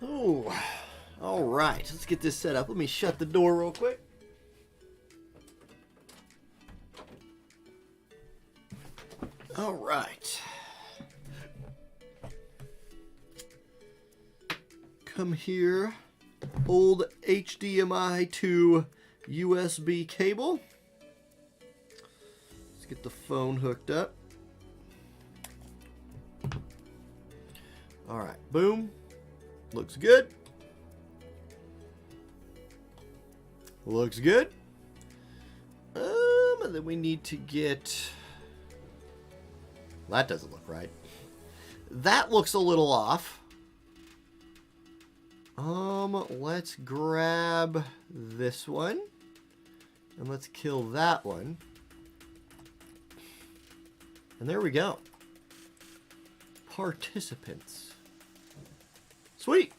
Oh, all right. Let's get this set up. Let me shut the door real quick. All right. Come here. Old HDMI to USB cable. Let's get the phone hooked up. All right. Boom. Looks good. Looks good. And then we need to get... That doesn't look right. That looks a little off. Let's grab this one. And let's kill that one. And there we go. Participants. Sweet.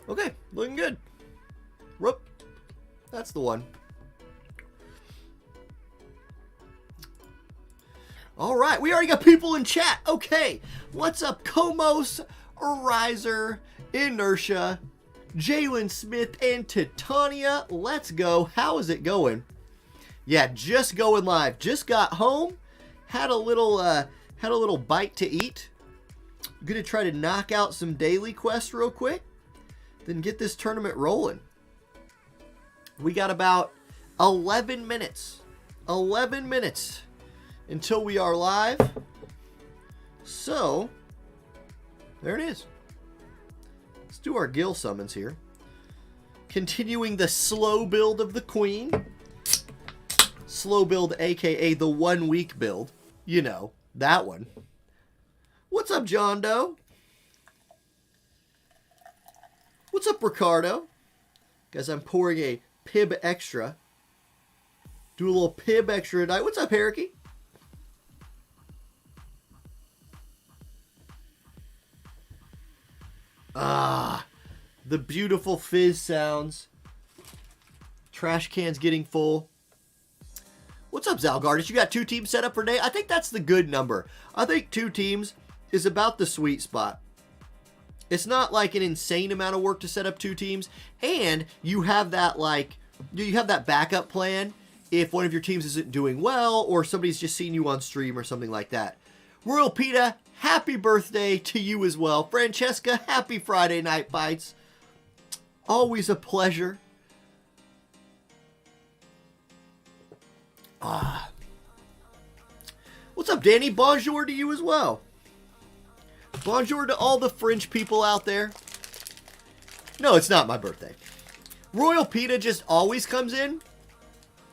Okay, looking good. Whoop. That's the one. All right, we already got people in chat. Okay, what's up, Komos, Riser, Inertia, Jalen Smith, and Titania? Let's go. How is it going? Yeah, just going live. Just got home. Had a little bite to eat. Gonna try to knock out some daily quests real quick, then get this tournament rolling. We got about 11 minutes. 11 minutes until we are live. So, there it is. Let's do our Gil summons here. Continuing the slow build of the Queen. Slow build, aka the 1 week build. You know, that one. What's up, John Doe? What's up, Ricardo? Guys, I'm pouring a Pib Extra. Do a little Pib Extra tonight. What's up, Hariky? Ah, the beautiful fizz sounds. Trash cans getting full. What's up, Zalgardis? You got 2 teams set up for today? I think that's the good number. I think 2 teams is about the sweet spot. It's not like an insane amount of work to set up 2 teams, and you have that backup plan if one of your teams isn't doing well or somebody's just seen you on stream or something like that. Royal Pita, happy birthday to you as well. Francesca, happy Friday night fights. Always a pleasure. What's up, Danny? Bonjour to you as well. Bonjour to all the French people out there. No, it's not my birthday. Royal Pita just always comes in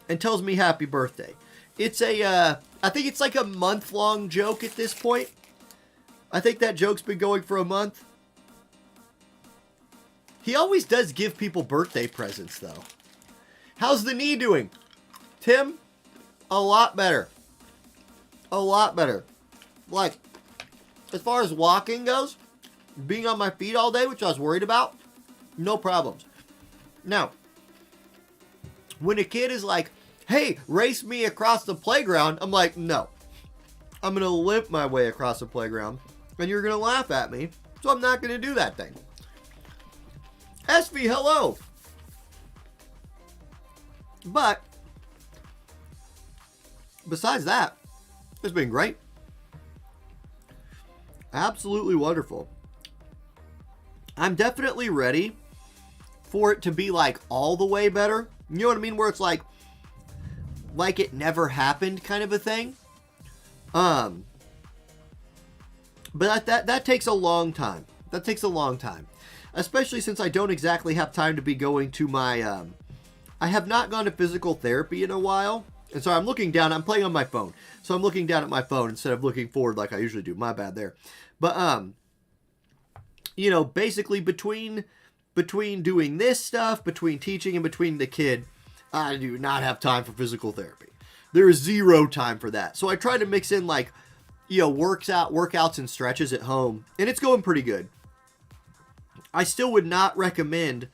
and tells me happy birthday. It's I think it's like a month-long joke at this point. I think that joke's been going for a month. He always does give people birthday presents, though. How's the knee doing? Tim? A lot better. A lot better. Like, as far as walking goes, being on my feet all day, which I was worried about, no problems. Now, when a kid is like, hey, race me across the playground, I'm like, no. I'm going to limp my way across the playground, and you're going to laugh at me, so I'm not going to do that thing. Esvi, hello. But, besides that, it's been great. Absolutely wonderful. I'm definitely ready for it to be like all the way better. You know what I mean? Where it's like it never happened kind of a thing. But that takes a long time. That takes a long time. Especially since I don't exactly have time to be going to my, I have not gone to physical therapy in a while. And so I'm looking down, I'm playing on my phone. So I'm looking down at my phone instead of looking forward like I usually do. My bad there. But, you know, basically between doing this stuff, between teaching and between the kid, I do not have time for physical therapy. There is zero time for that. So I try to mix in like, you know, workouts and stretches at home. And it's going pretty good. I still would not recommend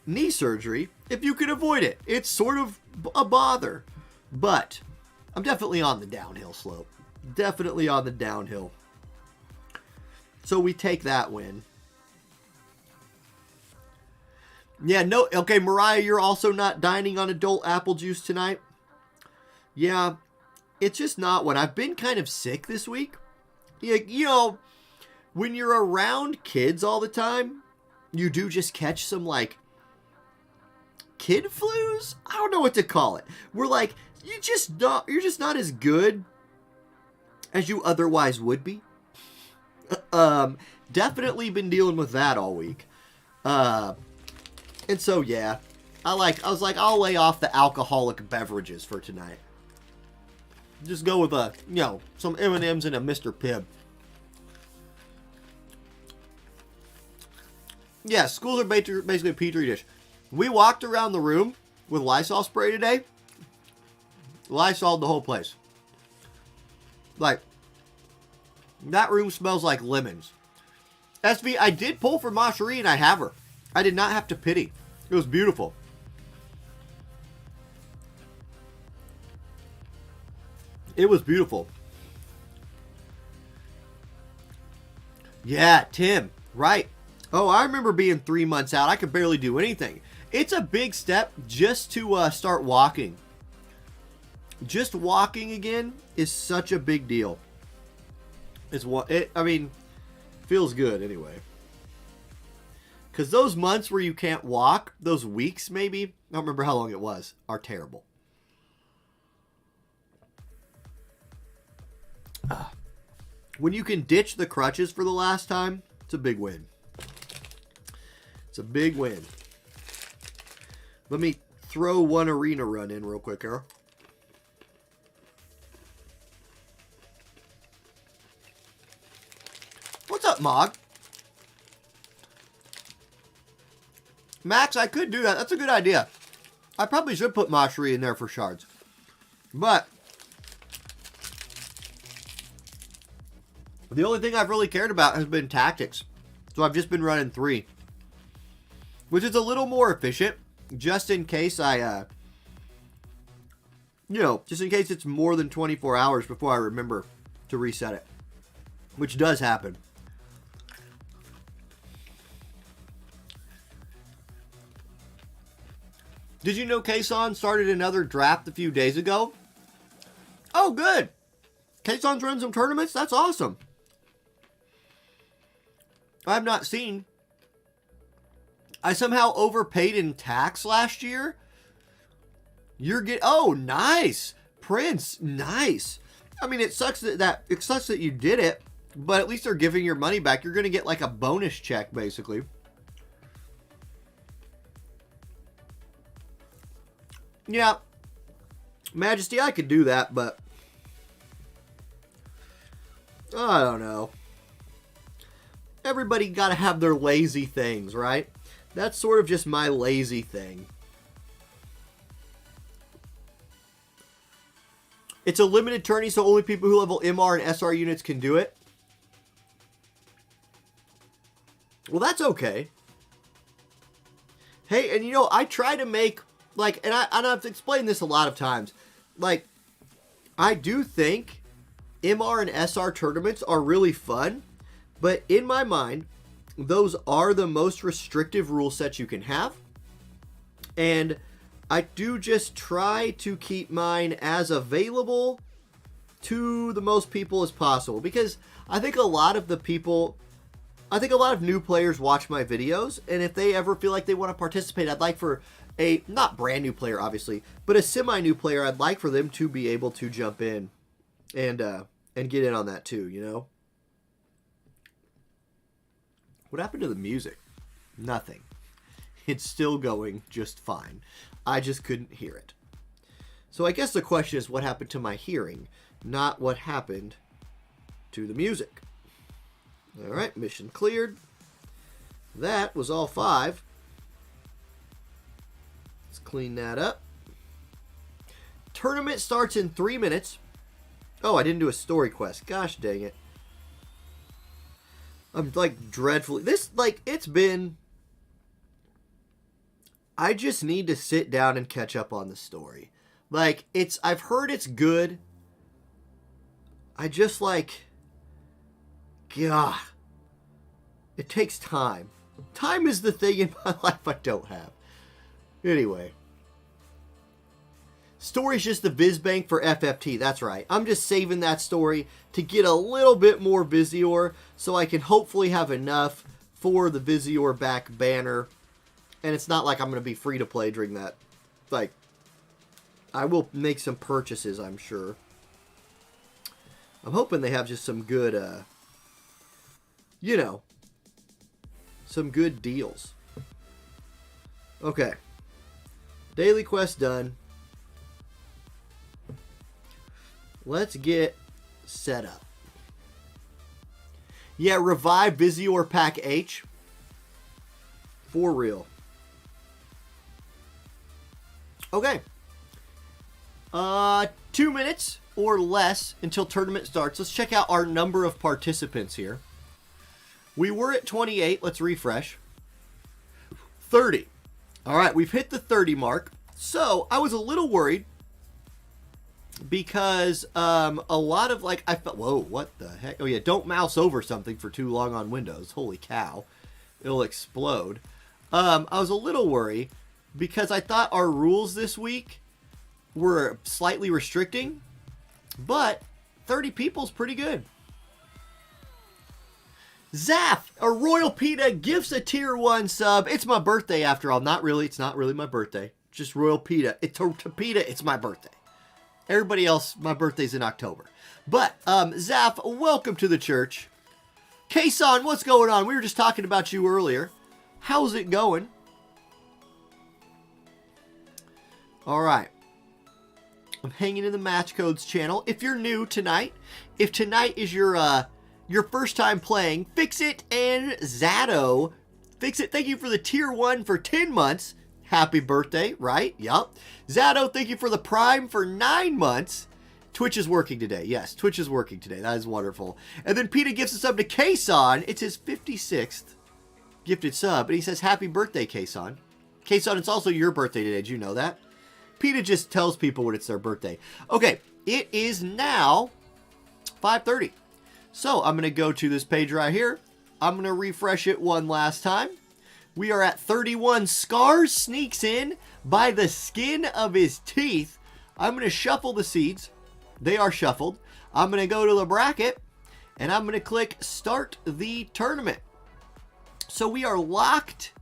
knee surgery if you can avoid it. It's sort of a bother. But I'm definitely on the downhill slope. Definitely on the downhill. So we take that win. Yeah, no, okay, Mariah, you're also not dining on adult apple juice tonight? Yeah, it's just not what. I've been kind of sick this week. Yeah, you know, when you're around kids all the time, you do just catch some, like, kid flus? I don't know what to call it. We're like, you're just not as good as you otherwise would be. Definitely been dealing with that all week. And so, yeah, I was like, I'll lay off the alcoholic beverages for tonight. Just go with some M&Ms and a Mr. Pibb. Yeah, schools are basically a petri dish. We walked around the room with Lysol spray today. Lysol'd the whole place. Like, that room smells like lemons. SV, I did pull for Mashery and I have her. I did not have to pity. It was beautiful. It was beautiful. Yeah, Tim. Right. Oh, I remember being 3 months out. I could barely do anything. It's a big step just to start walking. Just walking again is such a big deal. Feels good anyway. Because those months where you can't walk, those weeks maybe, I don't remember how long it was, are terrible. When you can ditch the crutches for the last time, it's a big win. It's a big win. Let me throw one arena run in real quick here. What's up, Mog? Max, I could do that. That's a good idea. I probably should put Mashery in there for shards. But the only thing I've really cared about has been tactics. So I've just been running 3. Which is a little more efficient. Just in case just in case it's more than 24 hours before I remember to reset it. Which does happen. Did you know Kason started another draft a few days ago? Oh, good. Kason's run some tournaments? That's awesome. I've not seen. I somehow overpaid in tax last year. Oh, nice. Prince, nice. I mean, it sucks that you did it, but at least they're giving your money back. You're going to get like a bonus check, basically. Yeah, Majesty, I could do that, but I don't know. Everybody got to have their lazy things, right? That's sort of just my lazy thing. It's a limited tourney, so only people who level MR and SR units can do it. Well, that's okay. Hey, and I try to make... and I've explained this a lot of times. I do think MR and SR tournaments are really fun, but in my mind, those are the most restrictive rule sets you can have. And I do just try to keep mine as available to the most people as possible. Because I think a lot of new players watch my videos, and if they ever feel like they want to participate, I'd like for a, not brand new player, obviously, but a semi-new player, I'd like for them to be able to jump in and get in on that too, What happened to the music? Nothing. It's still going just fine. I just couldn't hear it. So I guess the question is what happened to my hearing, not what happened to the music. All right, mission cleared. That was all 5. Let's clean that up. Tournament starts in 3 minutes. Oh, I didn't do a story quest. Gosh dang it. I'm dreadfully... it's been... I just need to sit down and catch up on the story. Like, I've heard it's good. I just like, God, it takes time. Time is the thing in my life I don't have. Anyway. Story's just the viz bank for FFT. That's right. I'm just saving that story to get a little bit more Visior so I can hopefully have enough for the Visior back banner. And it's not like I'm going to be free to play during that. Like, I will make some purchases, I'm sure. I'm hoping they have just some good, some good deals. Okay. Daily quest done. Let's get set up. Yeah, revive Visior Pack H. For real. Okay. 2 minutes or less until tournament starts. Let's check out our number of participants here. We were at 28. Let's refresh. 30. All right, we've hit the 30 mark. So I was a little worried because a lot of I felt, whoa, what the heck? Oh yeah, don't mouse over something for too long on Windows. Holy cow, it'll explode. I was a little worried because I thought our rules this week were slightly restricting, but 30 people's pretty good. Zaf, a Royal PETA gifts a tier 1 sub. It's my birthday after all. Not really. It's not really my birthday. Just Royal PETA. To PETA, it's my birthday. Everybody else, my birthday's in October. But, Zaf, welcome to the church. Kason, what's going on? We were just talking about you earlier. How's it going? All right. I'm hanging in the Match Codes channel. If you're new tonight, if tonight is your first time playing, Fix It and Zato. Fix It, thank you for the tier 1 for 10 months. Happy birthday, right? Yup. Zato, thank you for the Prime for 9 months. Twitch is working today. Yes, Twitch is working today. That is wonderful. And then PETA gifts a sub to Kason. It's his 56th gifted sub. And he says, happy birthday, Kason. Kason, it's also your birthday today. Did you know that? PETA just tells people when it's their birthday. Okay, it is now 5:30. So I'm going to go to this page right here. I'm going to refresh it one last time. We are at 31. Scars sneaks in by the skin of his teeth. I'm going to shuffle the seeds. They are shuffled. I'm going to go to the bracket, and I'm going to click Start the Tournament. So we are locked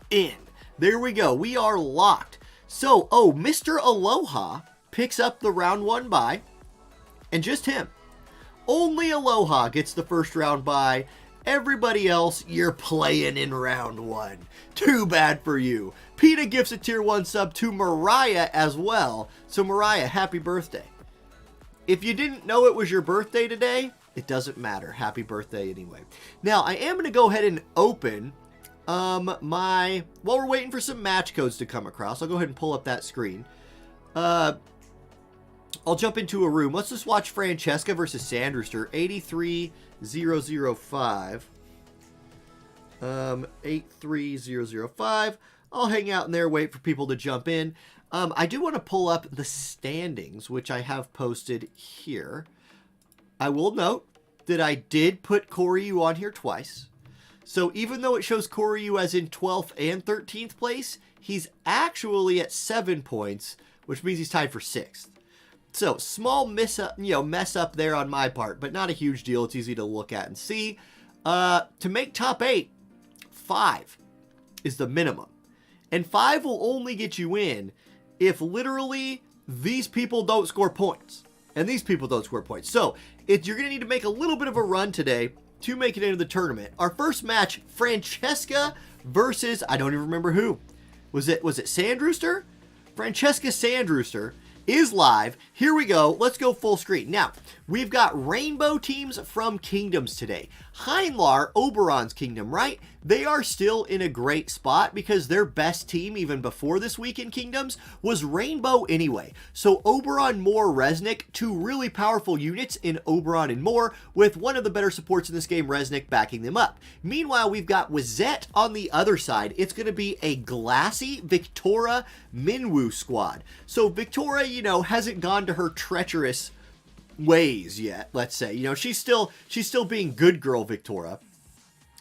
in. There we go. We are locked. So, Mr. Aloha picks up the round 1 bye, and just him. Only Aloha gets the first round bye. Everybody else, you're playing in round 1. Too bad for you. PETA gifts a tier 1 sub to Mariah as well. So Mariah, happy birthday. If you didn't know it was your birthday today, it doesn't matter. Happy birthday anyway. Now, I am going to go ahead and open while we're waiting for some match codes to come across. I'll go ahead and pull up that screen. I'll jump into a room. Let's just watch Francesca versus Sandrooster. 83005. 83005. I'll hang out in there, wait for people to jump in. I do want to pull up the standings, which I have posted here. I will note that I did put Koryu on here twice. So even though it shows Koryu as in 12th and 13th place, he's actually at 7 points, which means he's tied for 6th. So small mess up there on my part, but not a huge deal. It's easy to look at and see. To make top 8, 5 is the minimum. And 5 will only get you in if literally these people don't score points. And these people don't score points. So you're going to need to make a little bit of a run today to make it into the tournament. Our first match, Francesca versus, I don't even remember who. Was it Sandrooster? Francesca Sandrooster is live. Here we go. Let's go full screen. Now, We've got rainbow teams from kingdoms today. Heinlar, Oberon's kingdom, right? They are still in a great spot because their best team, even before this week in kingdoms, was rainbow anyway. So Oberon, Moore, Resnick, two really powerful units in Oberon and Moore, with one of the better supports in this game, Resnick, backing them up. Meanwhile, we've got Wazette on the other side. It's going to be a Glassy, Victoria, Minwoo squad. So Victoria, you know, hasn't gone to her treacherous ways yet, let's say. You know, she's still being good girl Victoria.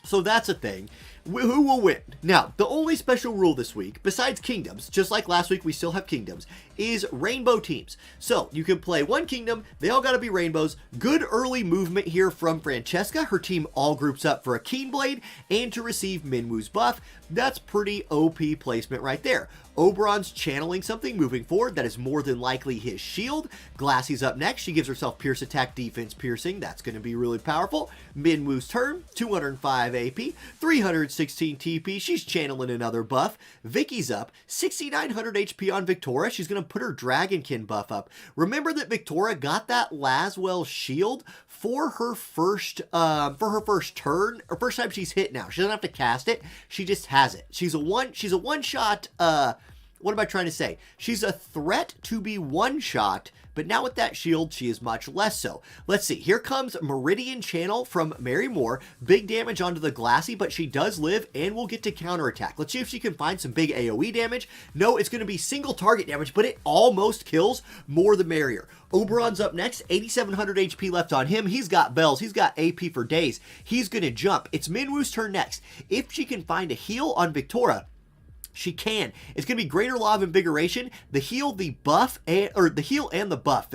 So that's a thing. Who will win? Now, the only special rule this week, besides kingdoms, just like last week we still have kingdoms, is rainbow teams. So you can play one kingdom, they all got to be rainbows. Good early movement here from Francesca. Her team all groups up for a Keenblade and to receive Minwoo's buff. That's pretty OP placement right there. Oberon's channeling something moving forward. That is more than likely his shield. Glassy's up next. She gives herself Pierce Attack, Defense, Piercing. That's going to be really powerful. Minwoo's turn, 205 AP, 316 TP. She's channeling another buff. Vicky's up, 6,900 HP on Victoria. She's going to put her Dragonkin buff up. Remember that Victoria got that Laswell shield for her first turn, or first time she's hit now. She doesn't have to cast it. She just has it. She's a one-shot, what am I trying to say? She's a threat to be one-shot, but now with that shield, she is much less so. Let's see. Here comes Meridian Channel from Mary Moore. Big damage onto the Glassy, but she does live and will get to counterattack. Let's see if she can find some big AoE damage. No, it's going to be single target damage, but it almost kills. More the merrier. Oberon's up next. 8,700 HP left on him. He's got bells. He's got AP for days. He's going to jump. It's Minwoo's turn next. If she can find a heal on Victoria, she can. It's going to be Greater Law of Invigoration, the heal, the buff, or the heal and the buff.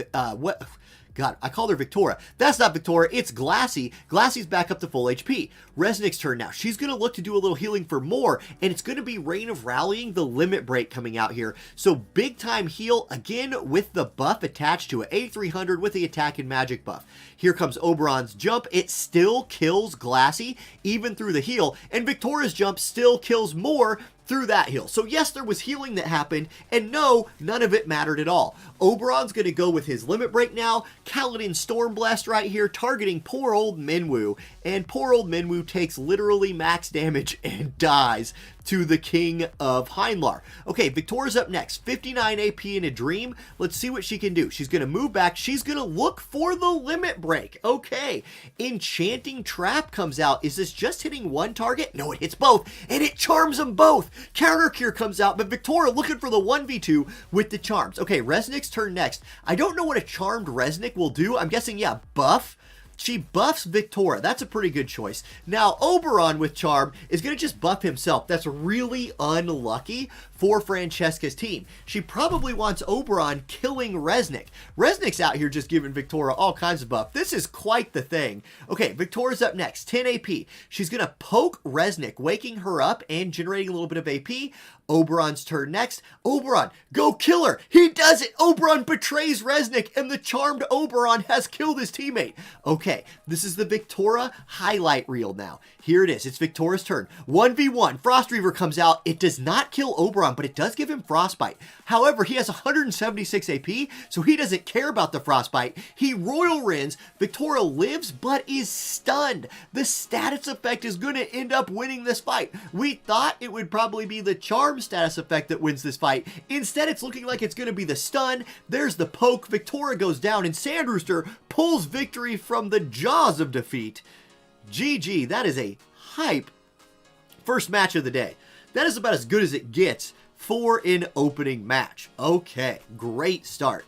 God, I called her Victoria. That's not Victoria, it's Glassy. Glassy's back up to full HP. Resnick's turn now. She's going to look to do a little healing for more, and it's going to be Reign of Rallying, the Limit Break coming out here. So big time heal, again, with the buff attached to it. 8,300 with the attack and magic buff. Here comes Oberon's jump. It still kills Glassy, even through the heal, and Victoria's jump still kills more through that heal. So yes, there was healing that happened, and no, none of it mattered at all. Oberon's going to go with his Limit Break now. Kaladin Stormblast right here, targeting poor old Minwoo, and poor old Minwoo takes literally max damage and dies to the King of Heinlar. Okay, Victoria's up next. 59 AP in a dream. Let's see what she can do. She's going to move back. She's going to look for the Limit Break. Okay, Enchanting Trap comes out. Is this just hitting one target? No, it hits both, and it charms them both. Counter Cure comes out, but Victoria looking for the 1v2 with the charms. Okay, Resnick's turn next. I don't know what a charmed Resnick will do. I'm guessing, yeah, buff. She buffs Victoria. That's a pretty good choice. Now, Oberon with Charm is going to just buff himself. That's really unlucky for Francesca's team. She probably wants Oberon killing Resnick. Resnick's out here just giving Victoria all kinds of buff. This is quite the thing. Okay, Victoria's up next. 10 AP. She's going to poke Resnick, waking her up and generating a little bit of AP. Oberon's turn next. Oberon, go kill her. He does it. Oberon betrays Resnick, and the charmed Oberon has killed his teammate. Okay, this is the Victoria highlight reel now. Here it is. It's Victoria's turn. 1v1. Frost Reaver comes out. It does not kill Oberon, but it does give him Frostbite. However, he has 176 AP, so he doesn't care about the Frostbite. He Royal Rins. Victoria lives, but is stunned. The status effect is going to end up winning this fight. We thought it would probably be the charm status effect that wins this fight. Instead, it's looking like it's going to be the stun. There's the poke. Victoria goes down, and Sandrooster pulls victory from the jaws of defeat. GG, that is a hype first match of the day. That is about as good as it gets for an opening match. Okay, great start,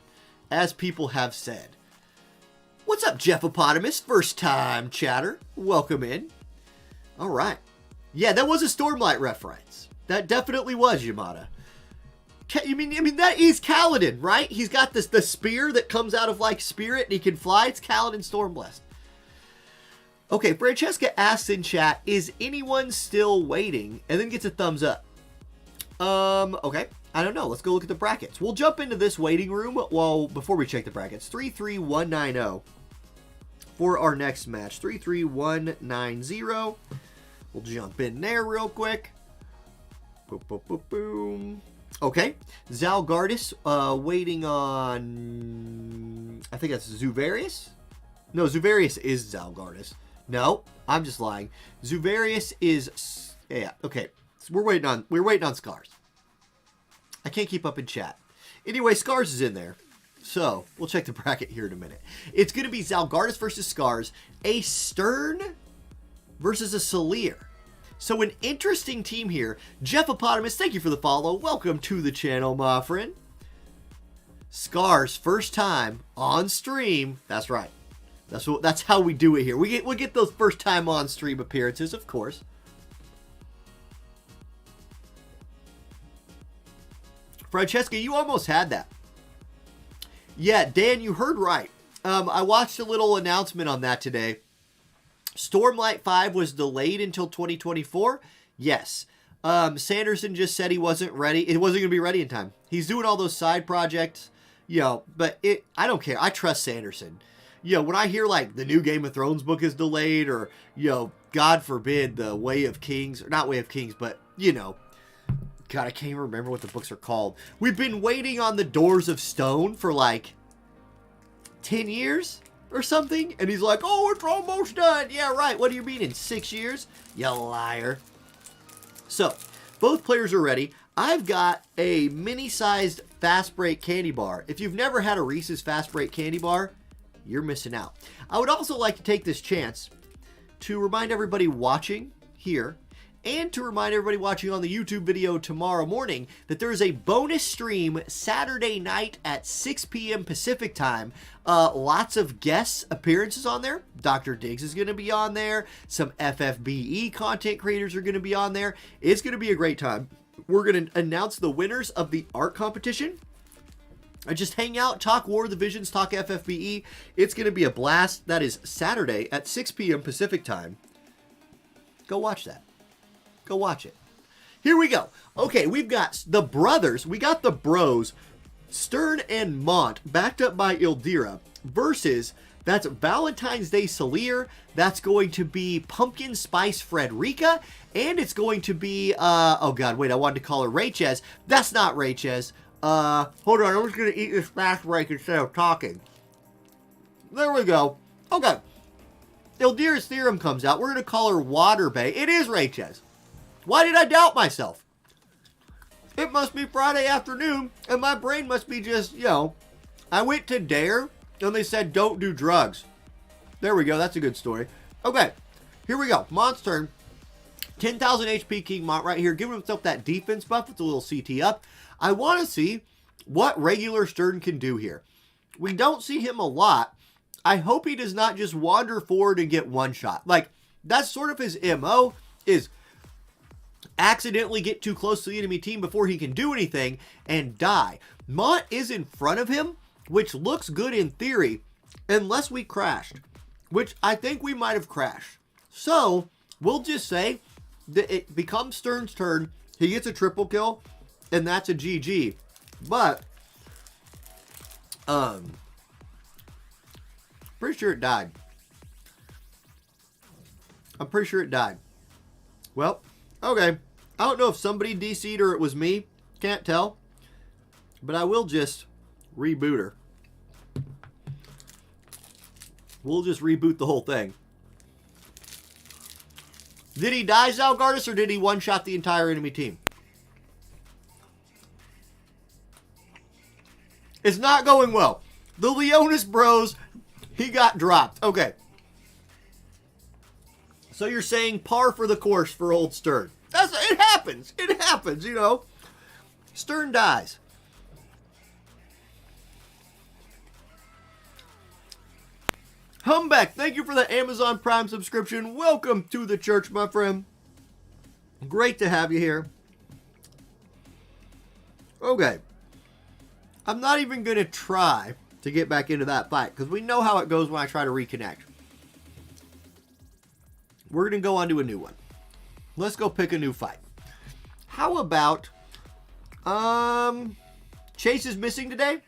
as people have said. What's up, Jeffopotamus? First time chatter. Welcome in. All right. Yeah, that was a Stormlight reference. That definitely was, Yamada. I mean, that is Kaladin, right? He's got the spear that comes out of, like, Spirit, and he can fly. It's Kaladin Stormblast. Okay, Francesca asks in chat, is anyone still waiting? And then gets a thumbs up. Okay. I don't know. Let's go look at the brackets. We'll jump into this waiting room before we check the brackets. 33190 for our next match. 33190. We'll jump in there real quick. Boom, boom, boom, boom. Okay. Zalgardis waiting on, I think that's Zuvarius. No, Zuvarius is Zalgardus. No, I'm just lying. Zuvarius is... Yeah, okay. So we're waiting on Scars. I can't keep up in chat. Anyway, Scars is in there. So, we'll check the bracket here in a minute. It's going to be Zalgardus versus Scars. A Stern versus a Salier. So, an interesting team here. Jeffopotamus, thank you for the follow. Welcome to the channel, my friend. Scars, first time on stream. That's right. That's how we do it here. We get those first time on stream appearances, of course. Francesca, you almost had that. Yeah, Dan, you heard right. I watched a little announcement on that today. Stormlight 5 was delayed until 2024. Yes. Sanderson just said he wasn't ready. It wasn't going to be ready in time. He's doing all those side projects, but I don't care. I trust Sanderson. When I hear like the new Game of Thrones book is delayed or, God forbid, the Way of Kings, or not Way of Kings, but, God, I can't even remember what the books are called. We've been waiting on the Doors of Stone for like 10 years or something. And he's like, oh, it's almost done. Yeah, right. What do you mean in 6 years? You liar. So, both players are ready. I've got a mini-sized Fast Break candy bar. If you've never had a Reese's Fast Break candy bar, you're missing out. I would also like to take this chance to remind everybody watching here and to remind everybody watching on the YouTube video tomorrow morning that there is a bonus stream Saturday night at 6 p.m. Pacific time. Lots of guest appearances on there. Dr. Diggs is going to be on there. Some FFBE content creators are going to be on there. It's going to be a great time. We're going to announce the winners of the art competition. I just hang out, talk War of the Visions, talk FFBE. It's going to be a blast. That is Saturday at 6 p.m. Pacific time. Go watch that. Go watch it. Here we go. Okay, we've got the brothers. We got the bros, Stern and Mont, backed up by Ildira, versus, that's Valentine's Day Salier. That's going to be Pumpkin Spice Frederica. And it's going to be, oh God, wait, I wanted to call her Rachez. That's not Rachez. Hold on, I'm just going to eat this fast break instead of talking. There we go. Okay. Ildira's theorem comes out. We're going to call her Water Bay. It is Rachez. Why did I doubt myself? It must be Friday afternoon, and my brain must be just, I went to Dare, and they said don't do drugs. There we go. That's a good story. Okay, here we go. Mont's turn. 10,000 HP King Mont right here, giving himself that defense buff with a little CT up. I want to see what regular Stern can do here. We don't see him a lot. I hope he does not just wander forward and get one shot. Like, that's sort of his MO, is accidentally get too close to the enemy team before he can do anything and die. Mont is in front of him, which looks good in theory, unless we crashed, which I think we might have crashed. So, we'll just say that it becomes Stern's turn, he gets a triple kill, and that's a GG. But, pretty sure it died. I'm pretty sure it died. Well, okay. I don't know if somebody DC'd or it was me. Can't tell. But I will just reboot her. We'll just reboot the whole thing. Did he die, Zalgardus, or did he one-shot the entire enemy team? It's not going well. The Leonis bros, he got dropped. Okay. So you're saying par for the course for old Stern. It happens. It happens, Stern dies. Humbeck, thank you for the Amazon Prime subscription. Welcome to the church, my friend. Great to have you here. Okay. I'm not even going to try to get back into that fight, because we know how it goes when I try to reconnect. We're going to go on to a new one. Let's go pick a new fight. How about, Chase is missing today?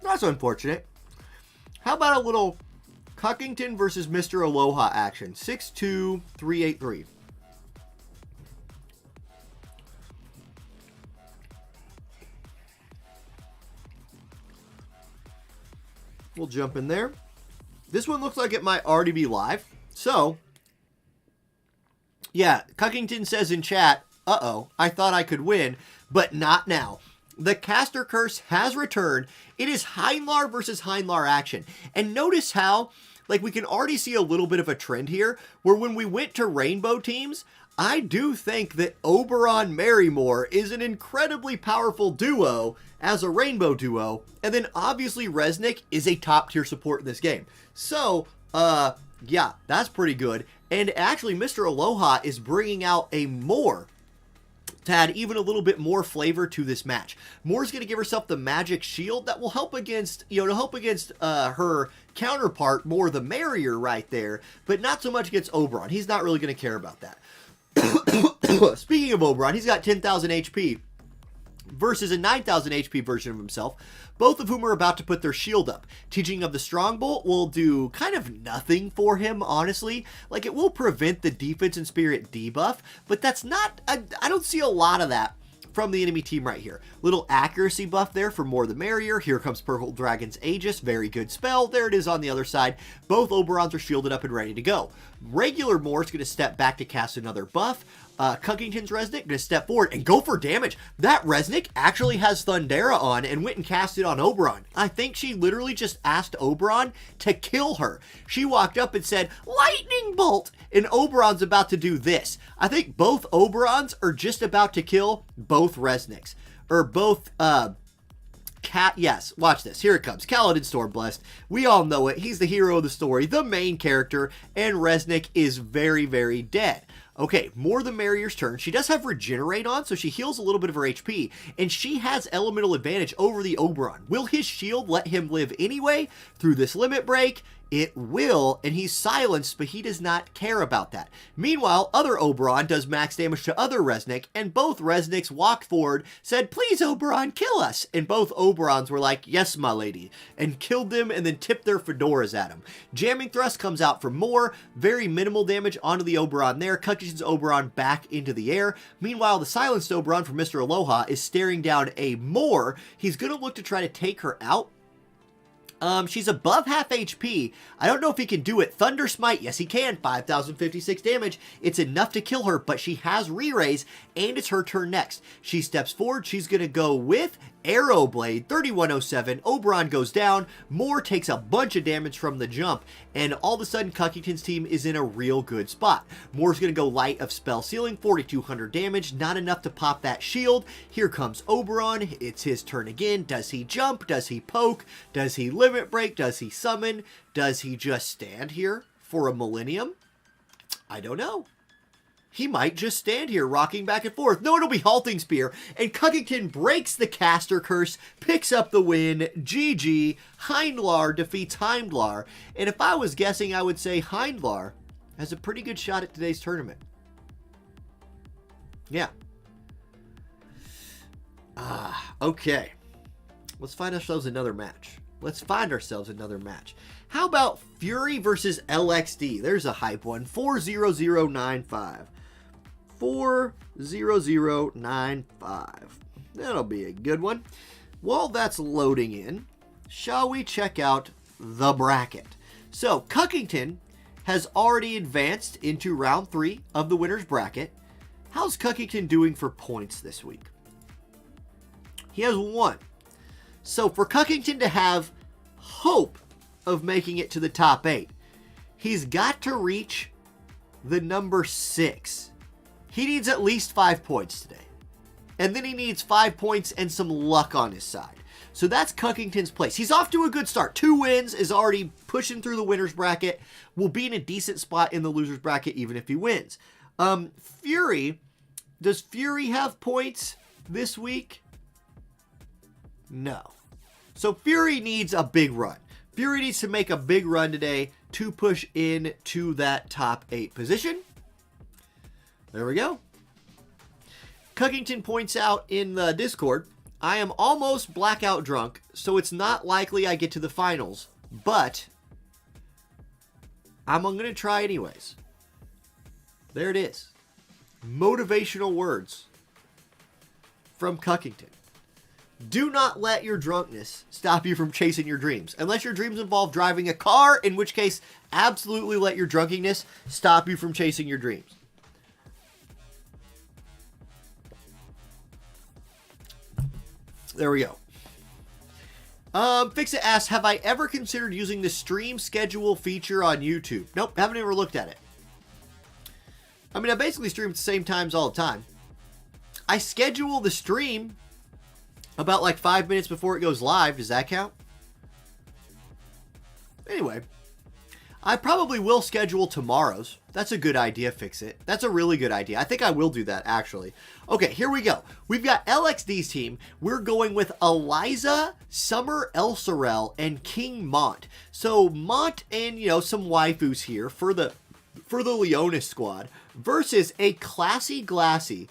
That's unfortunate. How about a little Cockington versus Mr. Aloha action? 62383. We'll jump in there. This one looks like it might already be live. So, yeah, Cuckington says in chat, uh-oh, I thought I could win, but not now. The caster curse has returned. It is Heinlar versus Heinlar action. And notice how, like, we can already see a little bit of a trend here, where when we went to rainbow teams, I do think that Oberon Marrymore is an incredibly powerful duo as a rainbow duo. And then obviously Resnick is a top tier support in this game. So, yeah, that's pretty good. And actually Mr. Aloha is bringing out a Moore to add even a little bit more flavor to this match. Moore's going to give herself the magic shield that will help against, to help against her counterpart, More the Merrier right there, but not so much against Oberon. He's not really going to care about that. Speaking of Oberon, he's got 10,000 HP versus a 9,000 HP version of himself, both of whom are about to put their shield up. Teaching of the Strongbolt will do kind of nothing for him, honestly. Like, it will prevent the defense and spirit debuff, but that's not, I don't see a lot of that from the enemy team right here. Little accuracy buff there for More the Merrier. Here comes Purple Dragon's Aegis. Very good spell. There it is on the other side. Both Oberons are shielded up and ready to go. Regular Moore's going to step back to cast another buff. Cuckington's Resnick going to step forward and go for damage. That Resnick actually has Thundera on and went and cast it on Oberon. I think she literally just asked Oberon to kill her. She walked up and said, Lightning Bolt! And Oberon's about to do this. I think both Oberons are just about to kill both Resnicks. Or both, yes, watch this. Here it comes. Kaladin Stormblessed. We all know it. He's the hero of the story, the main character, and Resnick is very, very dead. Okay, More the Merrier's turn. She does have Regenerate on, so she heals a little bit of her HP, and she has elemental advantage over the Oberon. Will his shield let him live anyway through this limit break? It will, and he's silenced, but he does not care about that. Meanwhile, other Oberon does max damage to other Resnick, and both Resnicks walked forward, said, please, Oberon, kill us! And both Oberons were like, yes, my lady, and killed them and then tipped their fedoras at him. Jamming Thrust comes out for More, very minimal damage onto the Oberon there. Cuckington's Oberon back into the air. Meanwhile, the silenced Oberon from Mr. Aloha is staring down a More. He's going to look to try to take her out. She's above half HP. I don't know if he can do it. Thunder Smite, yes he can. 5,056 damage. It's enough to kill her, but she has re-raise, and it's her turn next. She steps forward. She's going to go with Arrow Blade, 3107. Oberon goes down. More takes a bunch of damage from the jump, and all of a sudden, Cuckington's team is in a real good spot. Moore's going to go Light of Spell Ceiling, 4,200 damage. Not enough to pop that shield. Here comes Oberon. It's his turn again. Does he jump? Does he poke? Does he limit break? Does he summon? Does he just stand here for a millennium? I don't know. He might just stand here rocking back and forth. No, it'll be Halting Spear. And Cuckington breaks the caster curse, picks up the win. GG. Heinlar defeats Heimdlar. And if I was guessing, I would say Heimdlar has a pretty good shot at today's tournament. Yeah. Okay. Let's find ourselves another match. How about Fury versus LXD? There's a hype one. 40095. 40095. That'll be a good one. While that's loading in, shall we check out the bracket? So, Cuckington has already advanced into round 3 of the winner's bracket. How's Cuckington doing for points this week? He has 1. So, for Cuckington to have hope of making it to the top 8, he's got to reach the number 6. He needs at least 5 points today. And then he needs 5 points and some luck on his side. So that's Cuckington's place. He's off to a good start. 2 wins, is already pushing through the winner's bracket. Will be in a decent spot in the loser's bracket even if he wins. Fury, does Fury have points this week? No. So Fury needs a big run. Fury needs to make a big run today to push into that top 8 position. There we go. Cuckington points out in the Discord, I am almost blackout drunk, so it's not likely I get to the finals, but I'm going to try anyways. There it is. Motivational words from Cuckington. Do not let your drunkenness stop you from chasing your dreams. Unless your dreams involve driving a car, in which case, absolutely let your drunkenness stop you from chasing your dreams. There we go. Fix It asks, have I ever considered using the stream schedule feature on YouTube? Nope, haven't ever looked at it. I mean, I basically stream at the same times all the time. I schedule the stream about like 5 minutes before it goes live. Does that count? Anyway, I probably will schedule tomorrow's. That's a good idea, Fix It. That's a really good idea. I think I will do that, actually. Okay, here we go. We've got LXD's team. We're going with Eliza, Summer Elsorel, and King Mont. So Mont and, you know, some waifus here for the Leonis squad versus a classy, glassy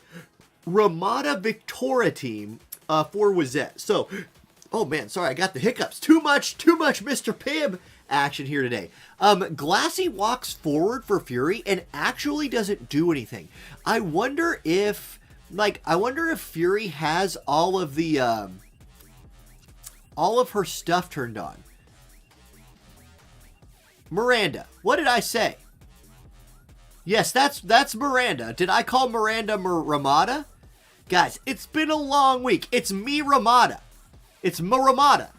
Ramada Victoria team for Wazette. So, oh man, sorry, I got the hiccups. Too much Mr. Pibb action here today. Glassy walks forward for Fury and actually doesn't do anything. I wonder if Fury has all of her stuff turned on. Miranda, what did I say? Yes, that's Miranda. Did I call Miranda Ramada? Guys, it's been a long week. It's me Ramada. It's Ramada.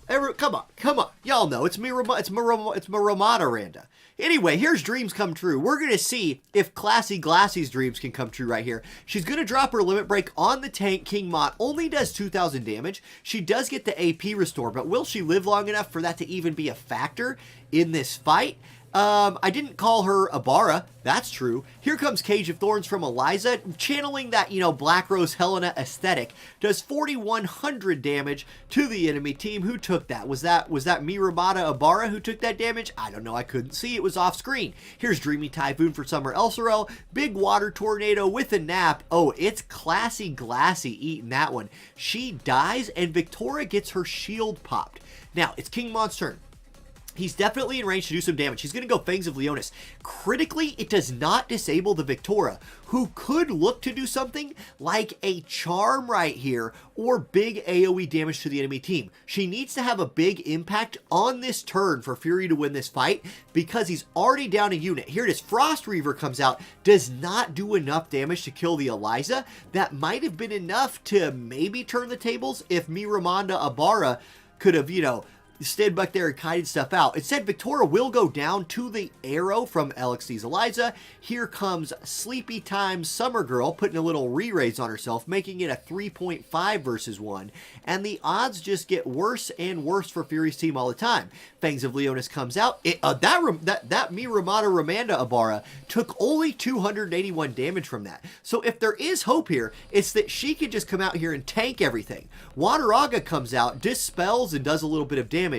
Come on. Y'all know it's me Ramada Randa. Anyway, here's Dreams Come True. We're going to see if Classy Glassy's dreams can come true right here. She's going to drop her limit break on the tank. King Mott only does 2,000 damage. She does get the AP restore, but will she live long enough for that to even be a factor in this fight? I didn't call her Abara. That's true. Here comes Cage of Thorns from Eliza, channeling that, you know, Black Rose Helena aesthetic. Does 4,100 damage to the enemy team. Who took that? Was that me, Ramada Abara, who took that damage? I don't know. I couldn't see. It was off screen. Here's Dreamy Typhoon for Summer Elsorel. Big Water Tornado with a nap. Oh, it's Classy Glassy eating that one. She dies, and Victoria gets her shield popped. Now, it's King Mont's turn. He's definitely in range to do some damage. He's going to go Fangs of Leonis. Critically, it does not disable the Victoria, who could look to do something like a charm right here, or big AoE damage to the enemy team. She needs to have a big impact on this turn for Fury to win this fight, because he's already down a unit. Here it is. Frost Reaver comes out, does not do enough damage to kill the Eliza. That might have been enough to maybe turn the tables if Miramanda Abara could have, you know, stayed back there and kited stuff out. It said Victoria will go down to the arrow from LXD's Eliza. Here comes Sleepy Time Summer Girl, putting a little re-raise on herself, making it a 3.5 versus 1. And the odds just get worse and worse for Fury's team all the time. Fangs of Leonis comes out. That me Ramada Ramanda Abara took only 281 damage from that. So if there is hope here, it's that she could just come out here and tank everything. Wateraga comes out, dispels, and does a little bit of damage.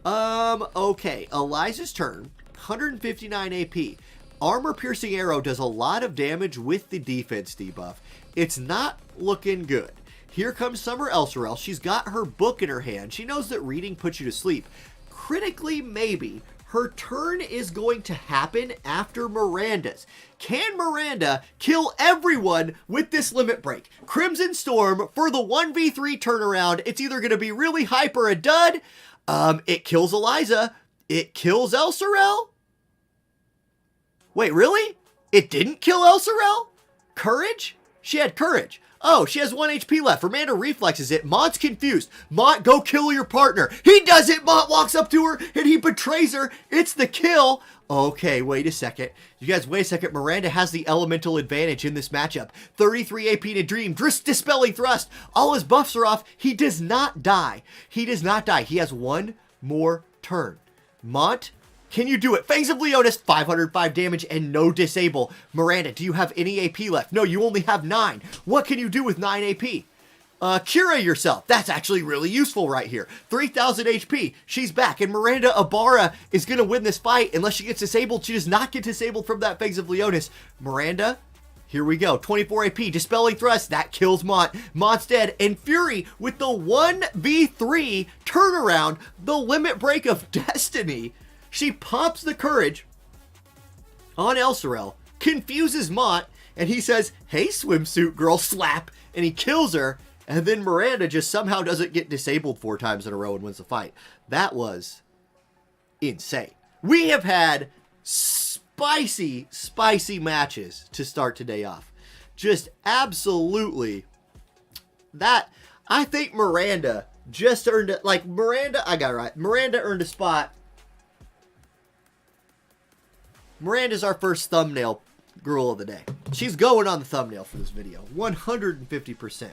Okay, Eliza's turn, 159 AP. Armor Piercing Arrow does a lot of damage with the defense debuff. It's not looking good. Here comes Summer Elsorel. She's got her book in her hand. She knows that reading puts you to sleep. Critically, maybe, her turn is going to happen after Miranda's. Can Miranda kill everyone with this limit break? Crimson Storm for the 1v3 turnaround. It's either going to be really hype or a dud. It kills Eliza. It kills Elsorel. Wait, really? It didn't kill Elsorel? Courage? She had courage. Oh, she has 1 HP left. Ramanda reflexes it. Mont's confused. Mont, go kill your partner. He does it. Mont walks up to her and he betrays her. It's the kill. Okay, wait a second. You guys, wait a second. Miranda has the elemental advantage in this matchup. 33 AP to Dream. Dispelling Thrust. All his buffs are off. He does not die. He does not die. He has one more turn. Mont, can you do it? Fangs of Leonis, 505 damage and no disable. Miranda, do you have any AP left? No, you only have 9. What can you do with 9 AP? Cure yourself. That's actually really useful right here. 3,000 HP. She's back, and Miranda Abara is going to win this fight unless she gets disabled. She does not get disabled from that Fangs of Leonis. Miranda, here we go. 24 AP, Dispelling Thrust. That kills Mont. Mont's dead. And Fury with the 1v3 turnaround, the limit break of destiny. She pops the courage on Elsorel, confuses Mont, and he says, hey, swimsuit girl, slap, and he kills her. And then Miranda just somehow doesn't get disabled 4 times in a row and wins the fight. That was insane. We have had spicy, spicy matches to start today off. Just absolutely. That, I think Miranda just earned it. Like, Miranda, I got it right. Miranda earned a spot. Miranda's our first thumbnail girl of the day. She's going on the thumbnail for this video. 150%.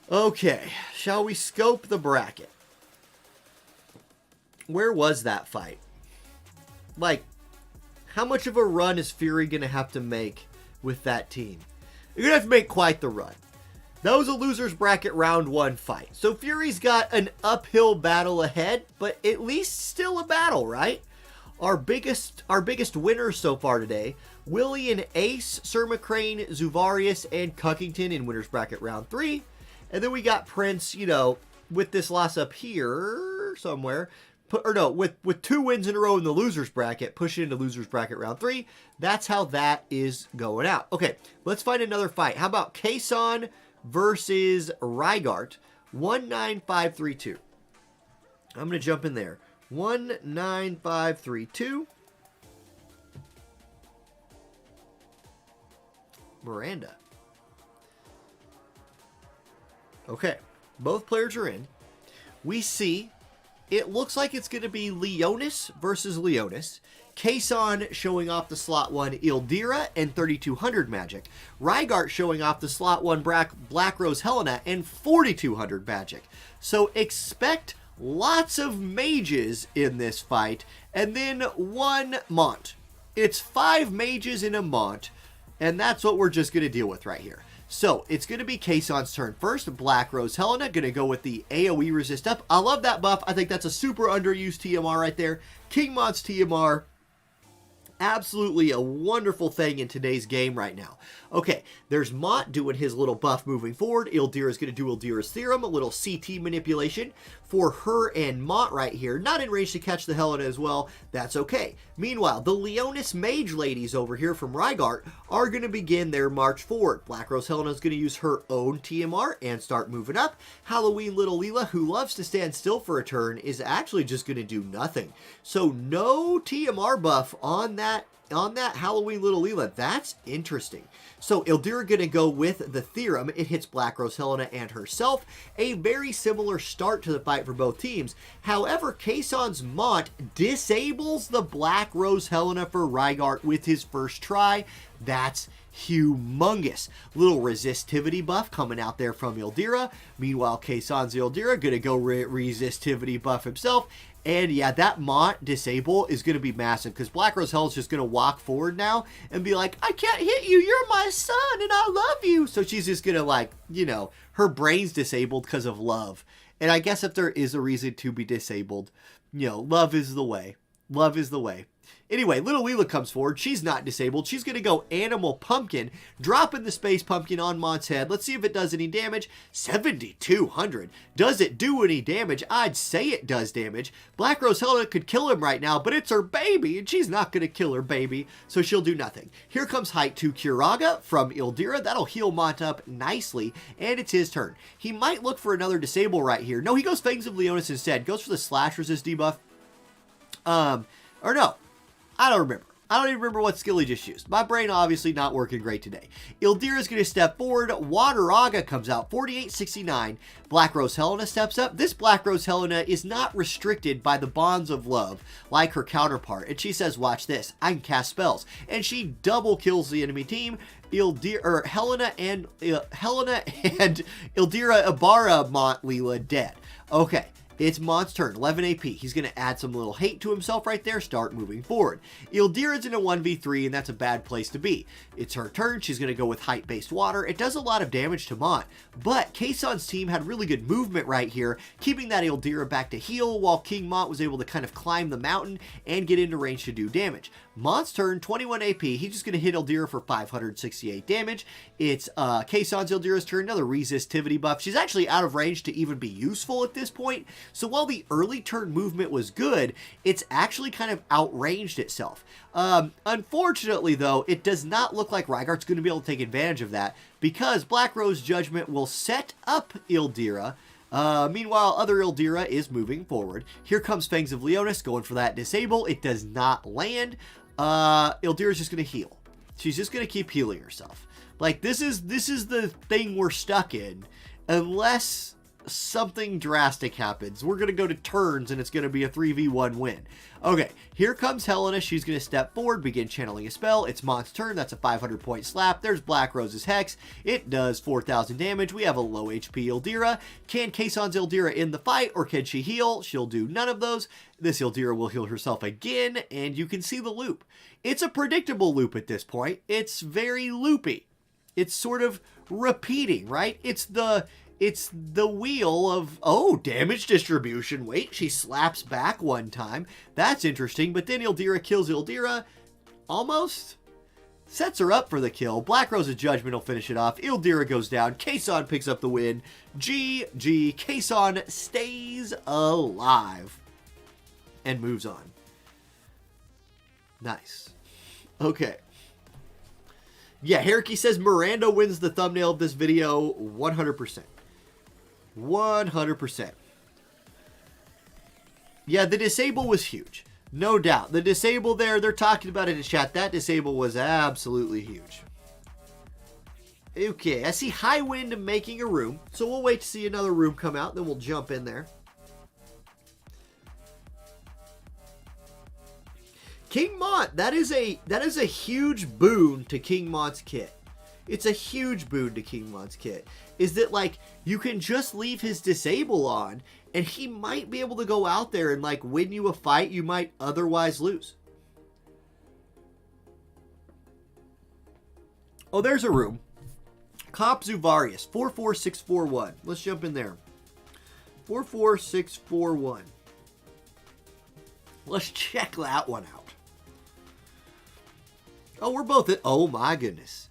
Okay, shall we scope the bracket? Where was that fight? Like, how much of a run is Fury going to have to make with that team? You're going to have to make quite the run. That was a loser's bracket round 1 fight. So Fury's got an uphill battle ahead, but at least still a battle, right? Our biggest winners so far today, Willie and Ace, Sir McCrain, Zuvarius, and Cuckington in winners bracket round 3. And then we got Prince, you know, with this loss up here somewhere. With 2 wins in a row in the losers bracket, push it into losers bracket round 3. That's how that is going out. Okay, let's find another fight. How about Kason versus Rygart? 19532. I'm going to jump in there. 19532. Miranda. Okay, both players are in. We see it looks like it's going to be Leonis versus Leonis. Kason showing off the slot 1 Ildira and 3200 magic. Rygart showing off the slot 1 Black Rose Helena and 4200 magic. So expect lots of mages in this fight. And then 1 Mont. It's 5 mages in a Mont. And that's what we're just going to deal with right here. So, it's going to be Kason's turn first. Black Rose Helena going to go with the AoE resist up. I love that buff. I think that's a super underused TMR right there. King Mont's TMR. Absolutely a wonderful thing in today's game right now. Okay, there's Mont doing his little buff moving forward. Ildira is going to do Ildira's Theorem, a little CT manipulation for her and Mont right here. Not in range to catch the Helena as well. That's okay. Meanwhile, the Leonis Mage ladies over here from Rygart are going to begin their march forward. Black Rose Helena is going to use her own TMR and start moving up. Halloween Little Leela, who loves to stand still for a turn, is actually just going to do nothing. So no TMR buff on that Halloween Little Leela. That's interesting. So Ildira going to go with the Theorem. It hits Black Rose Helena and herself. A very similar start to the fight for both teams. However, Kason's Mont disables the Black Rose Helena for Rygart with his first try. That's humongous. Little resistivity buff coming out there from Ildira. Meanwhile, Kason's Ildira going to go resistivity buff himself. And yeah, that Mont disable is going to be massive because Black Rose Hell is just going to walk forward now and be like, I can't hit you. You're my son and I love you. So she's just going to, like, you know, her brain's disabled because of love. And I guess if there is a reason to be disabled, you know, love is the way. Love is the way. Anyway, Little Leela comes forward. She's not disabled. She's going to go Animal Pumpkin, dropping the Space Pumpkin on Mont's head. Let's see if it does any damage. 7,200. Does it do any damage? I'd say it does damage. Black Rose Helena could kill him right now, but it's her baby, and she's not going to kill her baby, so she'll do nothing. Here comes Height 2 Kiraga from Ildira. That'll heal Mont up nicely, and it's his turn. He might look for another disable right here. No, he goes Fangs of Leonis instead. Goes for the Slash Resist debuff. Or no. I don't remember. I don't even remember what skill he just used. My brain obviously not working great today. Ildira is going to step forward. Wateraga comes out. 4869. Black Rose Helena steps up. This Black Rose Helena is not restricted by the bonds of love like her counterpart. And she says, watch this. I can cast spells. And she double kills the enemy team. Helena and Ildira Ibarra Mont Leela dead. Okay. It's Mont's turn, 11 AP. He's going to add some little hate to himself right there, start moving forward. Ildira's in a 1v3, and that's a bad place to be. It's her turn. She's going to go with height-based water. It does a lot of damage to Mont, but Kason's team had really good movement right here, keeping that Ildira back to heal, while King Mont was able to kind of climb the mountain and get into range to do damage. Mont's turn, 21 AP. He's just going to hit Ildira for 568 damage. It's Kason's Ildira's turn, another resistivity buff. She's actually out of range to even be useful at this point, So while the early turn movement was good, it's actually kind of outranged itself. Unfortunately, though, it does not look like Rygart's going to be able to take advantage of that, because Black Rose Judgment will set up Ildira. Meanwhile, other Ildira is moving forward. Here comes Fangs of Leonis going for that disable. It does not land. Ildira's just going to heal. She's just going to keep healing herself. Like, this is the thing we're stuck in. Unless something drastic happens. We're going to go to turns, and it's going to be a 3v1 win. Okay, here comes Helena. She's going to step forward, begin channeling a spell. It's Mont's turn. That's a 500-point slap. There's Black Rose's Hex. It does 4,000 damage. We have a low HP Ildira. Can Kaison's Ildira in the fight, or can she heal? She'll do none of those. This Ildira will heal herself again, and you can see the loop. It's a predictable loop at this point. It's very loopy. It's sort of repeating, right? It's the wheel of, oh, damage distribution. Wait, she slaps back one time. That's interesting. But then Ildira kills Ildira. Almost. Sets her up for the kill. Black Rose's Judgment will finish it off. Ildira goes down. Kaison picks up the win. GG. Kaison stays alive. And moves on. Nice. Okay. Yeah, Herky says Miranda wins the thumbnail of this video 100%. 100%. Yeah, the disable was huge. No doubt. The disable there, they're talking about it in chat. That disable was absolutely huge. Okay, I see High Wind making a room. So we'll wait to see another room come out. Then we'll jump in there. King Mont, that is a huge boon to King Mont's kit. It's a huge boon to King Mont's kit. Is that, like, you can just leave his disable on, and he might be able to go out there and, like, win you a fight you might otherwise lose. Oh, there's a room. Cop Zuvarius, 44641. Let's jump in there. 44641. Let's check that one out. Oh, we're both at... Oh, my goodness.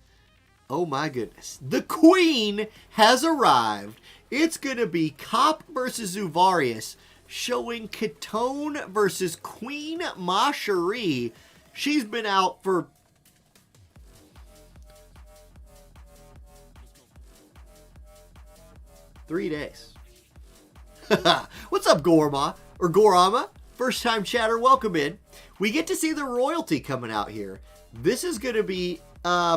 Oh, my goodness. The Queen has arrived. It's going to be Cop versus Zuvarius, showing Cuckington versus Queen Mashery. She's been out for... three days. What's up, Gorma? Or Gorama? First time chatter, welcome in. We get to see the royalty coming out here. This is going to be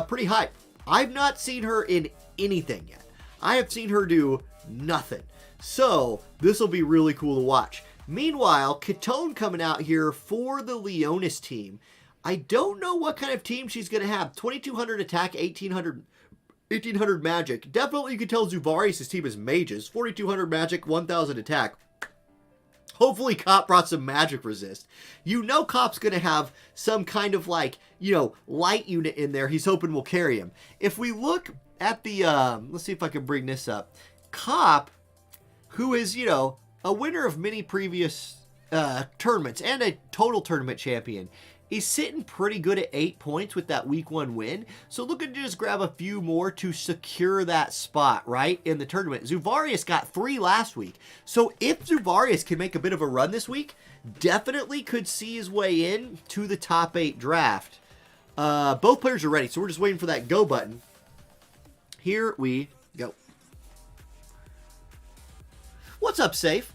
pretty hype. I've not seen her in anything yet. I have seen her do nothing. So, this will be really cool to watch. Meanwhile, Cuckington coming out here for the Leonis team. I don't know what kind of team she's going to have. 2,200 attack, 1,800 magic. Definitely you can tell Zuvarius' team is mages. 4,200 magic, 1,000 attack. Hopefully Cop brought some magic resist. You know Cop's going to have some kind of, like, you know, light unit in there he's hoping will carry him. If we look at the, let's see if I can bring this up. Cop, who is, you know, a winner of many previous tournaments and a total tournament champion, is sitting pretty good at 8 points with that week 1 win. So looking to just grab a few more to secure that spot, right, in the tournament. Zuvarius got 3 last week. So if Zuvarius can make a bit of a run this week, definitely could see his way in to the top 8 draft. Both players are ready, so we're just waiting for that go button. Here we go. What's up, Safe?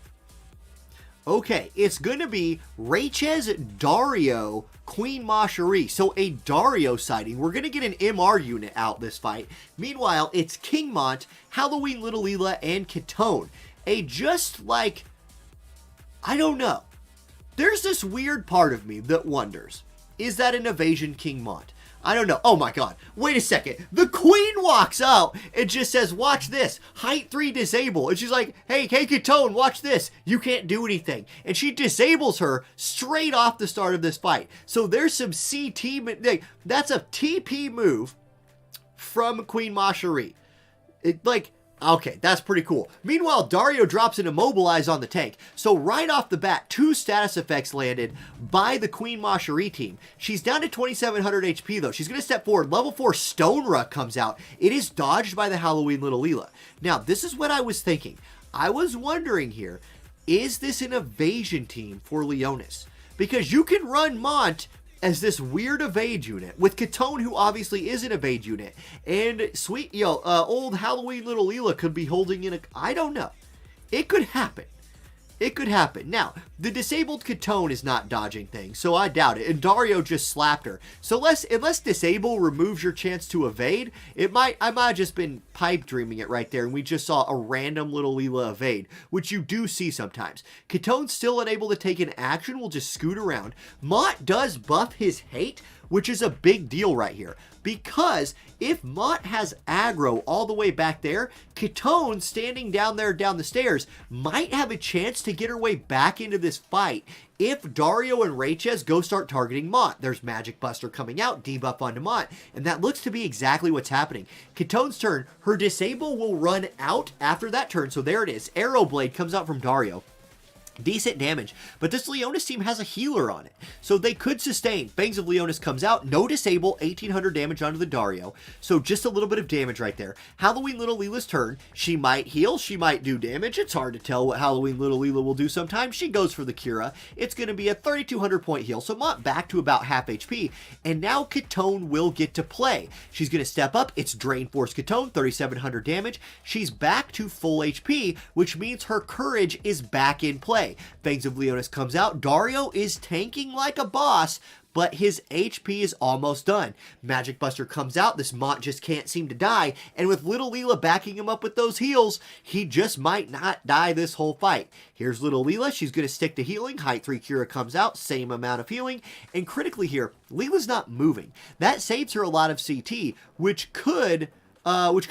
Okay, it's going to be Rachez Dario, Queen Mashery. So a Dario sighting. We're going to get an MR unit out this fight. Meanwhile, it's King Mont, Halloween Little Leela, and Cuckington. A just like, I don't know. There's this weird part of me that wonders, is that an evasion King Mont? I don't know. Oh my god. Wait a second. The Queen walks out and just says, watch this. Height 3 disable. And she's like, hey Cuckington, watch this. You can't do anything. And she disables her straight off the start of this fight. So there's some CT. That's a TP move from Queen Mashery. Okay, that's pretty cool. Meanwhile, Dario drops an Immobilize on the tank. So right off the bat, 2 status effects landed by the Queen Mashery team. She's down to 2,700 HP though. She's going to step forward. Level 4 Stone Ruck comes out. It is dodged by the Halloween Little Leela. Now, this is what I was thinking. I was wondering here, is this an evasion team for Leonis? Because you can run Mont as this weird evade unit with Cuckington, who obviously is an evade unit, and old Halloween little Leela could be holding in I don't know. It could happen. It could happen. Now, the disabled Cuckington is not dodging things, so I doubt it. And Dario just slapped her. So unless disable removes your chance to evade, I might have just been pipe dreaming it right there, and we just saw a random little Leela evade, which you do see sometimes. Cuckington's still unable to take an action, will just scoot around. Mott does buff his hate, which is a big deal right here. Because if Mott has aggro all the way back there, Cuckington standing down there down the stairs might have a chance to get her way back into this fight if Dario and Rachez go start targeting Mott. There's Magic Buster coming out, debuff onto Mott, and that looks to be exactly what's happening. Cuckington's turn, her disable will run out after that turn, so there it is. Arrow Blade comes out from Dario. Decent damage, but this Leonis team has a healer on it, so they could sustain. Fangs of Leonis comes out, no disable, 1800 damage onto the Dario, so just a little bit of damage right there. Halloween Little Leela's turn, she might heal, she might do damage. It's hard to tell what Halloween Little Leela will do sometimes. She goes for the Cura. It's going to be a 3200 point heal, so Mott back to about half HP, and now Cuckington will get to play. She's going to step up, it's Drain Force Cuckington, 3700 damage. She's back to full HP, which means her courage is back in play. Fangs of Leonis comes out. Dario is tanking like a boss, but his HP is almost done. Magic Buster comes out. This Mott just can't seem to die, and with Little Leela backing him up with those heals, he just might not die this whole fight. Here's Little Leela. She's going to stick to healing. Height 3 Cura comes out. Same amount of healing. And critically here, Leela's not moving. That saves her a lot of CT, which could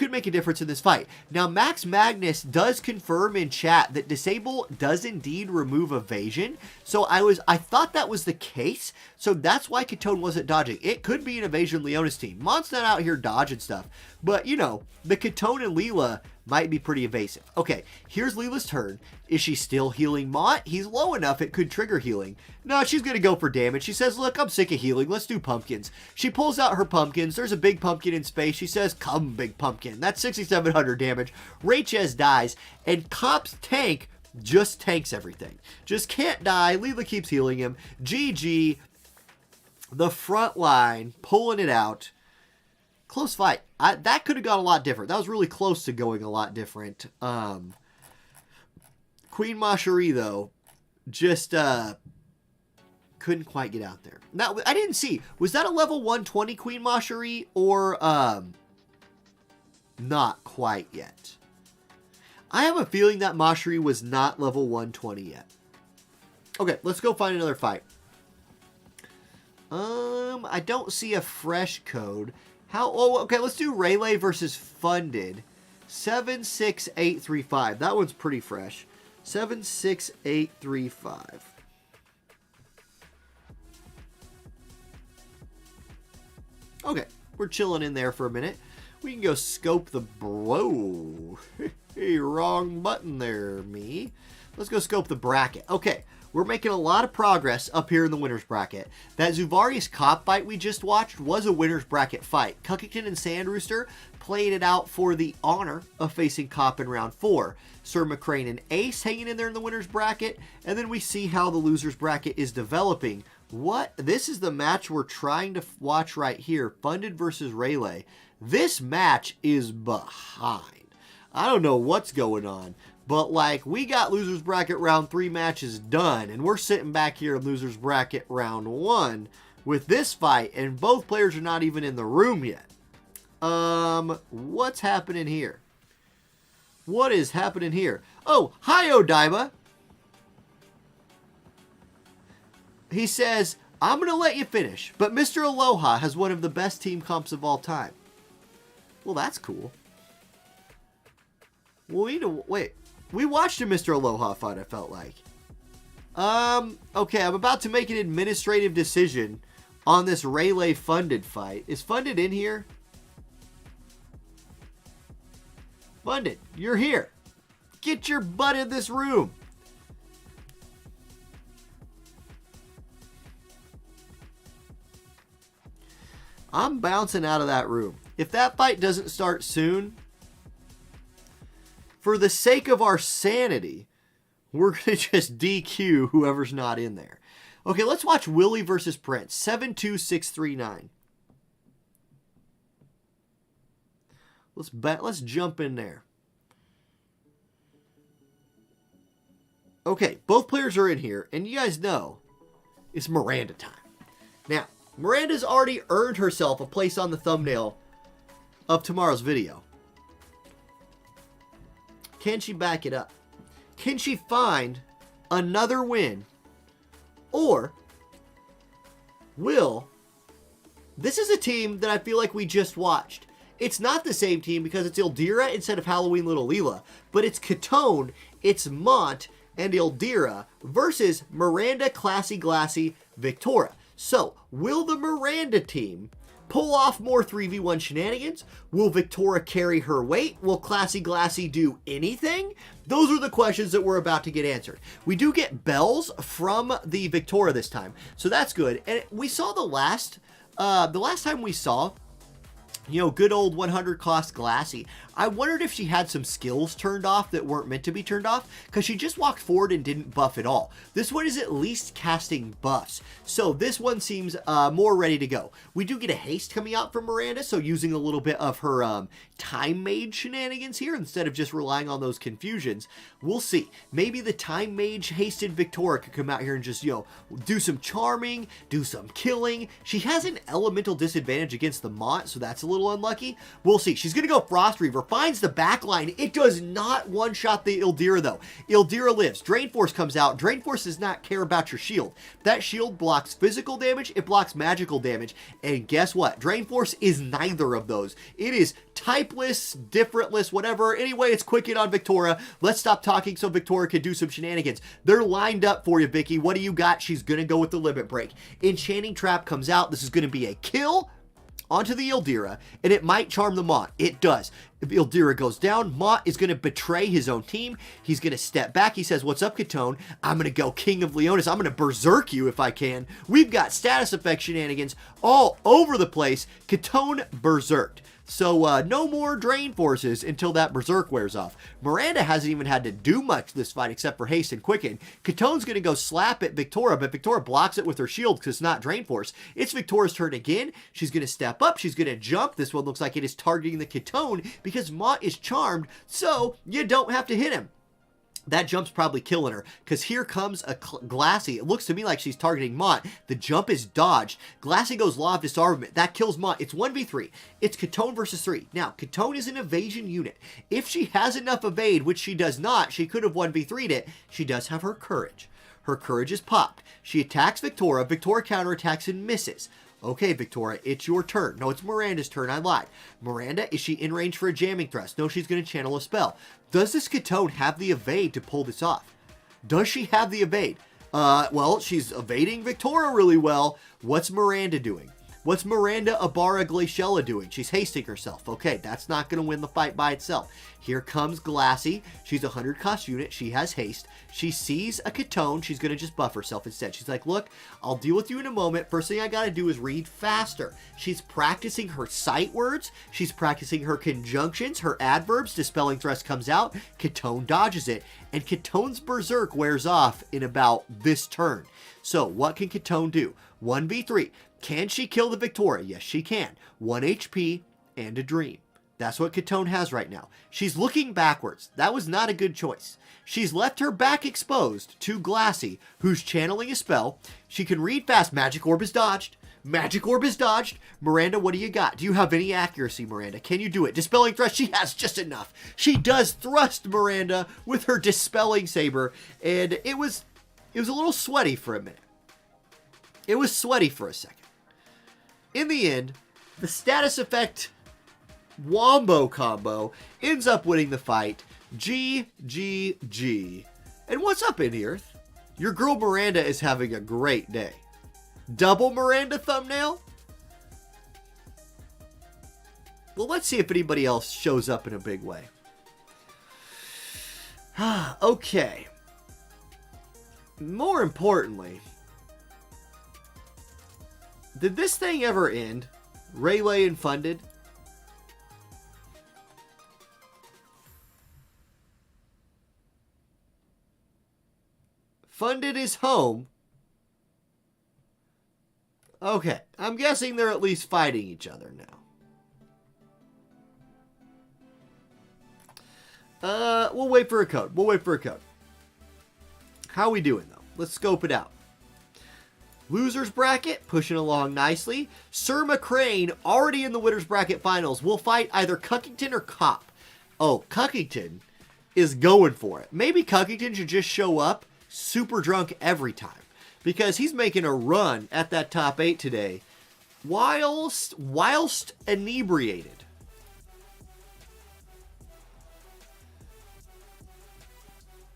make a difference in this fight. Now, Max Magnus does confirm in chat that disable does indeed remove evasion. So I thought that was the case. So that's why Cuckington wasn't dodging. It could be an evasion Leonis team. Mont's not out here dodging stuff. But, you know, the Cuckington and Leela might be pretty evasive. Okay, here's Leela's turn. Is she still healing Mott? He's low enough it could trigger healing. No, she's going to go for damage. She says, look, I'm sick of healing. Let's do pumpkins. She pulls out her pumpkins. There's a big pumpkin in space. She says, come, big pumpkin. That's 6,700 damage. Rachez dies, and Cop's tank just tanks everything. Just can't die. Leela keeps healing him. GG. The front line, pulling it out. Close fight. That could have gone a lot different. That was really close to going a lot different. Queen Mashery, though, just couldn't quite get out there. Now, I didn't see. Was that a level 120 Queen Mashery or not quite yet? I have a feeling that Mashery was not level 120 yet. Okay, let's go find another fight. I don't see a fresh code. Okay, let's do Rayleigh versus Funded. 76835. That one's pretty fresh. 76835. Okay, we're chilling in there for a minute. We can go scope the... Whoa. Hey, wrong button there, me. Let's go scope the bracket. Okay, we're making a lot of progress up here in the winner's bracket. That Zuvarius Cop fight we just watched was a winner's bracket fight. Cuckington and Sandrooster played it out for the honor of facing Cop in round 4. Sir McCrain and Ace hanging in there in the winner's bracket. And then we see how the loser's bracket is developing. This is the match we're trying to watch right here. Funded versus Rayleigh. This match is behind. I don't know what's going on. But, like, we got loser's bracket round 3 matches done, and we're sitting back here in loser's bracket round 1 with this fight, and both players are not even in the room yet. What's happening here? What is happening here? Oh, hi, Odaiba. He says, I'm going to let you finish, but Mr. Aloha has one of the best team comps of all time. Well, that's cool. Well, we need to... Wait. We watched a Mr. Aloha fight, I felt like. Okay, I'm about to make an administrative decision on this Rayleigh Funded fight. Is Funded in here? Funded, you're here. Get your butt in this room. I'm bouncing out of that room. If that fight doesn't start soon... For the sake of our sanity, We're going to just DQ whoever's not in there. Okay, let's watch Willie versus Prince. 72639. Let's jump in there. Okay, both players are in here, and you guys know it's Miranda time. Now, Miranda's already earned herself a place on the thumbnail of tomorrow's video. Can she back it up? Can she find another win? Or this is a team that I feel like we just watched. It's not the same team because it's Ildira instead of Halloween Little Leela, but it's Cuckington, it's Mont, and Ildira versus Miranda, Classy Glassy, Victoria. So, will the Miranda team pull off more 3v1 shenanigans? Will Victoria carry her weight? Will Classy Glassy do anything? Those are the questions that we're about to get answered. We do get bells from the Victoria this time, so that's good. And we saw the last time we saw, good old 100 cost Glassy. I wondered if she had some skills turned off that weren't meant to be turned off, because she just walked forward and didn't buff at all. This one is at least casting buffs, so this one seems more ready to go. We do get a haste coming out from Miranda, so using a little bit of her time mage shenanigans here instead of just relying on those confusions. We'll see. Maybe the time mage hasted Victoria could come out here and just, do some charming, do some killing. She has an elemental disadvantage against the Mont, so that's a little unlucky. We'll see. She's going to go Frost Reaver, finds the back line. It does not one-shot the Ildira, though. Ildira lives. Drain Force comes out. Drain Force does not care about your shield. That shield blocks physical damage. It blocks magical damage. And guess what? Drain Force is neither of those. It is typeless, differentless, whatever. Anyway, it's Quicken on Victoria. Let's stop talking so Victoria can do some shenanigans. They're lined up for you, Vicky. What do you got? She's going to go with the Limit Break. Enchanting Trap comes out. This is going to be a kill onto the Ildira, and it might charm the Mont. It does. If Ildira goes down, Mont is going to betray his own team. He's going to step back. He says, what's up, Cuckington? I'm going to go King of Leonis. I'm going to berserk you if I can. We've got status effect shenanigans all over the place. Cuckington berserked. So no more Drain Forces until that Berserk wears off. Miranda hasn't even had to do much this fight except for haste and quicken. Cuckington's going to go slap at Victoria, but Victoria blocks it with her shield because it's not Drain Force. It's Victoria's turn again. She's going to step up. She's going to jump. This one looks like it is targeting the Cuckington because Mont is charmed, so you don't have to hit him. That jump's probably killing her, because here comes a Glassy. It looks to me like she's targeting Mont. The jump is dodged. Glassy goes Law of Disarmament. That kills Mont. It's 1v3. It's Cuckington versus 3. Now, Cuckington is an evasion unit. If she has enough evade, which she does not, she could have 1v3'd it. She does have her courage. Her courage is popped. She attacks Victoria. Victoria counterattacks and misses. Okay, Victoria, it's your turn. No, it's Miranda's turn. I lied. Miranda, is she in range for a jamming thrust? No, she's going to channel a spell. Does this Cuckington have the evade to pull this off? Does she have the evade? Well, she's evading Victoria really well. What's Miranda doing? What's Miranda Ibarra Glaciella doing? She's hasting herself. Okay, that's not going to win the fight by itself. Here comes Glassy. She's a 100 cost unit. She has haste. She sees a Cuckington. She's going to just buff herself instead. She's like, look, I'll deal with you in a moment. First thing I got to do is read faster. She's practicing her sight words. She's practicing her conjunctions, her adverbs. Dispelling Thrust comes out. Cuckington dodges it. And Cuckington's Berserk wears off in about this turn. So what can Cuckington do? 1v3. Can she kill the Victoria? Yes, she can. 1 HP and a dream. That's what Cuckington has right now. She's looking backwards. That was not a good choice. She's left her back exposed to Glassy, who's channeling a spell. She can read fast. Magic Orb is dodged. Magic Orb is dodged. Miranda, what do you got? Do you have any accuracy, Miranda? Can you do it? Dispelling Thrust, she has just enough. She does thrust Miranda with her Dispelling Saber, and it was a little sweaty for a minute. It was sweaty for a second. In the end, the status effect Wombo combo ends up winning the fight. G. And what's up, In-Earth? Your girl Miranda is having a great day. Double Miranda thumbnail? Well, let's see if anybody else shows up in a big way. Okay. More importantly, did this thing ever end? Rayleigh and Funded? Funded is home. Okay, I'm guessing they're at least fighting each other now. We'll wait for a code. How are we doing, though? Let's scope it out. Losers bracket, pushing along nicely. Sir McCrain, already in the winners bracket finals, will fight either Cuckington or Cop. Oh, Cuckington is going for it. Maybe Cuckington should just show up super drunk every time, because he's making a run at that top 8 today whilst inebriated.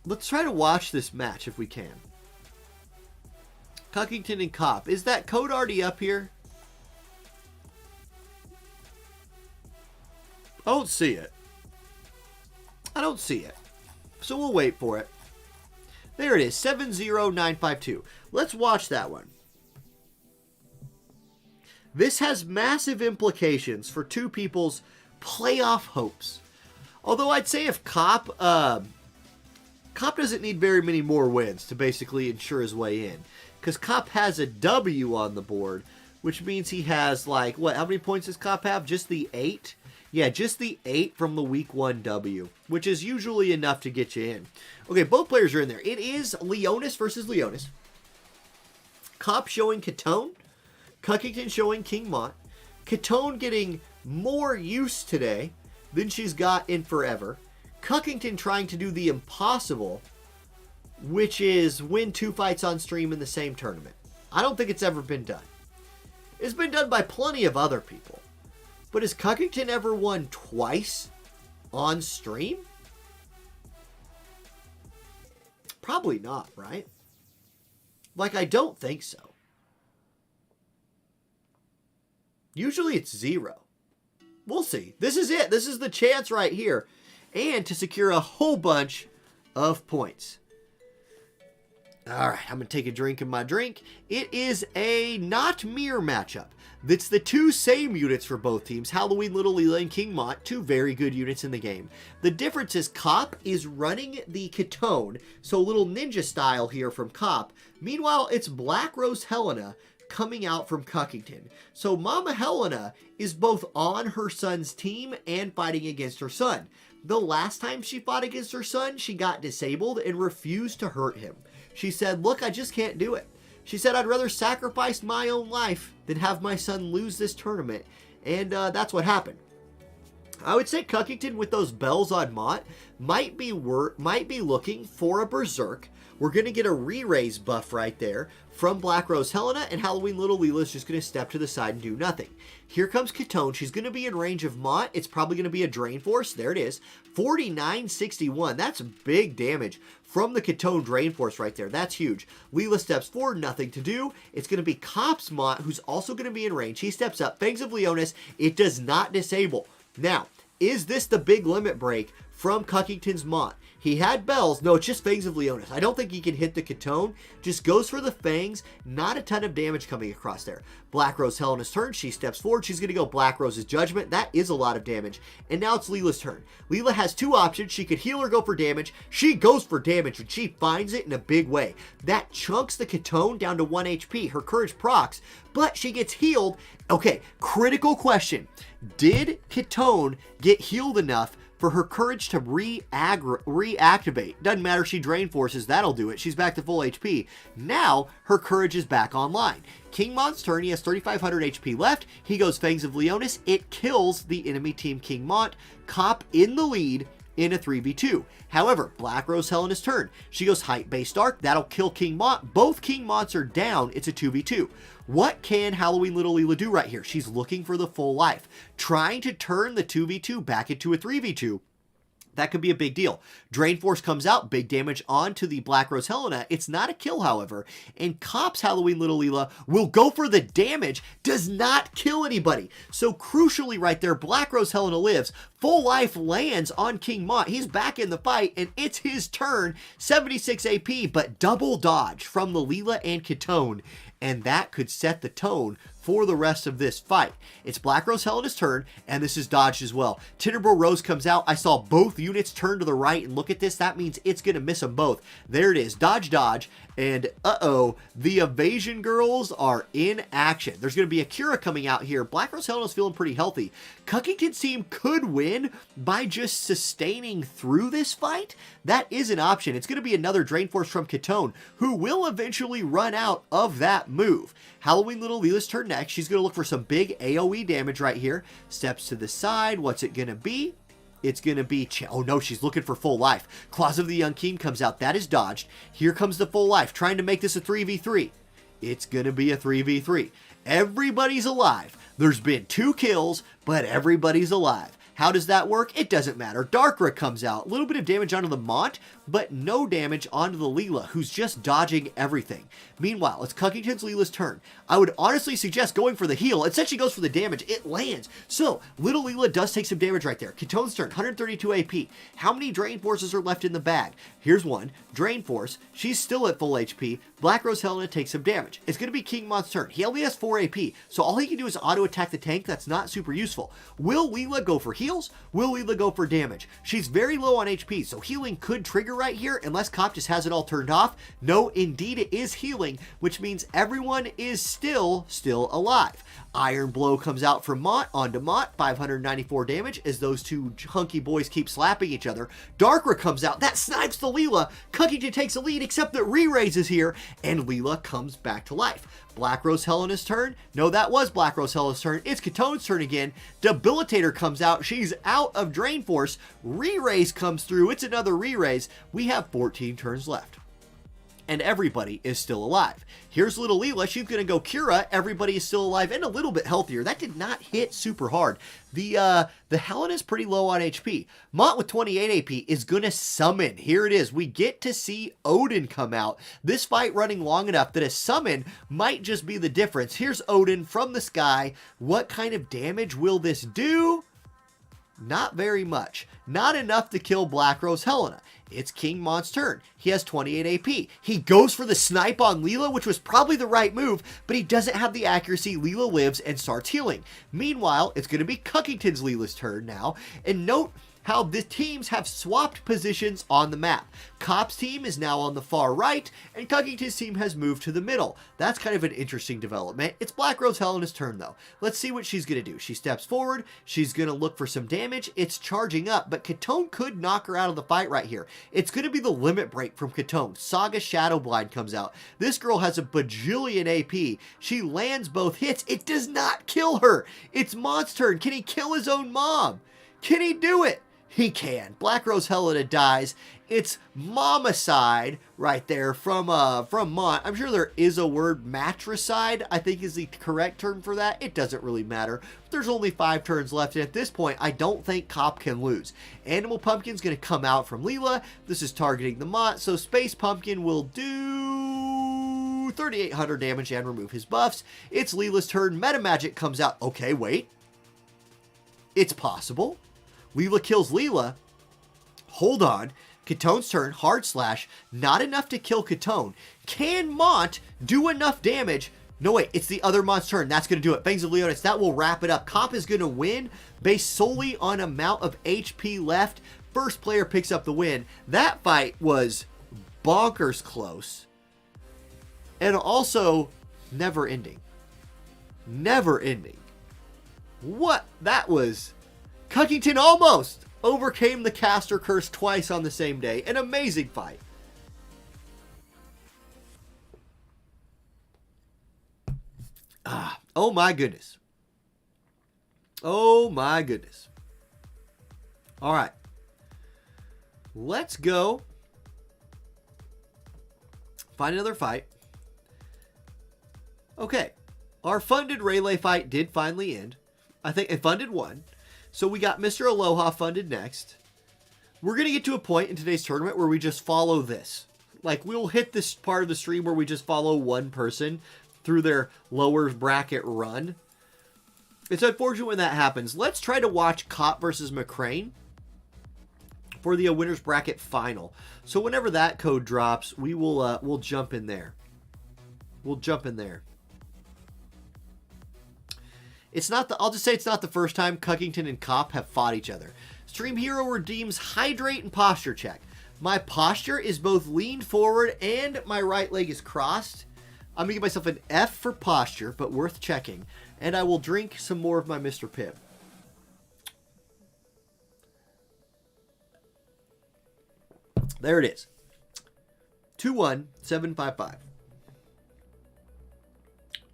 Let's try to watch this match if we can. Cuckington and Cop. Is that code already up here? I don't see it. So we'll wait for it. There it is, 70952. Let's watch that one. This has massive implications for two people's playoff hopes. Although I'd say if Cop doesn't need very many more wins to basically ensure his way in. Because Cop has a W on the board, which means he has, like, what, how many points does Cop have? Just the 8? Yeah, just the 8 from the week 1 W, which is usually enough to get you in. Okay, both players are in there. It is Leonis versus Leonis. Cop showing Catone. Cuckington showing King Mont. Catone getting more use today than she's got in forever. Cuckington trying to do the impossible, which is win 2 fights on stream in the same tournament. I don't think it's ever been done. It's been done by plenty of other people. But has Cuckington ever won twice on stream? Probably not, right? Like, I don't think so. Usually it's 0. We'll see. This is it. This is the chance right here. And to secure a whole bunch of points. All right, I'm going to take a drink of my drink. It is a not mirror matchup. That's the 2 same units for both teams. Halloween Little Leela and King Mont, 2 very good units in the game. The difference is Cop is running the Catone, so a little ninja style here from Cop. Meanwhile, it's Black Rose Helena coming out from Cuckington. So Mama Helena is both on her son's team and fighting against her son. The last time she fought against her son, she got disabled and refused to hurt him. She said, look, I just can't do it. She said, I'd rather sacrifice my own life than have my son lose this tournament. And that's what happened. I would say Cuckington with those bells on Mont might be looking for a Berserk. We're going to get a re-raise buff right there from Black Rose Helena, and Halloween Little Leela is just going to step to the side and do nothing. Here comes Catone. She's going to be in range of Mont. It's probably going to be a Drain Force. There it is. 4961. That's big damage from the Catone Drain Force right there. That's huge. Leela steps forward. Nothing to do. It's going to be Cop's Mont, who's also going to be in range. He steps up. Fangs of Leonis. It does not disable. Now, is this the big limit break from Cuckington's Mont? He had bells. No, it's just Fangs of Leonis. I don't think he can hit the Catone. Just goes for the Fangs. Not a ton of damage coming across there. Black Rose Helena's turn. She steps forward. She's going to go Black Rose's Judgment. That is a lot of damage. And now it's Leela's turn. Leela has 2 options. She could heal or go for damage. She goes for damage, and she finds it in a big way. That chunks the Catone down to 1 HP. Her Courage procs, but she gets healed. Okay, critical question. Did Catone get healed enough for her Courage to reactivate? Doesn't matter, she Drain Forces, that'll do it. She's back to full HP. Now, her Courage is back online. King Mont's turn, he has 3,500 HP left. He goes Fangs of Leonis. It kills the enemy team King Mont. Cop in the lead in a 3v2. However, Black Rose Helena's turn. She goes Height-Based Arc. That'll kill King Mont. Both King Monts are down. It's a 2v2. What can Halloween Little Leela do right here? She's looking for the full life. Trying to turn the 2v2 back into a 3v2. That could be a big deal. Drain Force comes out, big damage onto the Black Rose Helena. It's not a kill, however, and Cop's Halloween Little Leela will go for the damage, does not kill anybody. So crucially right there, Black Rose Helena lives. Full life lands on King Mont. He's back in the fight, and it's his turn. 76 AP, but double dodge from the Leela and Catone, and that could set the tone for the rest of this fight. It's Black Rose Helena's turn, and this is dodged as well. Tinderbro Rose comes out. I saw both units turn to the right, and look at this. That means it's going to miss them both. There it is. Dodge, dodge. And the evasion girls are in action. There's going to be a Kira coming out here. Black Rose Helena's feeling pretty healthy. Cuckington's team could win by just sustaining through this fight. That is an option. It's going to be another Drain Force from Cuckington, who will eventually run out of that move. Halloween Little Leela's turn next. She's going to look for some big AoE damage right here. Steps to the side. What's it going to be? It's going to be... Oh, no, she's looking for full life. Claws of the Young King comes out. That is dodged. Here comes the full life, trying to make this a 3v3. It's going to be a 3v3. Everybody's alive. There's been 2 kills, but everybody's alive. How does that work? It doesn't matter. Darkra comes out. A little bit of damage onto the Mont, but no damage onto the Leela, who's just dodging everything. Meanwhile, it's Cuckington's Leela's turn. I would honestly suggest going for the heal. It said she goes for the damage. It lands. So, Little Leela does take some damage right there. Cuckington's turn, 132 AP. How many Drain Forces are left in the bag? Here's one. Drain Force. She's still at full HP. Black Rose Helena takes some damage. It's going to be King Mont's turn. He only has 4 AP, so all he can do is auto-attack the tank. That's not super useful. Will Leela go for heals? Will Leela go for damage? She's very low on HP, so healing could trigger right here unless Cop just has it all turned off. No, indeed it is healing, which means everyone is still alive. Iron Blow comes out from Mont onto Mont, 594 damage as those 2 hunky boys keep slapping each other. Darkra comes out. That snipes the Leela. Cuckington takes a lead, except that Re-Raise is here, and Leela comes back to life. Black Rose Helena's turn. No, that was Black Rose Helena's turn. It's Cuckington's turn again. Debilitator comes out. She's out of Drain Force. Re-Raise comes through. It's another Re-Raise. We have 14 turns left. And everybody is still alive. Here's Little Leela. She's going to go Kira. Everybody is still alive and a little bit healthier. That did not hit super hard. The Helen is pretty low on HP. Mont with 28 AP is going to summon. Here it is. We get to see Odin come out. This fight running long enough that a summon might just be the difference. Here's Odin from the sky. What kind of damage will this do? Not very much. Not enough to kill Black Rose Helena. It's King Mont's turn. He has 28 AP. He goes for the snipe on Leela, which was probably the right move, but he doesn't have the accuracy. Leela lives and starts healing. Meanwhile, it's going to be Cuckington's Leela's turn now. And note how the teams have swapped positions on the map. Cop's team is now on the far right, and Cuckington's team has moved to the middle. That's kind of an interesting development. It's Black Rose Helena's turn, though. Let's see what she's going to do. She steps forward. She's going to look for some damage. It's charging up, but Cuckington could knock her out of the fight right here. It's going to be the limit break from Cuckington. Saga Shadowblind comes out. This girl has a bajillion AP. She lands both hits. It does not kill her. It's Mont's turn. Can he kill his own mom? Can he do it? He can. Black Rose Helena dies. It's momicide right there from Mont. I'm sure there is a word, matricide, I think is the correct term for that. It doesn't really matter. There's only 5 turns left, and at this point, I don't think Cop can lose. Animal Pumpkin's going to come out from Leela. This is targeting the Mont, so Space Pumpkin will do 3,800 damage and remove his buffs. It's Leela's turn. Meta Magic comes out. Okay, wait. It's possible. Leela kills Leela. Hold on. Cuckington's turn. Hard Slash. Not enough to kill Cuckington. Can Mont do enough damage? No, wait. It's the other Mont's turn. That's going to do it. Fangs of Leonis. That will wrap it up. Cop is going to win based solely on amount of HP left. First player picks up the win. That fight was bonkers close. And also never ending. Never ending. What? That was... Cuckington almost overcame the caster curse twice on the same day. An amazing fight. Oh my goodness. Oh my goodness. All right. Let's go find another fight. Okay. Our funded relay fight did finally end. I think it funded one. So we got Mr. Aloha funded next. We're going to get to a point in today's tournament where we just follow this. Like, we'll hit this part of the stream where we just follow one person through their lower bracket run. It's unfortunate when that happens. Let's try to watch Cop versus McCrain for the winner's bracket final. So whenever that code drops, we will we'll jump in there. We'll jump in there. I'll just say it's not the first time Cuckington and Cop have fought each other. Stream Hero redeems hydrate and posture check. My posture is both leaned forward and my right leg is crossed. I'm going to give myself an F for posture, but worth checking. And I will drink some more of my Mr. Pibb. There it is. 21755.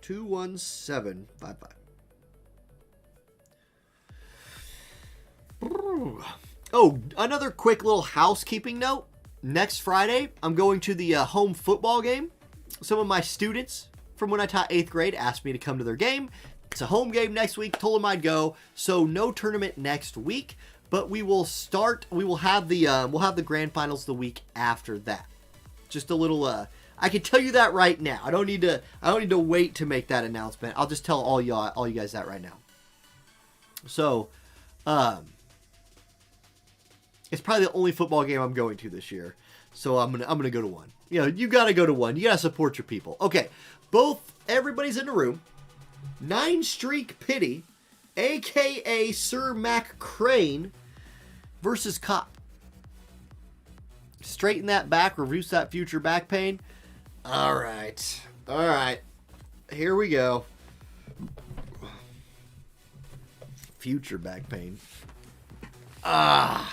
21755. Oh, another quick little housekeeping note. Next Friday, I'm going to the home football game. Some of my students from when I taught 8th grade asked me to come to their game. It's a home game next week. Told them I'd go. So no tournament next week, but we will have the grand finals the week after that. Just a little I can tell you that right now. I don't need to wait to make that announcement. I'll just tell all you guys that right now. So, it's probably the only football game I'm going to this year. So I'm gonna go to one. You know, you gotta go to one. You gotta support your people. Okay, everybody's in the room. 9 Streak Pity, aka Sir McCrain, versus Cop. Straighten that back, reduce that future back pain. All right. Here we go. Future back pain. I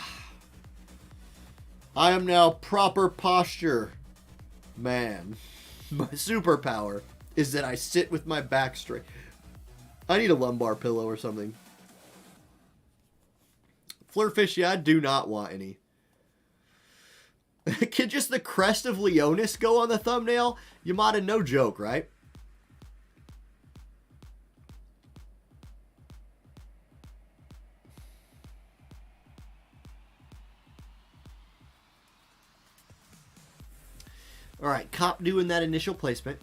am now proper posture man. My superpower is that I sit with my back straight. I need a lumbar pillow or something. Flurfish, yeah, I do not want any. Can just the crest of Leonis go on the thumbnail? Yamada, no joke, right? All right, Cop doing that initial placement.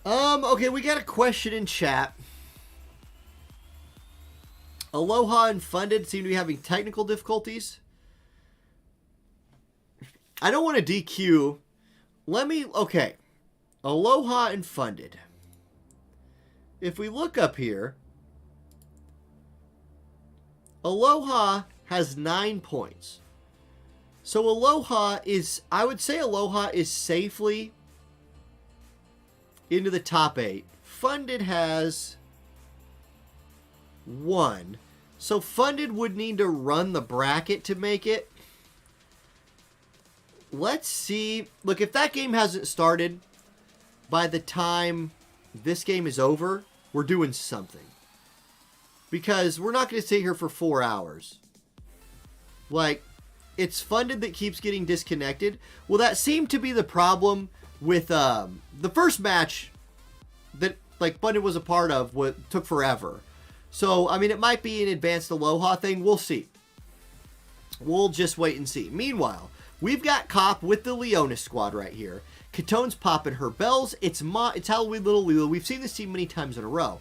Okay, we got a question in chat. Aloha and Funded seem to be having technical difficulties. I don't want to DQ. Okay. Aloha and Funded. If we look up here, Aloha has 9 points. So I would say Aloha is safely into the top 8. Funded has 1. So Funded would need to run the bracket to make it. Let's see. Look, if that game hasn't started by the time this game is over, we're doing something. Because we're not going to sit here for 4 hours. Like, it's Funded that keeps getting disconnected. Well, that seemed to be the problem with the first match that, like, Funded was a part of. What took forever. So, I mean, it might be an advanced Aloha thing. We'll see. We'll just wait and see. Meanwhile, we've got Cop with the Leonis squad right here. Katone's popping her bells. It's Halloween Little Lila. We've seen this team many times in a row.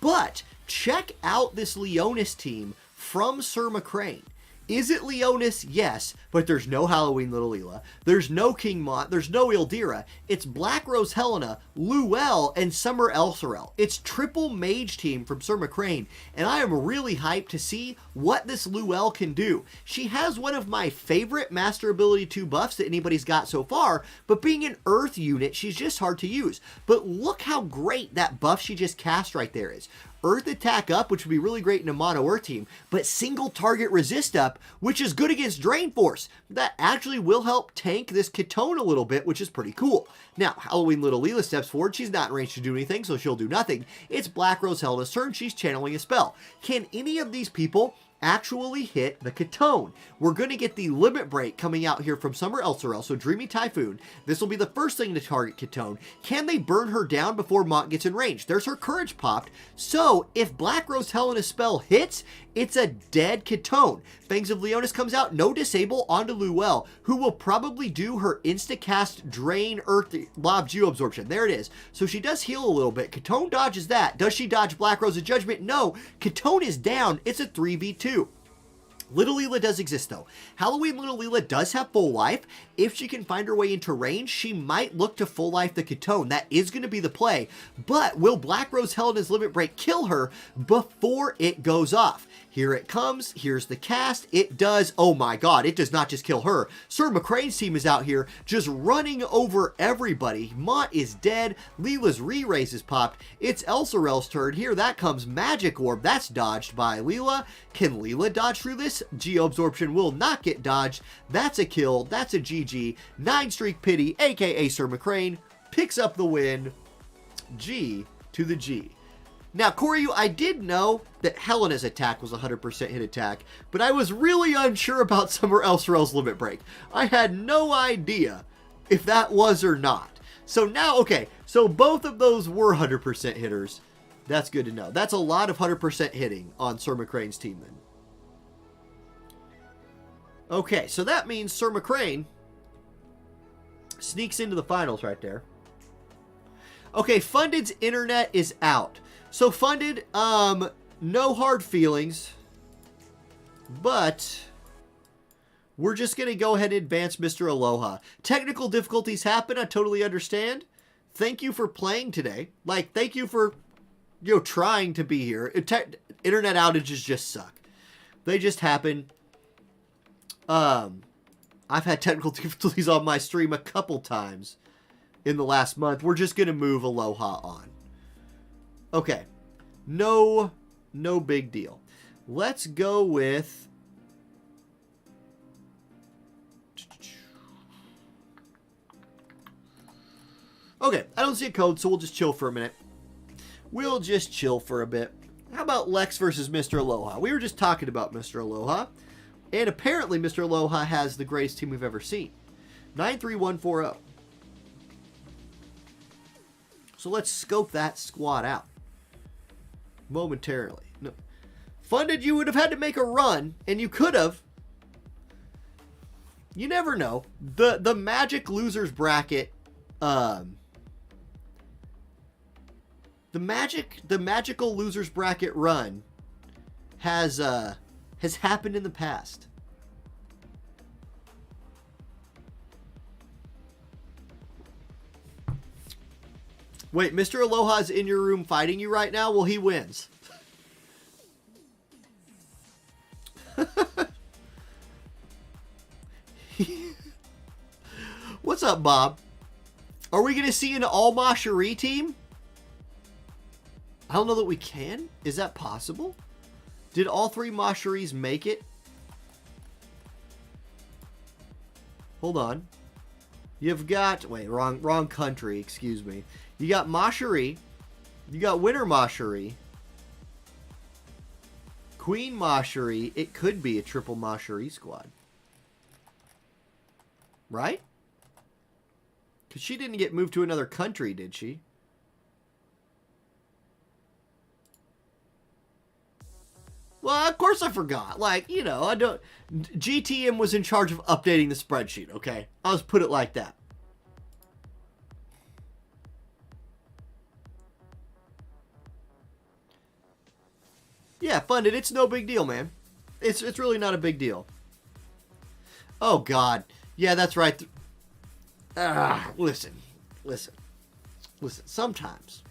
But check out this Leonis team from Sir McCrain. Is it Leonis? Yes, but there's no Halloween Little Leela. There's no King Mont. There's no Ildira. It's Black Rose Helena, Luelle, and Summer Elsorel. It's triple mage team from Sir McCrain, and I am really hyped to see what this Luelle can do. She has one of my favorite Master Ability 2 buffs that anybody's got so far, but being an Earth unit, she's just hard to use. But look how great that buff she just cast right there is. Earth attack up, which would be really great in a mono Earth team, but single target resist up, which is good against Drain Force. That actually will help tank this Kitone a little bit, which is pretty cool. Now, Halloween Little Leela steps forward. She's not in range to do anything, so she'll do nothing. It's Black Rose Helena's turn. She's channeling a spell. Can any of these people actually hit the Kitone? We're going to get the limit break coming out here from Summer Elsorel, so Dreamy Typhoon. This will be the first thing to target Kitone. Can they burn her down before Mont gets in range? There's her courage popped. So if Black Rose Helena's spell hits, it's a dead Kitone. Fangs of Leonis comes out, no disable onto Luelle, who will probably do her insta-cast Drain Earth Lob Geoabsorption. There it is. So she does heal a little bit. Kitone dodges that. Does she dodge Black Rose's Judgment? No. Kitone is down. It's a 3v2. Little Leela does exist, though. Halloween Little Leela does have full life. If she can find her way into range, she might look to full life the Cuckington. That is going to be the play. But will Black Rose Helena's Limit Break kill her before it goes off? Here it comes. Here's the cast. It does. Oh my god, it does not just kill her. Sir McCrain's team is out here just running over everybody. Mont is dead. Leela's re-raise is popped. It's Elsorel's turn. Here that comes Magic Orb. That's dodged by Leela. Can Leela dodge through this? Geo-absorption will not get dodged. That's a kill. That's a GG. 9-streak Pity, aka Sir McCrain, picks up the win. G to the G. Now, Koryu, I did know that Helena's attack was 100% hit attack, but I was really unsure about Summer Elsorel's Limit Break. I had no idea if that was or not. So now, okay, so both of those were 100% hitters. That's good to know. That's a lot of 100% hitting on Sir McCrain's team then. Okay, so that means Sir McCrain sneaks into the finals right there. Okay, Funded's internet is out. So Funded, no hard feelings, but we're just going to go ahead and advance Mr. Aloha. Technical difficulties happen, I totally understand. Thank you for playing today. Like, thank you for, you know, trying to be here. Internet outages just suck. They just happen. I've had technical difficulties on my stream a couple times in the last month. We're just going to move Aloha on. Okay. No big deal. Let's go with... Okay, I don't see a code, so we'll just chill for a minute. We'll just chill for a bit. How about Lex versus Mr. Aloha? We were just talking about Mr. Aloha. And apparently Mr. Aloha has the greatest team we've ever seen. 93140. So let's scope that squad out momentarily. No. Funded, you would have had to make a run, and you could have. You never know. The Magic Losers Bracket, the Magical Losers Bracket run has happened in the past. Wait, Mr. Aloha's in your room fighting you right now? Well, he wins. What's up, Bob? Are we going to see an all Mashery team? I don't know that we can. Is that possible? Did all three Masheries make it? Hold on. You've got... Wait, wrong country. Excuse me. You got Mashery. You got Winter Mashery. Queen Mashery. It could be a triple Mashery squad. Right? Because she didn't get moved to another country, did she? Well, of course I forgot. Like, you know, I don't... GTM was in charge of updating the spreadsheet, okay? I'll just put it like that. Yeah, Funded. It's no big deal, man. It's really not a big deal. Oh, God. Yeah, that's right. Listen. Sometimes,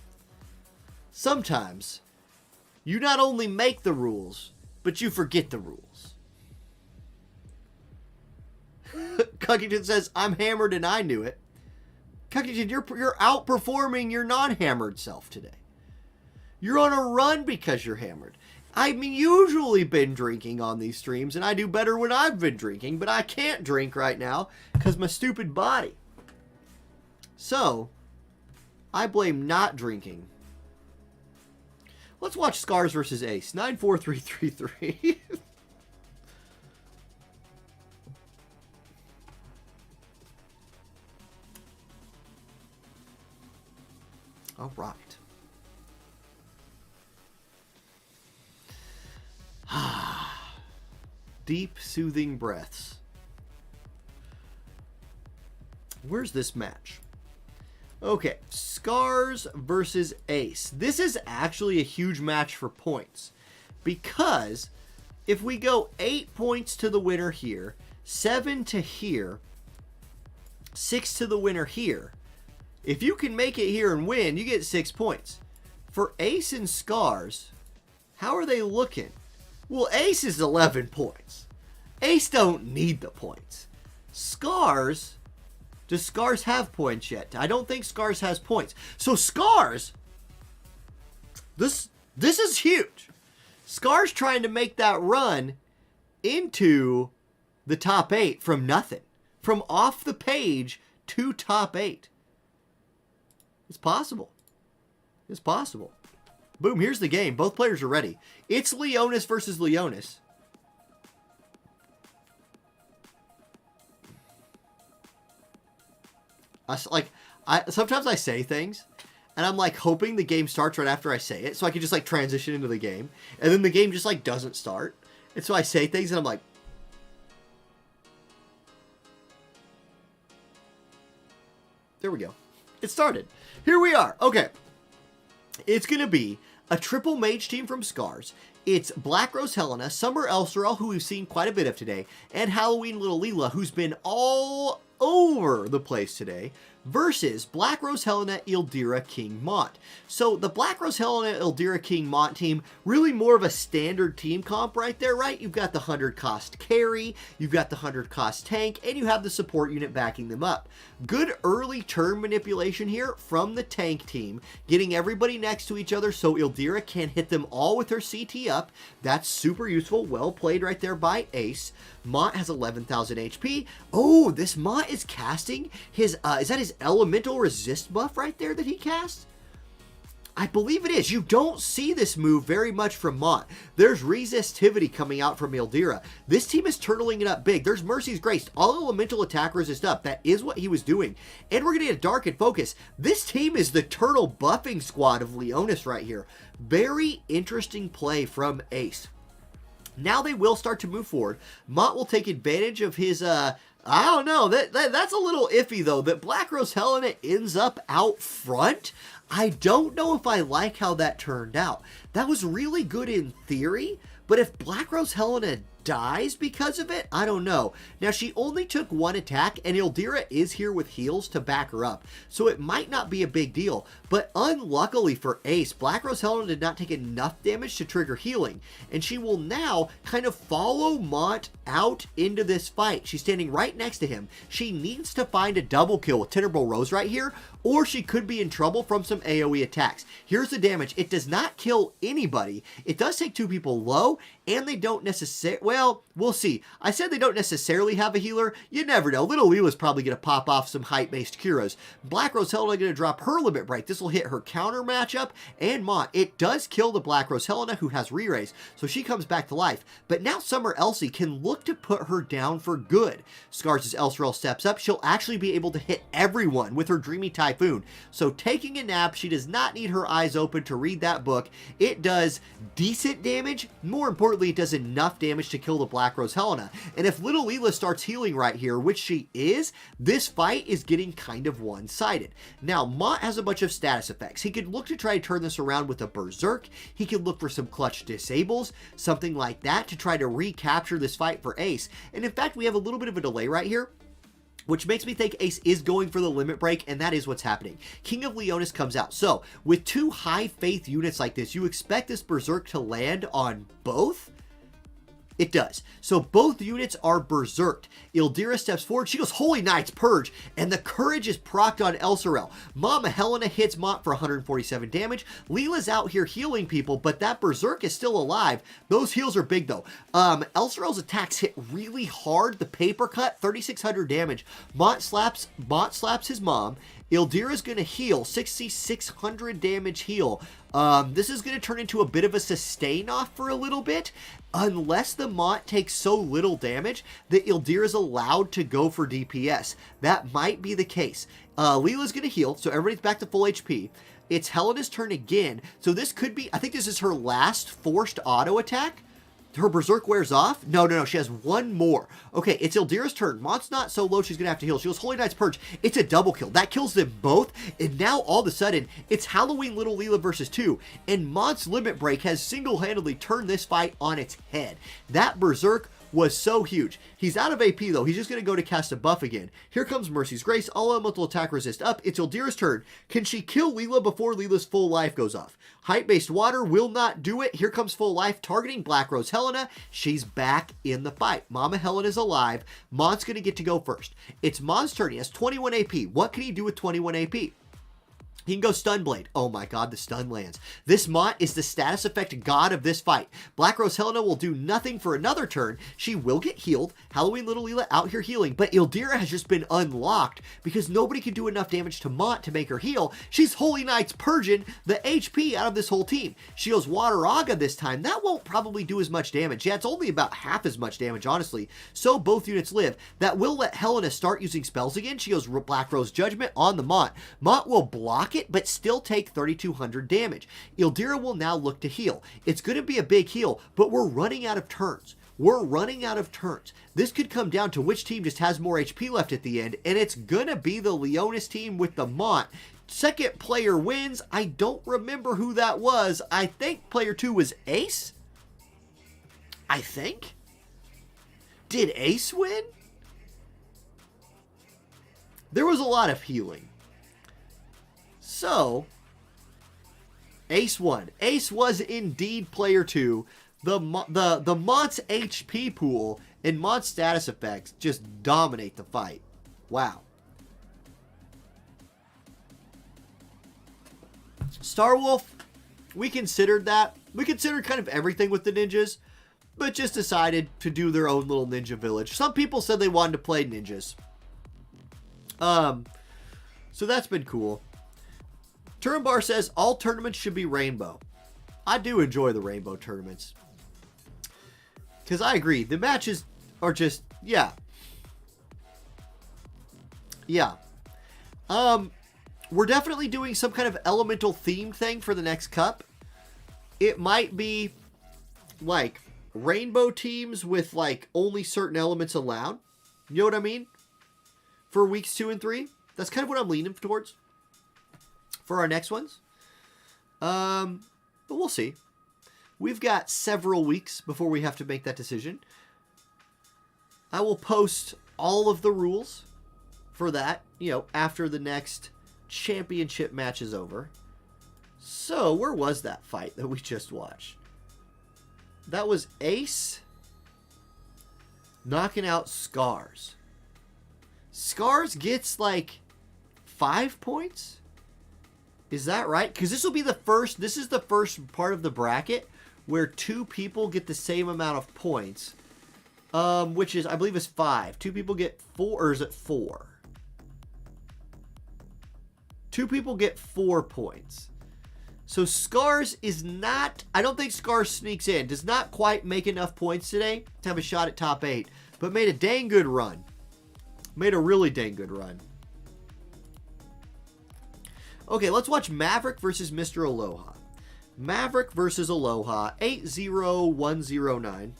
you not only make the rules, but you forget the rules. Cockington says, I'm hammered and I knew it. Cockington, you're outperforming your non-hammered self today. You're on a run because you're hammered. I've usually been drinking on these streams, and I do better when I've been drinking, but I can't drink right now because my stupid body. So, I blame not drinking. Let's watch Scars versus Ace. 94333. All right. Deep, soothing breaths. Where's this match? Okay, Scars versus Ace. This is actually a huge match for points because if we go 8 points to the winner here, 7 to here, 6 to the winner here, if you can make it here and win, you get 6 points. For Ace and Scars, how are they looking? Well, Ace is 11 points. Ace don't need the points. Scars, does Scars have points yet? I don't think Scars has points. So Scars, this is huge. Scars trying to make that run into the top 8 from nothing. From off the page to top 8. It's possible. It's possible. Boom, here's the game. Both players are ready. It's Leonis versus Leonis. Sometimes I say things, and I'm like hoping the game starts right after I say it, so I can just like transition into the game. And then the game just like doesn't start. And so I say things, and I'm like, there we go. It started. Here we are. Okay. It's going to be a triple mage team from Scars. It's Black Rose Helena, Summer Elserel, who we've seen quite a bit of today, and Halloween Little Leela, who's been all over the place today, versus Black Rose Helena, Ildira, King Mont. So the Black Rose Helena, Ildira, King Mont team, really more of a standard team comp right there, right? You've got the 100 cost carry, you've got the 100 cost tank, and you have the support unit backing them up. Good early turn manipulation here from the tank team, getting everybody next to each other so Ildira can hit them all with her CT up. That's super useful. Well played right there by Ace. Mont has 11,000 HP. Oh, this Mont is casting his, is that his elemental resist buff right there that he cast? I believe it is. You don't see this move very much from Mont. There's resistivity coming out from Ildira. This team is turtling it up big. There's Mercy's Grace. All elemental attack resist up. That is what he was doing. And we're going to get a Dark and Focus. This team is the turtle buffing squad of Leonis right here. Very interesting play from Ace. Now they will start to move forward. Mont will take advantage of his, I don't know. That's a little iffy, though, that Black Rose Helena ends up out front. I don't know if I like how that turned out. That was really good in theory, but if Black Rose Helena dies because of it, I don't know. Now, she only took one attack, and Ildira is here with heals to back her up, so it might not be a big deal. But unluckily for Ace, Black Rose Helena did not take enough damage to trigger healing, and she will now kind of follow Mont out into this fight. She's standing right next to him. She needs to find a double kill with Tenebral Rose right here, or she could be in trouble from some AoE attacks. Here's the damage. It does not kill anybody. It does take 2 people low, and they don't necessarily, well, we'll see. I said they don't necessarily have a healer. You never know. Little Leela's probably going to pop off some height-based Kuros. Black Rose Helena going to drop her limit break. This will hit her counter matchup and Mont. It does kill the Black Rose Helena, who has re-raise, so she comes back to life. But now Summer Elsie can look to put her down for good. Scars' Elserel steps up. She'll actually be able to hit everyone with her Dreamy Typhoon. So taking a nap, she does not need her eyes open to read that book. It does decent damage. More importantly, it does enough damage to kill the Black Rose Helena. And if Little Leela starts healing right here, which she is, this fight is getting kind of one-sided. Now, Mont has a bunch of status effects. He could look to try to turn this around with a Berserk. He could look for some clutch disables, something like that, to try to recapture this fight for Ace. And in fact, we have a little bit of a delay right here, which makes me think Ace is going for the limit break, and that is what's happening. King of Leonis comes out. So, with 2 high faith units like this, you expect this Berserk to land on both? It does. So both units are berserked. Ildira steps forward. She goes, Holy Knights, Purge. And the Courage is procced on Elserel. Mama Helena hits Mont for 147 damage. Leela's out here healing people, but that Berserk is still alive. Those heals are big, though. Elserel's attacks hit really hard. The paper cut, 3,600 damage. Mont slaps his mom. Ildira's going to heal, 6,600 damage heal. This is going to turn into a bit of a sustain off for a little bit, unless the Mont takes so little damage that Ildira is allowed to go for DPS. That might be the case. Leela's going to heal, so everybody's back to full HP. It's Helena's turn again, so this could be, I think this is her last forced auto attack. her Berserk wears off? No, she has one more. Okay, it's Ildira's turn. Mont's not so low she's going to have to heal. She goes Holy Knight's Purge. It's a double kill. That kills them both, and now all of a sudden, it's Halloween Little Leela versus 2, and Mont's Limit Break has single-handedly turned this fight on its head. That Berserk was so huge. He's out of AP though. He's just going to go to cast a buff again. Here comes Mercy's Grace. All elemental attack resist up. It's Ildira's turn. Can she kill Leela before Leela's full life goes off? Height-based water will not do it. Here comes full life targeting Black Rose Helena. She's back in the fight. Mama Helena's alive. Mon's going to get to go first. It's Mon's turn. He has 21 AP. What can he do with 21 AP? He can go Stun Blade. Oh my god, the stun lands. This Mont is the status effect god of this fight. Black Rose Helena will do nothing for another turn. She will get healed. Halloween Little Leela out here healing. But Ildira has just been unlocked because nobody can do enough damage to Mont to make her heal. She's Holy Knight's purging the HP out of this whole team. She goes Water Aga this time. That won't probably do as much damage. Yeah, it's only about half as much damage, honestly. So both units live. That will let Helena start using spells again. She goes Black Rose Judgment on the Mont. Mont will block it, but still take 3,200 damage. Ildira will now look to heal. It's going to be a big heal, but we're running out of turns. We're running out of turns. This could come down to which team just has more HP left at the end, and it's going to be the Leonis team with the Mont. Second player wins. I don't remember who that was. I think player 2 was Ace? I think? Did Ace win? There was a lot of healing. So, Ace won. Ace was indeed player 2. The Mont's HP pool and Mont's status effects just dominate the fight. Wow. Starwolf, we considered that. We considered kind of everything with the ninjas, but just decided to do their own little ninja village. Some people said they wanted to play ninjas. So that's been cool. Turnbar says all tournaments should be rainbow. I do enjoy the rainbow tournaments. Because I agree. The matches are just, yeah. Yeah. We're definitely doing some kind of elemental themed thing for the next cup. It might be like rainbow teams with like only certain elements allowed. You know what I mean? For weeks 2 and 3. That's kind of what I'm leaning towards for our next ones. But we'll see. We've got several weeks before we have to make that decision. I will post all of the rules for that, you know, after the next championship match is over. So, where was that fight that we just watched? That was Ace knocking out Scars. Scars gets like 5 points? Is that right? Because this will be the first, this is the first part of the bracket where 2 people get the same amount of points. Which is, I believe is 5. 2 people get 4, or is it 4? 2 people get 4 points. So Scars is not, I don't think Scars sneaks in. Does not quite make enough points today to have a shot at top 8. But made a dang good run. Made a really dang good run. Okay, let's watch Maverick versus Mr. Aloha. Maverick versus Aloha, 80109.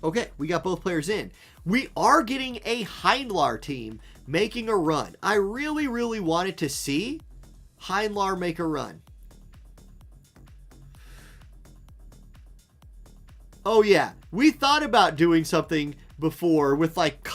Okay, we got both players in. We are getting a Heinlar team making a run. I really, really wanted to see Heinlar make a run. Oh yeah, we thought about doing something before with like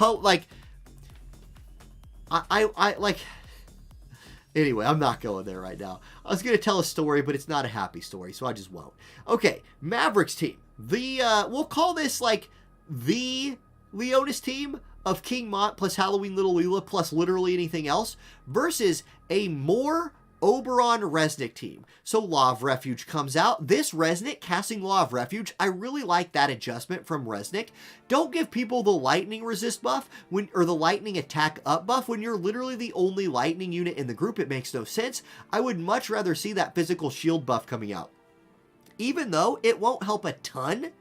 anyway, I'm not going there right now. I was going to tell a story, but it's not a happy story, so I just won't. Okay, Mavericks team. We'll call this like the Leonis team of King Mont plus Halloween Little Leela plus literally anything else versus a more Oberon Resnick team. So Law of Refuge comes out. This Resnick casting Law of Refuge, I really like that adjustment from Resnick. Don't give people the lightning resist buff or the lightning attack up buff when you're literally the only lightning unit in the group. It makes no sense. I would much rather see that physical shield buff coming out. Even though it won't help a ton,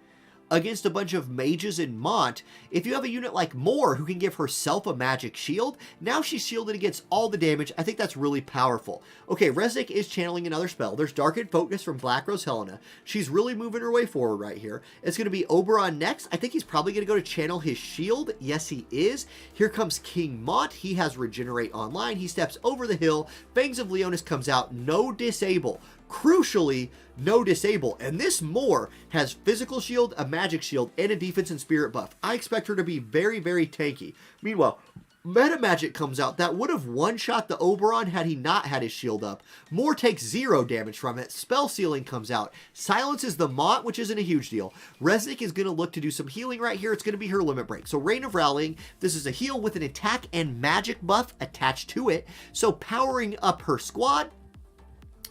against a bunch of mages in Mont, if you have a unit like Moore who can give herself a magic shield, now she's shielded against all the damage. I think that's really powerful. Okay, Resnick is channeling another spell. There's Darkened Focus from Black Rose Helena. She's really moving her way forward right here. It's going to be Oberon next. I think he's probably going to go to channel his shield. Yes, he is. Here comes King Mont. He has Regenerate online. He steps over the hill. Fangs of Leonis comes out. No disable. Crucially, no disable. And this Moore has physical shield, a magic shield, and a defense and spirit buff. I expect her to be very, very tanky. Meanwhile, Meta Magic comes out. That would have one-shot the Oberon had he not had his shield up. Moore takes 0 damage from it. Spell Sealing comes out. Silences the Mont, which isn't a huge deal. Resnick is going to look to do some healing right here. It's going to be her Limit Break. So Reign of Rallying. This is a heal with an attack and magic buff attached to it. So powering up her squad.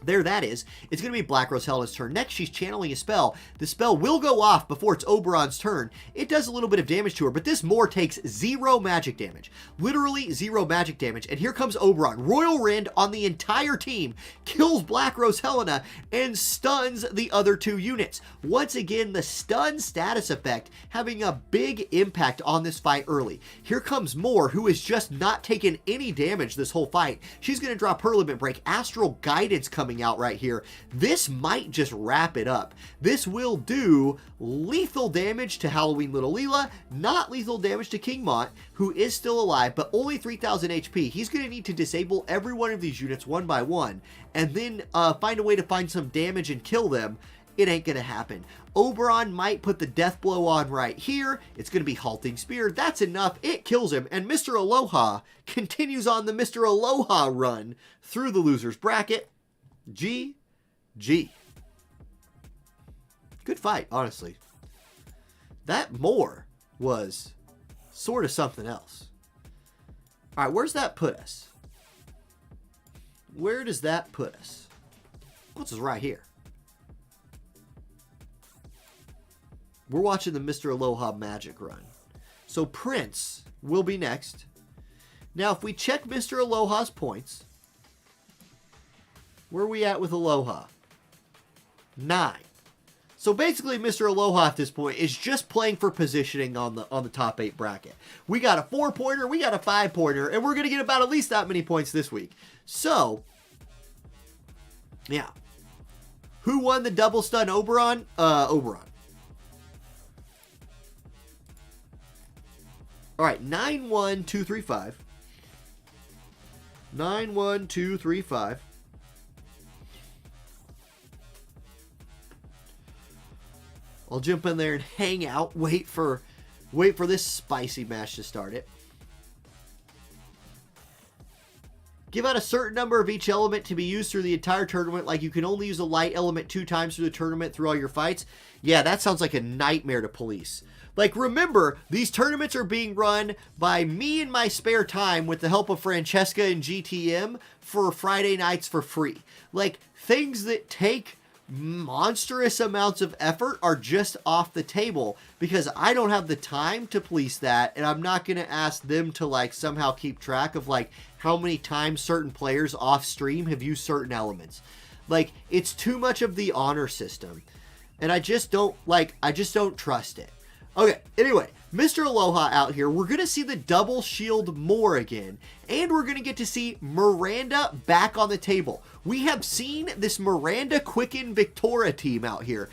There that is. It's going to be Black Rose Helena's turn. Next, she's channeling a spell. The spell will go off before it's Oberon's turn. It does a little bit of damage to her, but this Moore takes 0 magic damage. Literally 0 magic damage. And here comes Oberon. Royal Rend on the entire team. Kills Black Rose Helena and stuns the other 2 units. Once again, the stun status effect having a big impact on this fight early. Here comes Moore, who has just not taken any damage this whole fight. She's going to drop her Limit Break. Astral Guidance coming out right here. This might just wrap it up. This will do lethal damage to Halloween Little Leela, not lethal damage to King Mont, who is still alive, but only 3,000 HP. He's going to need to disable every one of these units one by one, and then find a way to find some damage and kill them. It ain't going to happen. Oberon might put the death blow on right here. It's going to be Halting Spear. That's enough. It kills him. And Mr. Aloha continues on the Mr. Aloha run through the loser's bracket. GG. Good fight, honestly. That Moore was sort of something else. All right, where's that put us? Where does that put us? Puts us right here. We're watching the Mr. Aloha Magic run. So Prince will be next. Now, if we check Mr. Aloha's points, where are we at with Aloha? 9. So basically, Mr. Aloha at this point is just playing for positioning on the top 8 bracket. We got a 4-pointer, we got a 5-pointer, and we're going to get about at least that many points this week. So, yeah. Who won the double stun Oberon? Oberon. All right, 9-1-2-3-5. 9-1-2-3-5. I'll jump in there and hang out, wait for this spicy match to start it. Give out a certain number of each element to be used through the entire tournament, like you can only use a light element 2 times through the tournament through all your fights. Yeah, that sounds like a nightmare to police. Like, remember, these tournaments are being run by me in my spare time with the help of Francesca and GTM for Friday nights for free. Like, things that take monstrous amounts of effort are just off the table because I don't have the time to police that, and I'm not going to ask them to, like, somehow keep track of, like, how many times certain players off stream have used certain elements. Like, it's too much of the honor system, and I just don't trust it. Okay, anyway, Mr. Aloha out here. We're going to see the double shield Moore again, and we're going to get to see Miranda back on the table. We have seen this Miranda Quicken Victoria team out here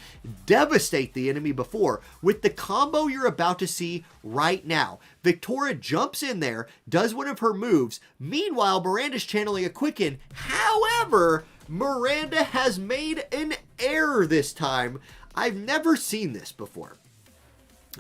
devastate the enemy before with the combo you're about to see right now. Victoria jumps in there, does one of her moves. Meanwhile, Miranda's channeling a Quicken. However, Miranda has made an error this time. I've never seen this before.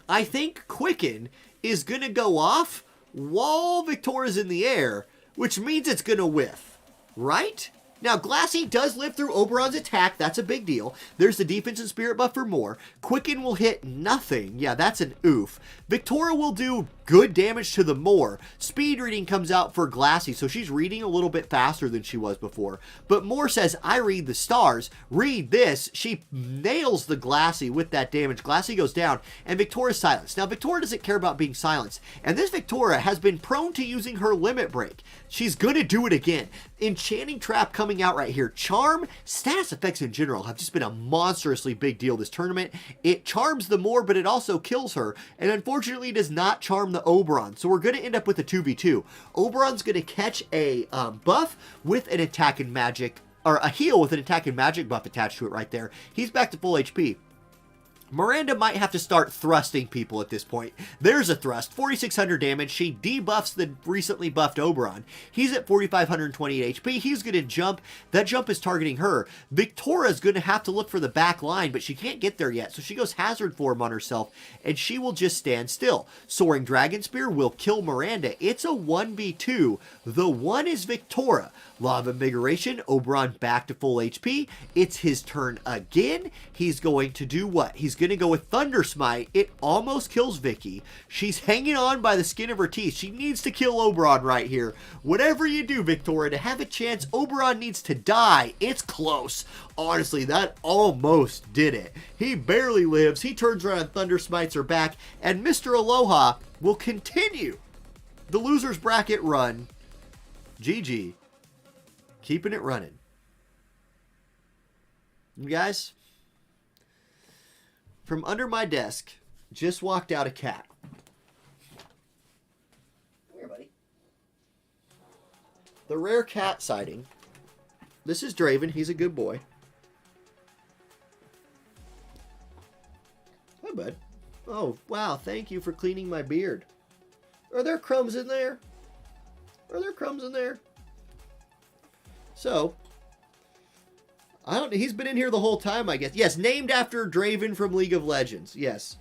I think Quicken is going to go off while Victoria's in the air, which means it's going to whiff, right? Now, Glassy does live through Oberon's attack. That's a big deal. There's the defense and spirit buff for Moore. Quicken will hit nothing. Yeah, that's an oof. Victoria will do good damage to the Moore. Speed reading comes out for Glassy, so she's reading a little bit faster than she was before. But Moore says, I read the stars. Read this. She nails the Glassy with that damage. Glassy goes down, and Victoria's silenced. Now, Victoria doesn't care about being silenced, and this Victoria has been prone to using her limit break. She's going to do it again. Enchanting Trap coming out right here. Charm, status effects in general have just been a monstrously big deal this tournament. It charms the Moor, but it also kills her. And unfortunately does not charm the Oberon. So we're going to end up with a 2v2. Oberon's going to catch a buff with an attack and magic, or a heal with an attack and magic buff attached to it right there. He's back to full HP. Miranda might have to start thrusting people at this point. There's a thrust, 4,600 damage. She debuffs the recently buffed Oberon. He's at 4,528 HP. He's going to jump. That jump is targeting her. Victoria's going to have to look for the back line, but she can't get there yet. So she goes Hazard Form on herself, and she will just stand still. Soaring Dragon Spear will kill Miranda. It's a 1v2. The one is Victoria. Law of Invigoration, Oberon back to full HP. It's his turn again. He's going to do what? He's going to go with Thunder Smite. It almost kills Vicky. She's hanging on by the skin of her teeth. She needs to kill Oberon right here. Whatever you do, Victoria, to have a chance, Oberon needs to die. It's close. Honestly, that almost did it. He barely lives. He turns around and Thunder Smites her back, and Mr. Aloha will continue the loser's bracket run. GG. Keeping it running. You guys, from under my desk, just walked out a cat. Come here, buddy. The rare cat sighting. This is Draven. He's a good boy. Hi, bud. Oh, wow. Thank you for cleaning my beard. Are there crumbs in there? Are there crumbs in there? So, he's been in here the whole time, I guess. Yes, named after Draven from League of Legends. Yes.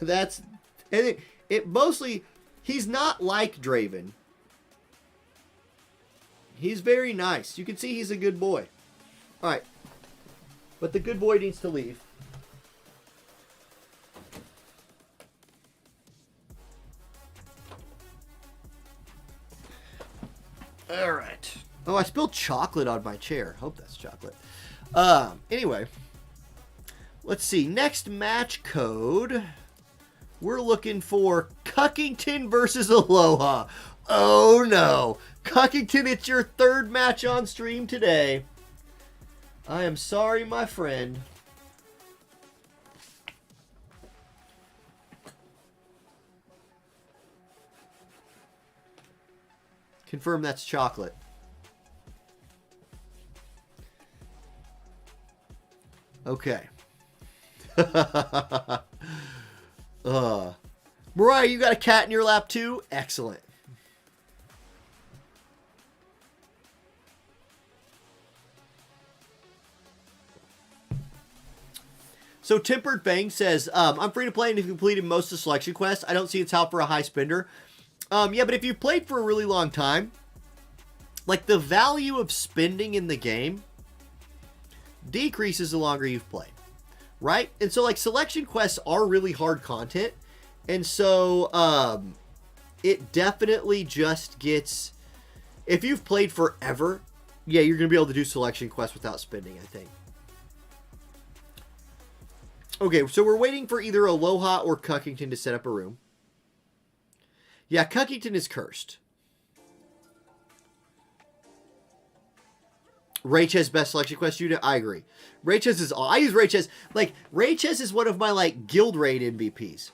And it mostly, he's not like Draven. He's very nice. You can see he's a good boy. Alright. But the good boy needs to leave. Alright. Oh, I spilled chocolate on my chair. Hope that's chocolate. Anyway. Let's see. Next match code. We're looking for Cuckington versus Aloha. Oh, no. Cockington, it's your third match on stream today. I am sorry, my friend. Confirm that's chocolate. Okay. Mariah, you got a cat in your lap too? Excellent. So Tempered Fang says, I'm free to play and have completed most of the selection quests. I don't see it's out for a high spender. Yeah, but if you've played for a really long time, like the value of spending in the game decreases the longer you've played, right? And so like selection quests are really hard content. And so it definitely just gets, if you've played forever, yeah, you're going to be able to do selection quests without spending, I think. Okay, so we're waiting for either Aloha or Cuckington to set up a room. Yeah, Cuckington is cursed. Raychess best selection quest unit. I agree. Raychess is all. I use Raychess. Like, Raychess is one of my, like, guild raid MVPs.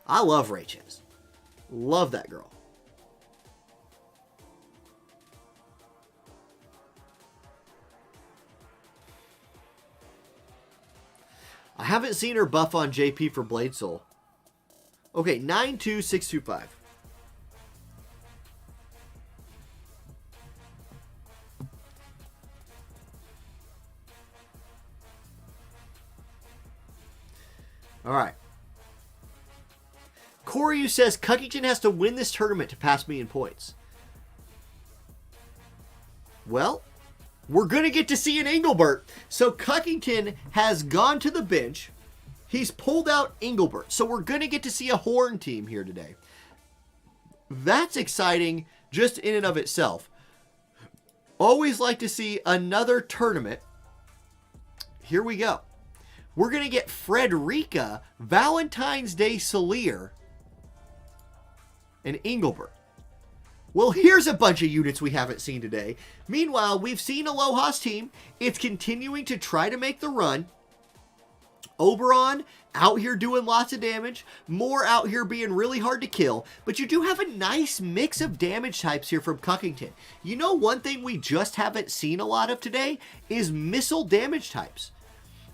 I love Raychess. Love that girl. I haven't seen her buff on JP for Blade Soul. Okay, 92625. All right. Corey says Cuckington has to win this tournament to pass me in points. Well, we're going to get to see an Engelbert. So Cuckington has gone to the bench. He's pulled out Engelbert. So we're going to get to see a Horn team here today. That's exciting just in and of itself. Always like to see another tournament. Here we go. We're going to get Frederica, Valentine's Day Solier, and Engelbert. Well, here's a bunch of units we haven't seen today. Meanwhile, we've seen Aloha's team. It's continuing to try to make the run. Oberon out here doing lots of damage. More out here being really hard to kill. But you do have a nice mix of damage types here from Cuckington. You know, one thing we just haven't seen a lot of today is missile damage types.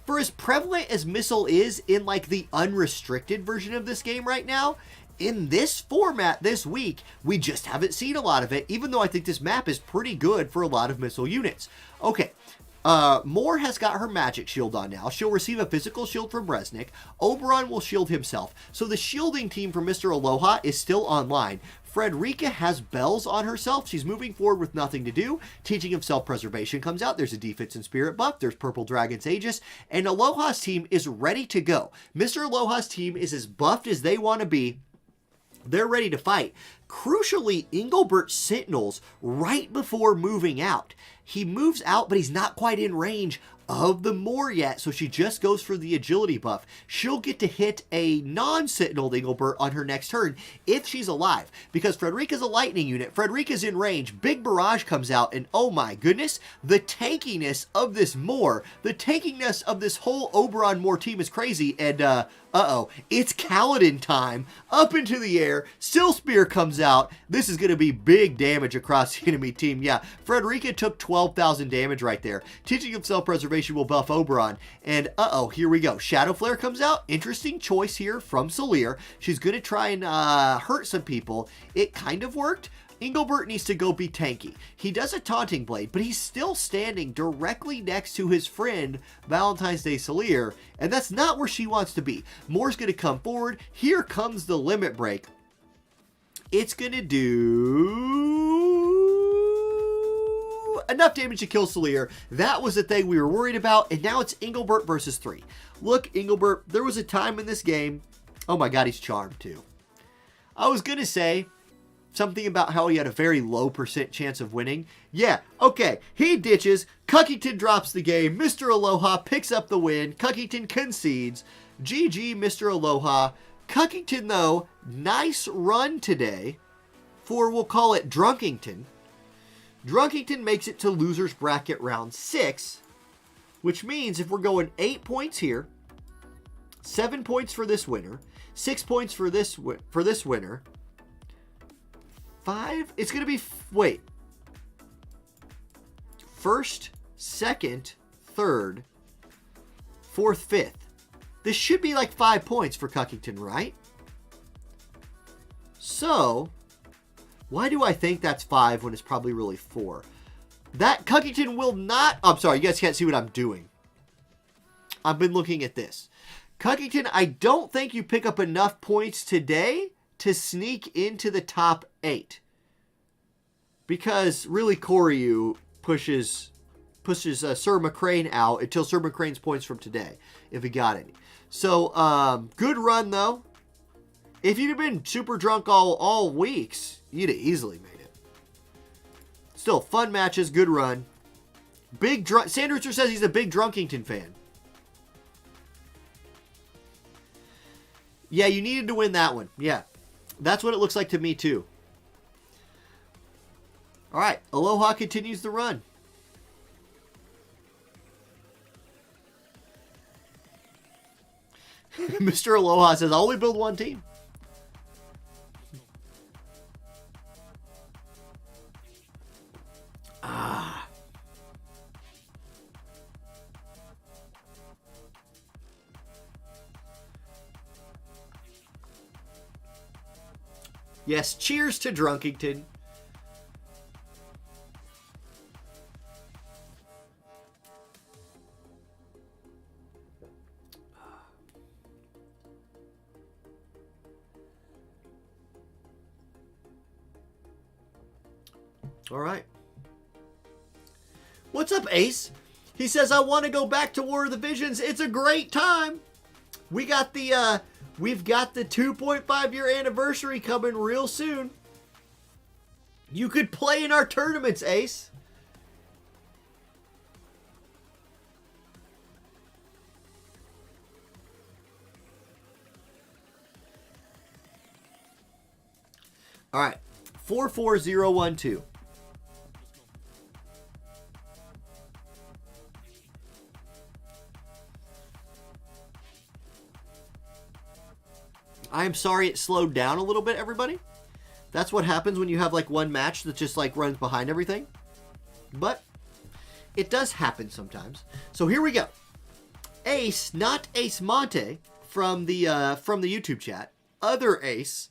For as prevalent as missile is in like the unrestricted version of this game right now, in this format this week, we just haven't seen a lot of it, even though I think this map is pretty good for a lot of missile units. Okay, Moore has got her magic shield on now. She'll receive a physical shield from Resnick. Oberon will shield himself. So the shielding team for Mr. Aloha is still online. Frederica has bells on herself. She's moving forward with nothing to do. Teaching of self-preservation comes out. There's a defense and spirit buff. There's Purple Dragon's Aegis. And Aloha's team is ready to go. Mr. Aloha's team is as buffed as they want to be. They're ready to fight. Crucially, Engelbert Sentinels right before moving out. He moves out, but he's not quite in range of the Moore yet, so she just goes for the agility buff. She'll get to hit a non-Sentinel Engelbert on her next turn if she's alive, because Frederica's a lightning unit. Frederica's in range. Big Barrage comes out, and oh my goodness, the tankiness of this Moore, the tankiness of this whole Oberon Moore team is crazy, and uh-oh, it's Kaladin time. Up into the air, Still Spear comes out. This is going to be big damage across the enemy team. Yeah, Frederica took 12,000 damage right there. Teaching of Self-Preservation will buff Oberon. And uh-oh, here we go. Shadow Flare comes out. Interesting choice here from Solir. She's going to try and hurt some people. It kind of worked. Engelbert needs to go be tanky. He does a Taunting Blade, but he's still standing directly next to his friend, Valentine's Day Solir, and that's not where she wants to be. Moore's going to come forward. Here comes the Limit Break. It's going to do enough damage to kill Solir. That was the thing we were worried about, and now it's Engelbert versus 3. Look, Engelbert, there was a time in this game. Oh my god, he's charmed too. I was going to say something about how he had a very low % chance of winning. Yeah, okay, he ditches. Cuckington drops the game. Mr. Aloha picks up the win. Cuckington concedes. GG, Mr. Aloha. Cuckington, though, nice run today for, we'll call it Drunkington. Drunkington makes it to loser's bracket round 6, which means if we're going 8 points here, 7 points for this winner, 6 points for this winner, 5, it's going to be, wait, first, second, third, fourth, fifth. This should be like 5 points for Cuckington, right? So, why do I think that's 5 when it's probably really 4? That Cuckington will not, I'm sorry, you guys can't see what I'm doing. I've been looking at this. Cuckington, I don't think you pick up enough points today to sneak into the top 8. Because really Koryu pushes Sir McCrain out until Sir McCrain's points from today, if he got any. So, good run though. If you'd have been super drunk all weeks, you'd have easily made it. Still, fun matches, good run. Big drunk. Sandritzer says he's a big Drunkington fan. Yeah, you needed to win that one. Yeah, that's what it looks like to me too. All right, Aloha continues the run. Mr. Aloha says, I'll only build one team. Ah. Yes, cheers to Drunkington. All right. What's up, Ace? He says, I want to go back to War of the Visions. It's a great time. We've got the 2.5 year anniversary coming real soon. You could play in our tournaments, Ace. All right. 44012. I am sorry it slowed down a little bit, everybody. That's what happens when you have like one match that just like runs behind everything. But it does happen sometimes. So here we go. Ace, not Ace Monte from the YouTube chat. Other Ace.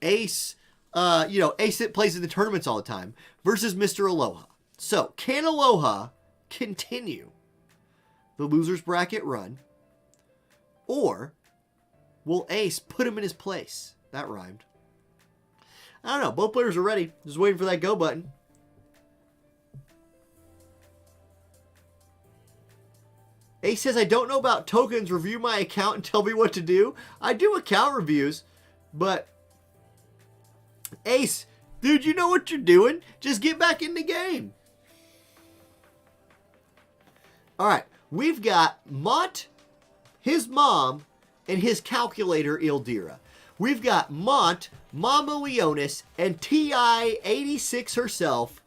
Ace, Ace that plays in the tournaments all the time versus Mr. Aloha. So, can Aloha continue the loser's bracket run? Or will Ace put him in his place? That rhymed. I don't know. Both players are ready. Just waiting for that go button. Ace says, I don't know about tokens. Review my account and tell me what to do. I do account reviews, but Ace, dude, you know what you're doing. Just get back in the game. All right. We've got Mont, his mom, and his calculator, Ildira. We've got Mont, Mama Leonis, and TI-86 herself,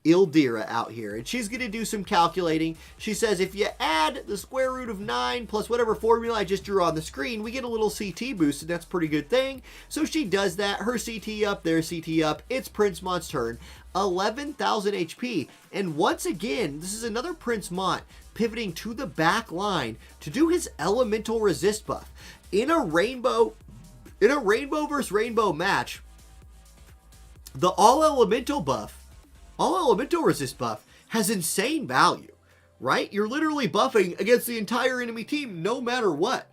Ildira, out here. And she's going to do some calculating. She says if you add the square root of 9 plus whatever formula I just drew on the screen, we get a little CT boost, and that's a pretty good thing. So she does that. Her CT up, their CT up. It's Prince Mont's turn. 11,000 HP. And once again, this is another Prince Mont pivoting to the back line to do his elemental resist buff. In a rainbow versus rainbow match, the all elemental resist buff has insane value, right? You're literally buffing against the entire enemy team no matter what.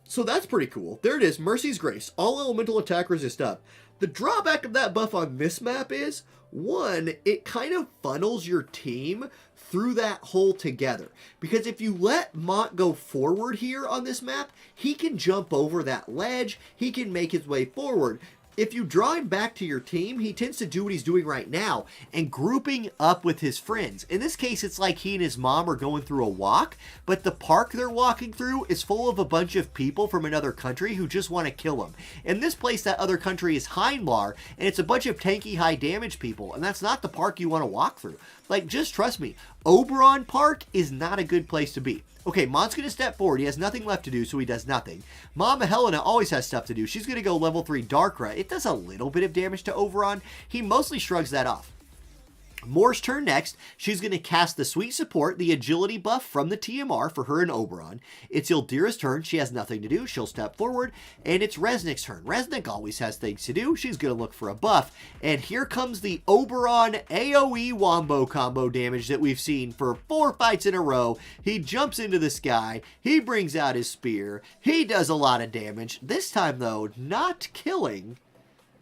So that's pretty cool. There it is, Mercy's Grace, all elemental attack resist up. The drawback of that buff on this map is, one, it kind of funnels your team through that hole together. Because if you let Mont go forward here on this map, he can jump over that ledge, he can make his way forward. If you draw him back to your team, he tends to do what he's doing right now and grouping up with his friends. In this case, it's like he and his mom are going through a walk, but the park they're walking through is full of a bunch of people from another country who just want to kill him. In this place, that other country is Heinlar, and it's a bunch of tanky, high damage people, and that's not the park you want to walk through. Like, just trust me, Oberon Park is not a good place to be. Okay, Mont's going to step forward. He has nothing left to do, so he does nothing. Mama Helena always has stuff to do. She's going to go level 3 Darkra. It does a little bit of damage to Oberon. He mostly shrugs that off. Moore's turn next. She's going to cast the Sweet Support, the agility buff from the TMR for her and Oberon. It's Ildira's turn. She has nothing to do. She'll step forward. And it's Resnick's turn. Resnick always has things to do. She's going to look for a buff. And here comes the Oberon AoE Wombo combo damage that we've seen for 4 fights in a row. He jumps into the sky. He brings out his spear. He does a lot of damage. This time, though, not killing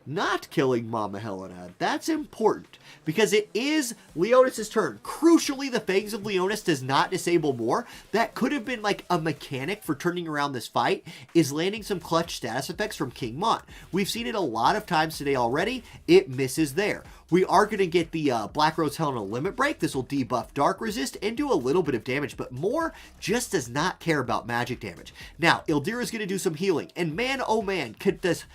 Mama Helena. That's important because it is Leonis' turn. Crucially, the Fangs of Leonis does not disable more. That could have been like a mechanic for turning around this fight, is landing some clutch status effects from King Mont. We've seen it a lot of times today already. It misses there. We are going to get the Black Rose Helena Limit Break. This will debuff Dark Resist and do a little bit of damage, but Moore just does not care about magic damage. Now, Ildira's going to do some healing, and man, oh man, does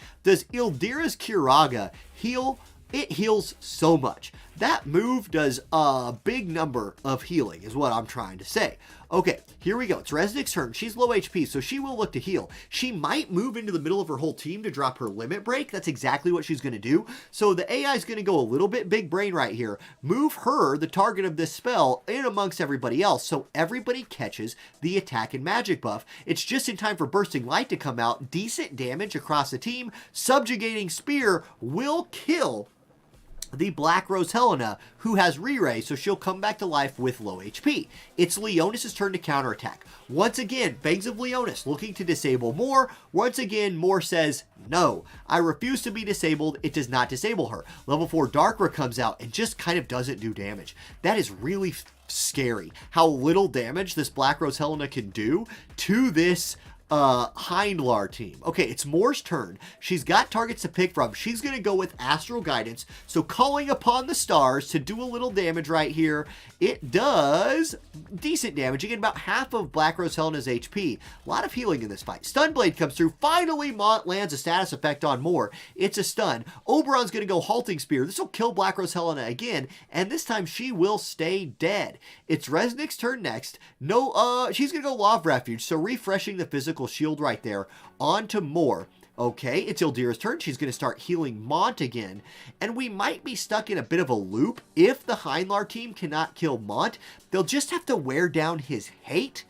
Ildira's Kiraga heal? It heals so much. That move does a big number of healing is what I'm trying to say. Okay, here we go. It's Resnick's turn. She's low HP, so she will look to heal. She might move into the middle of her whole team to drop her limit break. That's exactly what she's going to do. So the AI is going to go a little bit big brain right here. Move her, the target of this spell, in amongst everybody else, so everybody catches the attack and magic buff. It's just in time for Bursting Light to come out. Decent damage across the team. Subjugating Spear will kill the Black Rose Helena, who has re-ray, so she'll come back to life with low HP. It's Leonis' turn to counterattack. Once again, Fangs of Leonis looking to disable Moore. Once again, Moore says, no, I refuse to be disabled. It does not disable her. Level 4 Darkra comes out and just kind of doesn't do damage. That is really scary, how little damage this Black Rose Helena can do to this Hindlar team. Okay, it's Moore's turn. She's got targets to pick from. She's going to go with Astral Guidance. So calling upon the stars to do a little damage right here. It does decent damage. You get about half of Black Rose Helena's HP. A lot of healing in this fight. Stun Blade comes through. Finally, Mont lands a status effect on Moore. It's a stun. Oberon's going to go Halting Spear. This will kill Black Rose Helena again, and this time she will stay dead. It's Resnick's turn next. No, she's going to go Law of Refuge, so refreshing the physical shield right there onto Moore. Okay, it's Ildira's turn. She's going to start healing Mont again. And we might be stuck in a bit of a loop. If the Hindlar team cannot kill Mont, they'll just have to wear down his hate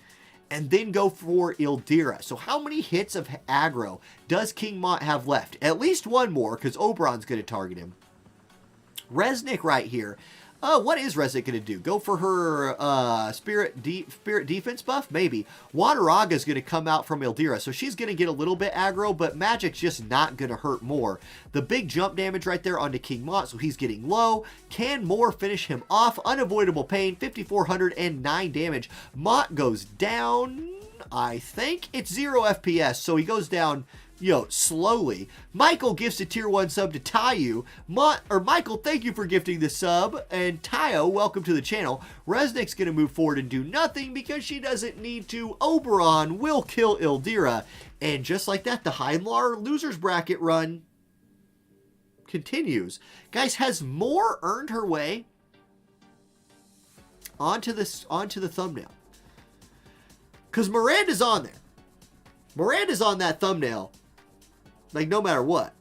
and then go for Ildira. So how many hits of aggro does King Mont have left? At least one more, because Oberon's going to target him. Resnick right here. What is Resnick going to do? Go for her spirit defense buff? Maybe. Wateraga's going to come out from Ildira, so she's going to get a little bit aggro, but magic's just not going to hurt Moore. The big jump damage right there onto King Mont, so he's getting low. Can Moore finish him off? Unavoidable pain, 5,409 damage. Mont goes down, I think it's 0 FPS, so he goes down, slowly. Michael gifts a tier 1 sub to Tayu. Michael, thank you for gifting the sub. And Tayo, welcome to the channel. Resnick's going to move forward and do nothing because she doesn't need to. Oberon will kill Ildira. And just like that, the Hindlar losers bracket run continues. Guys, has Moore earned her way onto the thumbnail? Because Miranda's on there. Miranda's on that thumbnail. Like, no matter what.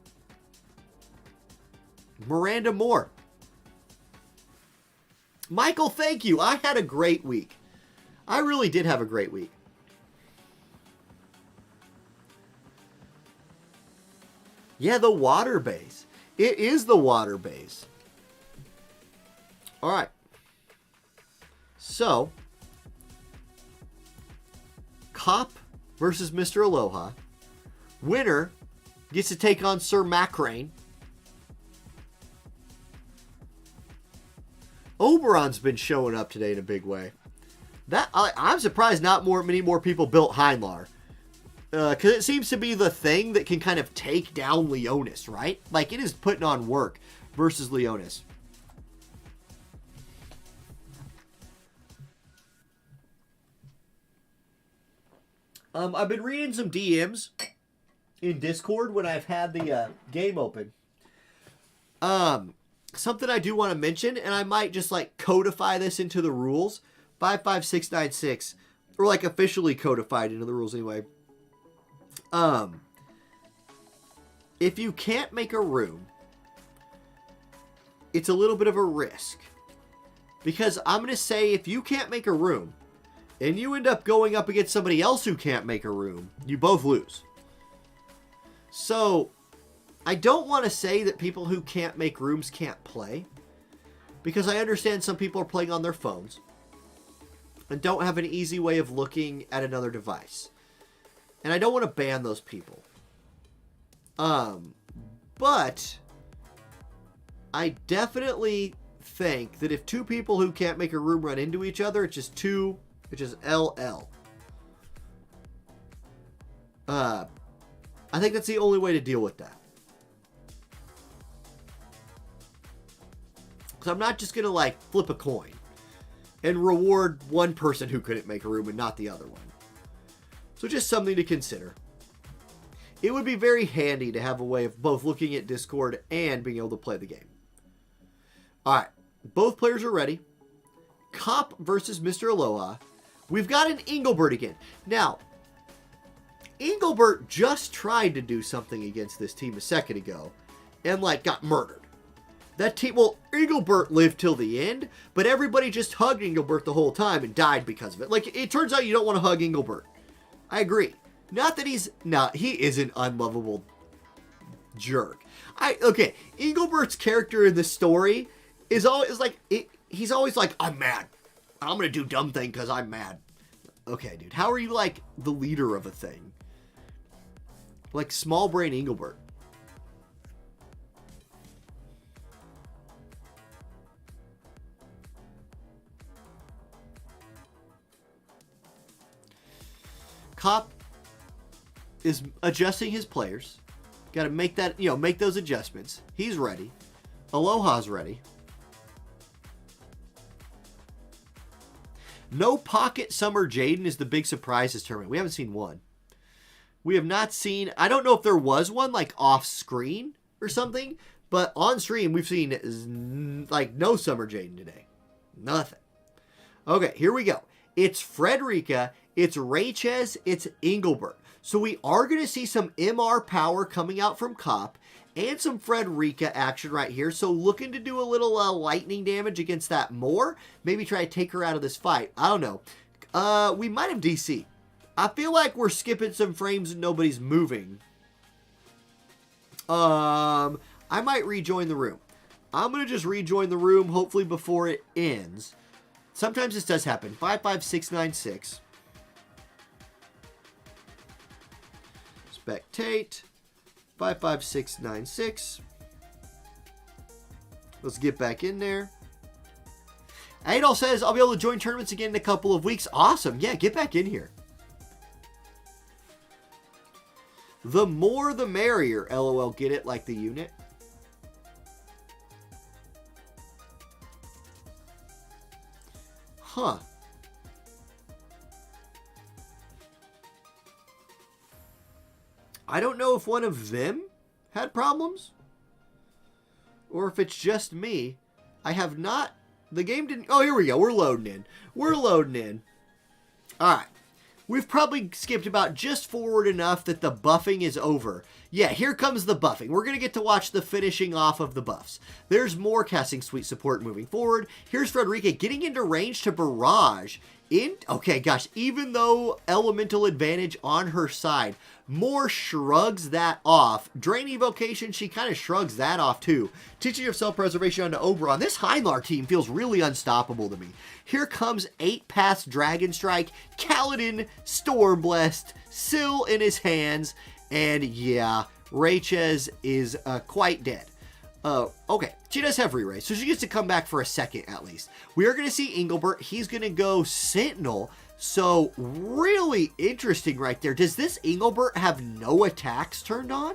Miranda Moore. Michael, thank you. I had a great week. I really did have a great week. Yeah, the water base. It is the water base. All right. So, Cop versus Mr. Aloha. Winner gets to take on Sir McCrain. Oberon's been showing up today in a big way. I'm surprised not many more people built Hindlar. Because it seems to be the thing that can kind of take down Leonis, right? Like, it is putting on work versus Leonis. I've been reading some DMs in Discord when I've had the game open. Something I do want to mention, and I might just like codify this into the rules. 55696, or like officially codified into the rules anyway. If you can't make a room, it's a little bit of a risk. Because I'm going to say if you can't make a room, and you end up going up against somebody else who can't make a room, you both lose. So, I don't want to say that people who can't make rooms can't play, because I understand some people are playing on their phones and don't have an easy way of looking at another device. And I don't want to ban those people. But I definitely think that if two people who can't make a room run into each other, it's just two, which is LL. I think that's the only way to deal with that. Because I'm not just going to like flip a coin and reward one person who couldn't make a room and not the other one. So just something to consider. It would be very handy to have a way of both looking at Discord and being able to play the game. Alright, both players are ready. Cop versus Mr. Aloha. We've got an Engelbert again. Now, Engelbert just tried to do something against this team a second ago and like got murdered. That team, well, Engelbert lived till the end, but everybody just hugged Engelbert the whole time and died because of it. Like, it turns out you don't want to hug Engelbert. I agree. Not that he is an unlovable jerk. Okay, Engelbert's character in the story is always like, he's always like, I'm mad. I'm going to do dumb thing because I'm mad. Okay, dude, how are you like the leader of a thing? Like small brain Engelbert. Cop is adjusting his players. Got to make that, make those adjustments. He's ready. Aloha's ready. No Pocket Summer Jaden is the big surprise this tournament. We haven't seen one. We have not seen, I don't know if there was one like off screen or something, but on stream we've seen like no Summer Jaden today. Nothing. Okay, here we go. It's Frederica, it's Rachez, it's Engelbert. So we are going to see some MR power coming out from Cop and some Frederica action right here. So looking to do a little lightning damage against that Moore. Maybe try to take her out of this fight. I don't know. We might have DC. I feel like we're skipping some frames and nobody's moving. I might rejoin the room. I'm going to just rejoin the room, hopefully before it ends. Sometimes this does happen. 55696. Spectate. 55696. Let's get back in there. Adol says, I'll be able to join tournaments again in a couple of weeks. Awesome. Yeah, get back in here. The more the merrier. LOL, get it like the unit. Huh. I don't know if one of them had problems or if it's just me. I have not. The game didn't. Oh, here we go. We're loading in. We're loading in. All right. We've probably skipped about just forward enough that the buffing is over. Yeah, here comes the buffing. We're going to get to watch the finishing off of the buffs. There's more Casting Suite support moving forward. Here's Frederica getting into range to barrage. Okay, gosh, even though elemental advantage on her side, Moore shrugs that off. Drain Evocation, she kind of shrugs that off too. Teaching of Self-Preservation onto Oberon. This Heinlar team feels really unstoppable to me. Here comes 8 Paths Dragon Strike, Kaladin, Stormblessed, Syl in his hands, and yeah, Rachez is quite dead. Okay, she does have re-raise, so she gets to come back for a second at least. We are going to see Engelbert. He's going to go Sentinel, so really interesting right there. Does this Engelbert have no attacks turned on?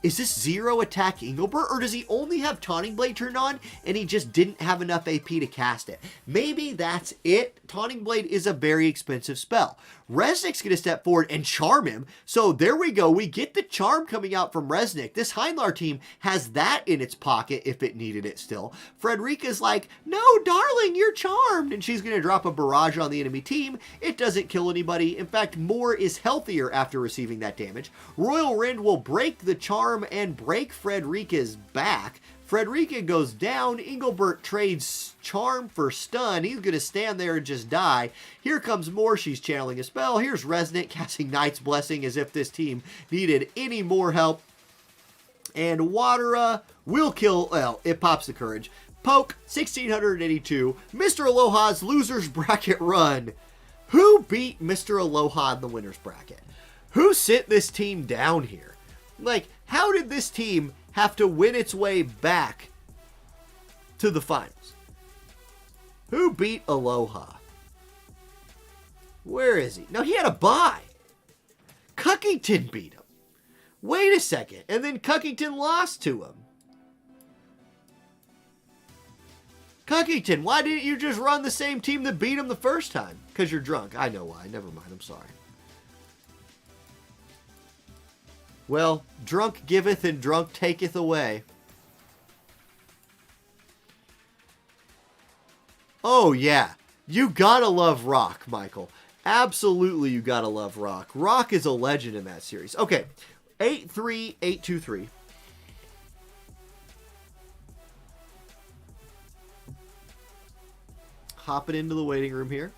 Is this 0 attack Engelbert, or does he only have Taunting Blade turned on and he just didn't have enough AP to cast it? Maybe that's it. Taunting Blade is a very expensive spell. Resnick's going to step forward and charm him. So there we go. We get the charm coming out from Resnick. This Heinlar team has that in its pocket if it needed it still. Frederica's like, no, darling, you're charmed. And she's going to drop a barrage on the enemy team. It doesn't kill anybody. In fact, Moore is healthier after receiving that damage. Royal Rend will break the charm and break Frederica's back. Frederica goes down. Engelbert trades charm for stun. He's going to stand there and just die. Here comes Moore. She's channeling a spell. Here's Resnick casting Knight's Blessing as if this team needed any more help. And Watera will kill, well, it pops the courage. Poke, 1682. Mr. Aloha's loser's bracket run. Who beat Mr. Aloha in the winner's bracket? Who sent this team down here? Like, how did this team have to win its way back to the finals? Who beat Aloha? Where is he? No, he had a bye. Cuckington beat him. Wait a second. And then Cuckington lost to him. Cuckington, why didn't you just run the same team that beat him the first time? Because you're drunk. I know why. Never mind. I'm sorry. Well, drunk giveth and drunk taketh away. Oh, yeah. You gotta love Rock, Michael. Absolutely, you gotta love Rock. Rock is a legend in that series. Okay, 83823. Hopping into the waiting room here.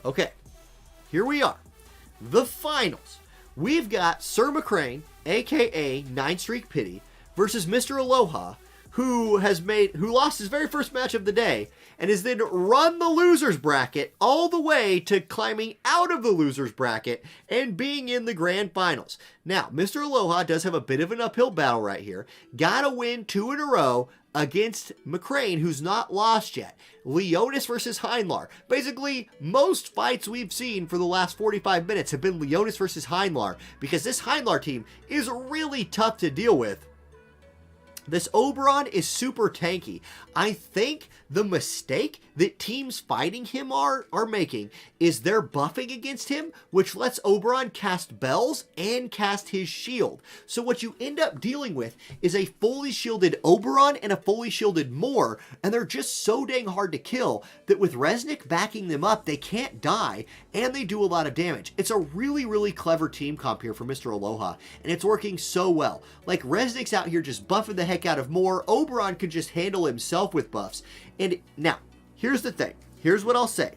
Okay, here we are. The finals. We've got Sir McCrain, aka 9 Streak Pity, versus Mr. Aloha, who lost his very first match of the day, and has then run the loser's bracket all the way to climbing out of the loser's bracket and being in the grand finals. Now, Mr. Aloha does have a bit of an uphill battle right here. Gotta win 2 in a row against McCrain, who's not lost yet. Leonis versus Heinlar. Basically, most fights we've seen for the last 45 minutes have been Leonis versus Heinlar, because this Heinlar team is really tough to deal with. This Oberon is super tanky. I think the mistake that teams fighting him are making is they're buffing against him, which lets Oberon cast bells and cast his shield. So what you end up dealing with is a fully shielded Oberon and a fully shielded Moore, and they're just so dang hard to kill that with Resnick backing them up, they can't die, and they do a lot of damage. It's a really, really clever team comp here for Mr. Aloha, and it's working so well. Like, Resnick's out here just buffing the heck out of Moore. Oberon could just handle himself with buffs. And now, here's the thing. Here's what I'll say.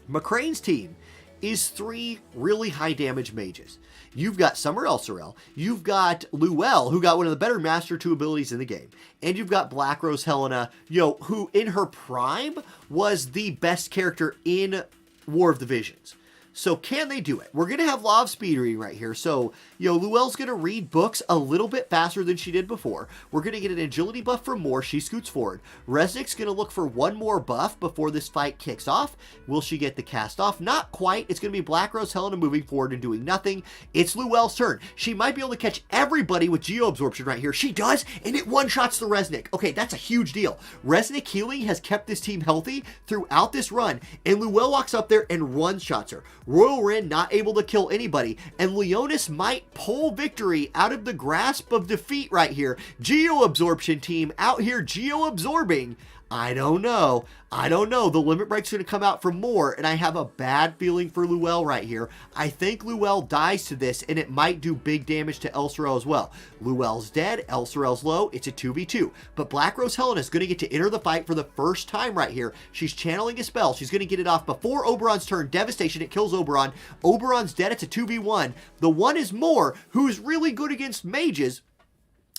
McCrain's team is 3 really high damage mages. You've got Summer Elsorel, you've got Luelle, who got one of the better Master 2 abilities in the game, and you've got Black Rose Helena, who in her prime was the best character in War of the Visions. So can they do it? We're going to have Law of Speed reading right here. So, Luelle's going to read books a little bit faster than she did before. We're going to get an agility buff from Moore. She scoots forward. Resnick's going to look for one more buff before this fight kicks off. Will she get the cast off? Not quite. It's going to be Black Rose Helena moving forward and doing nothing. It's Luelle's turn. She might be able to catch everybody with Geo Absorption right here. She does, and it one-shots the Resnick. Okay, that's a huge deal. Resnick healing has kept this team healthy throughout this run, and Luelle walks up there and one-shots her. Royal Ren not able to kill anybody, and Leonis might pull victory out of the grasp of defeat right here. Geo Absorption team out here Geo Absorbing. I don't know. The limit break's going to come out from Moore, and I have a bad feeling for Luelle right here. I think Luelle dies to this, and it might do big damage to Elsorel as well. Luelle's dead. Elsorel's low. It's a 2v2. But Black Rose Helena is going to get to enter the fight for the first time right here. She's channeling a spell. She's going to get it off before Oberon's turn. Devastation. It kills Oberon. Oberon's dead. It's a 2v1. The one is Moore, who's really good against mages.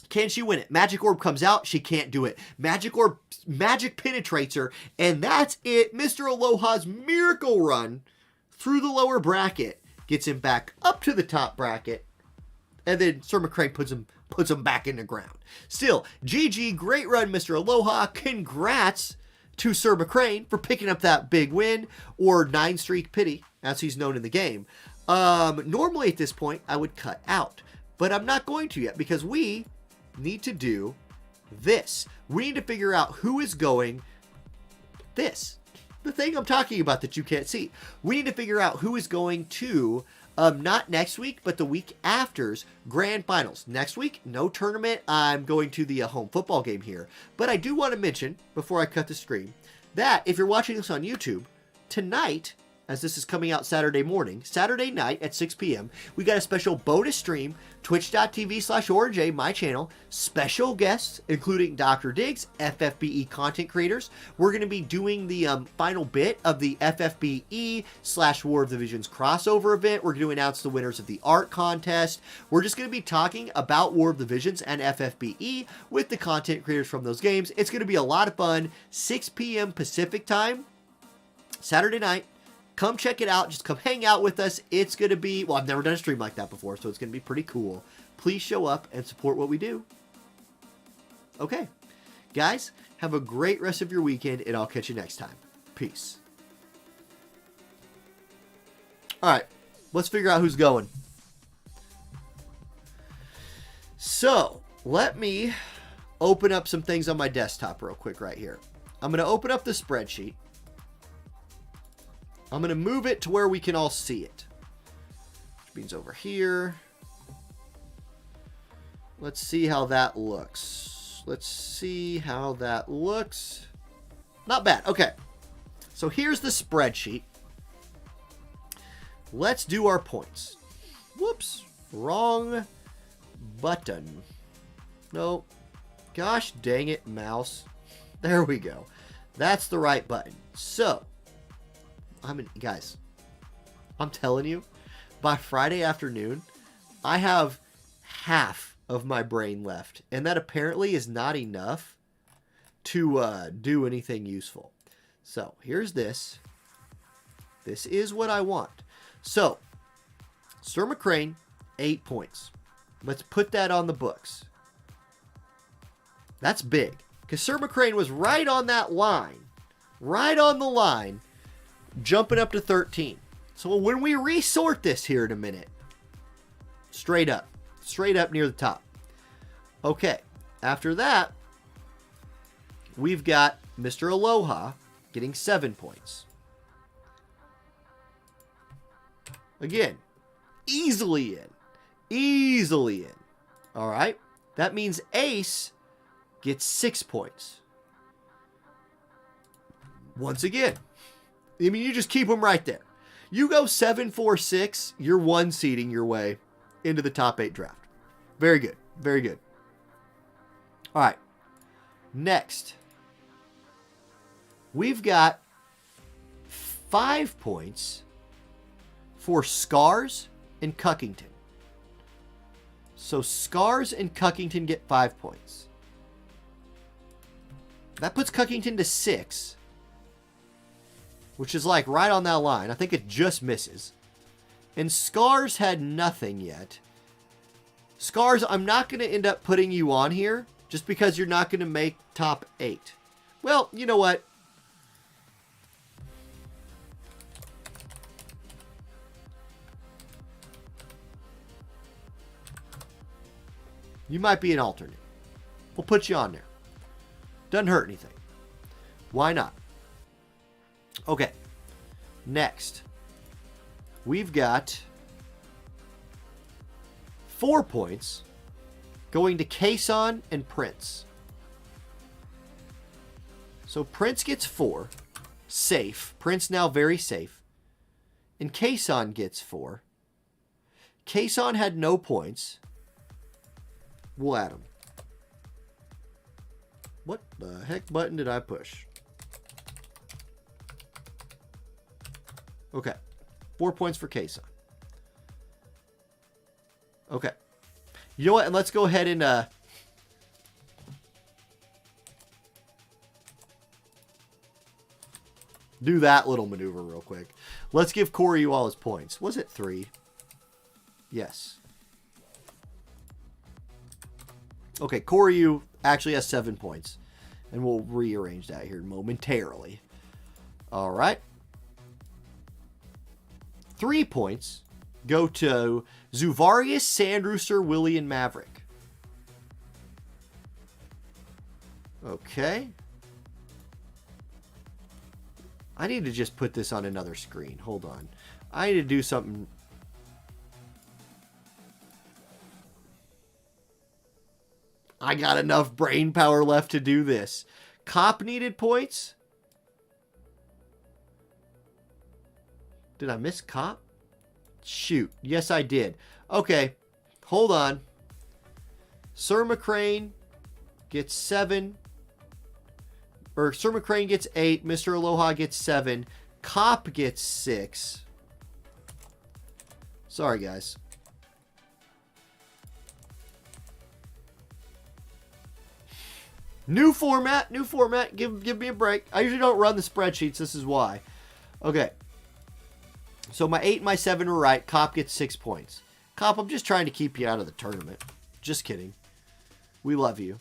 Can she win it? Magic Orb comes out. She can't do it. Magic Orb, magic penetrates her. And that's it. Mr. Aloha's miracle run through the lower bracket gets him back up to the top bracket. And then Sir McCrain puts him back in the ground. Still, GG, great run, Mr. Aloha. Congrats to Sir McCrain for picking up that big win, or 9-streak pity, as he's known in the game. Normally at this point, I would cut out. But I'm not going to yet, because we need to do this. We need to figure out who is going this. The thing I'm talking about that you can't see. We need to figure out who is going to, not next week, but the week after's grand finals. Next week, no tournament. I'm going to the home football game here. But I do want to mention, before I cut the screen, that if you're watching this on YouTube, tonight, as this is coming out Saturday morning, Saturday night at 6 p.m., we got a special bonus stream, twitch.tv/OrangeA, my channel, special guests, including Dr. Diggs, FFBE content creators. We're going to be doing the final bit of the FFBE/War of the Visions crossover event. We're going to announce the winners of the art contest. We're just going to be talking about War of the Visions and FFBE with the content creators from those games. It's going to be a lot of fun. 6 p.m. Pacific time, Saturday night. Come check it out. Just come hang out with us. It's going to be, well, I've never done a stream like that before, so it's going to be pretty cool. Please show up and support what we do. Okay. Guys, have a great rest of your weekend, and I'll catch you next time. Peace. All right. Let's figure out who's going. So, let me open up some things on my desktop real quick right here. I'm going to open up the spreadsheet. I'm going to move it to where we can all see it. Which means over here. Let's see how that looks. Not bad. Okay. So here's the spreadsheet. Let's do our points. Whoops. Wrong button. No. Gosh dang it, mouse. There we go. That's the right button. So, guys, I'm telling you, by Friday afternoon, I have half of my brain left. And that apparently is not enough to do anything useful. So, here's this. This is what I want. So, Sir McCrain, 8 points. Let's put that on the books. That's big. Because Sir McCrain was right on that line. Right on the line. Jumping up to 13. So when we resort this here in a minute. Straight up. Straight up near the top. Okay. After that, we've got Mr. Aloha getting 7 points. Again, easily in. Easily in. All right. That means Ace gets 6 points. Once again. I mean, you just keep them right there. You go 7, 4, 6, you're one seeding your way into the top 8 draft. Very good. Very good. All right. Next. We've got 5 points for Scars and Cuckington. So Scars and Cuckington get 5 points. That puts Cuckington to 6. Which is like right on that line. I think it just misses. And Scars had nothing yet. Scars, I'm not going to end up putting you on here. Just because you're not going to make top 8. Well, you know what? You might be an alternate. We'll put you on there. Doesn't hurt anything. Why not? Okay. Next. We've got 4 points going to Kason and Prince. So Prince gets 4. Safe. Prince now very safe. And Kason gets 4. Kason had no points. We'll add him. What the heck button did I push? Okay. 4 points for Kason. Okay. You know what? And let's go ahead and do that little maneuver real quick. Let's give Corey all his points. Was it 3? Yes. Okay, Corey actually has 7 points. And we'll rearrange that here momentarily. All right. 3 points go to Zuvarius, Sandrooster, Willie, and Maverick. Okay. I need to just put this on another screen. Hold on. I need to do something. I got enough brain power left to do this. Cop needed points. Did I miss Cop? Shoot. Yes, I did. Okay. Hold on. Sir McCrain gets 7. Or Sir McCrain gets 8. Mr. Aloha gets 7. Cop gets 6. Sorry, guys. New format. New format. Give me a break. I usually don't run the spreadsheets. This is why. Okay. So my 8 and my 7 were right. Cop gets 6 points. Cop, I'm just trying to keep you out of the tournament. Just kidding. We love you.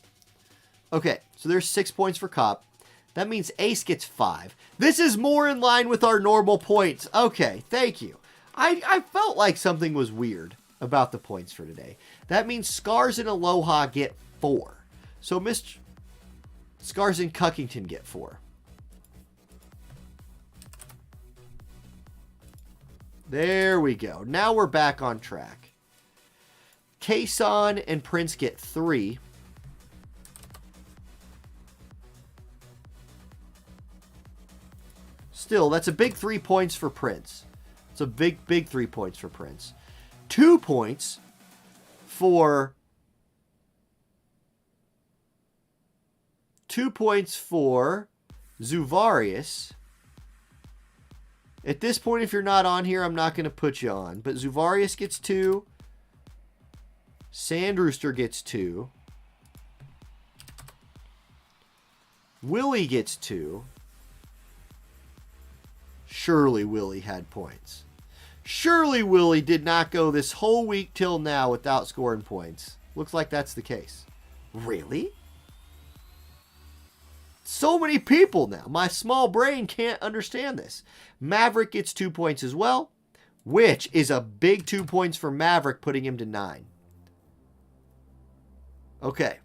Okay, so there's 6 points for Cop. That means Ace gets 5. This is more in line with our normal points. Okay, thank you. I felt like something was weird about the points for today. That means Scars and Aloha get 4. So Mr. Scars and Cuckington get 4. There we go. Now we're back on track. Kason and Prince get 3. Still, that's a big 3 points for Prince. It's a big 3 points for Prince. 2 points for... 2 points for Zuvarius. At this point, if you're not on here, I'm not going to put you on. But Zuvarius gets 2. Sandrooster gets 2. Willie gets 2. Surely Willie had points. Surely Willie did not go this whole week till now without scoring points. Looks like that's the case. Really? so many people now. My small brain can't understand this. Maverick gets 2 points as well, which is a big 2 points for Maverick, putting him to 9. Okay.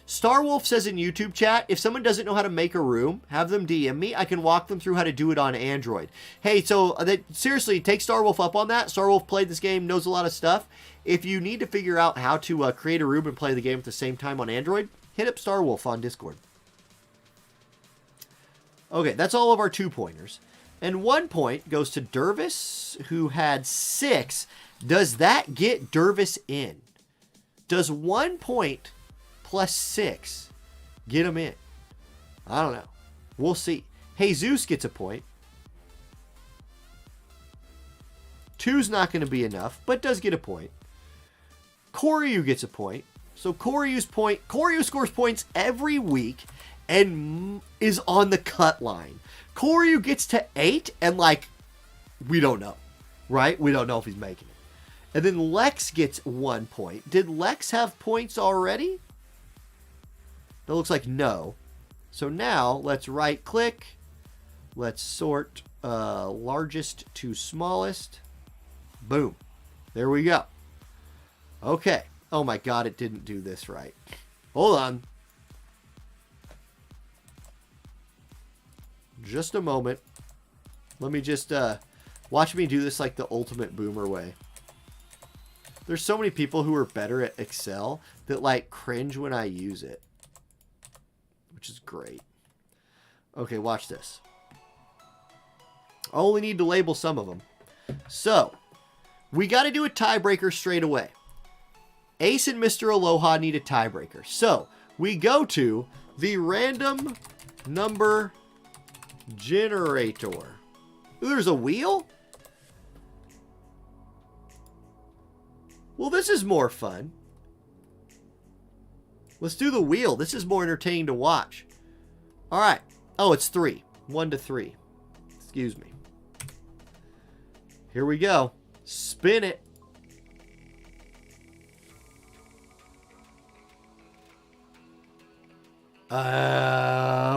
Starwolf says in YouTube chat, if someone doesn't know how to make a room, have them DM me. I can walk them through how to do it on Android. Hey, so seriously, take Starwolf up on that. Starwolf played this game, knows a lot of stuff. If you need to figure out how to create a room and play the game at the same time on Android, hit up Starwolf on Discord. Okay, that's all of our 2-pointers. And 1 point goes to Dervis, who had 6. Does that get Dervis in? Does 1 point plus 6 get him in? I don't know. We'll see. Jesus gets a point. 2's not going to be enough, but does get a point. Koryu gets a point. So Koryu scores points every week and is on the cut line. Koryu gets to 8 and we don't know, right? We don't know if he's making it. And then Lex gets 1 point. Did Lex have points already? That looks like no. So now let's right click. Let's sort largest to smallest. Boom. There we go. Okay. Oh my God, it didn't do this right. Hold on. Just a moment. Let me just watch me do this like the ultimate boomer way. There's so many people who are better at Excel that cringe when I use it. Which is great. Okay, watch this. I only need to label some of them. So, we got to do a tiebreaker straight away. Ace and Mr. Aloha need a tiebreaker. So, we go to the random number generator. Ooh, there's a wheel? Well, this is more fun. Let's do the wheel. This is more entertaining to watch. All right. Oh, it's 3. 1 to 3. Excuse me. Here we go. Spin it.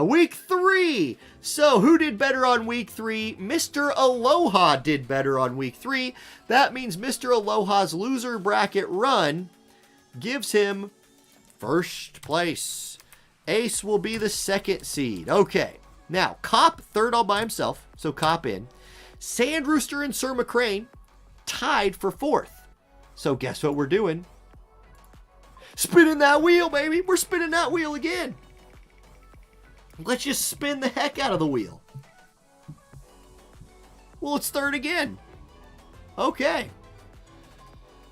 Week 3. So who did better on week 3? Mr. Aloha did better on week 3. That means Mr. Aloha's loser bracket run gives him first place. Ace will be the 2nd seed. Okay. Now, Cop, 3rd all by himself. So Cop in. Sand Rooster and Sir McCrain tied for 4th. So guess what we're doing? Spinning that wheel, baby. We're spinning that wheel again. Let's just spin the heck out of the wheel. Well, it's 3rd again. Okay.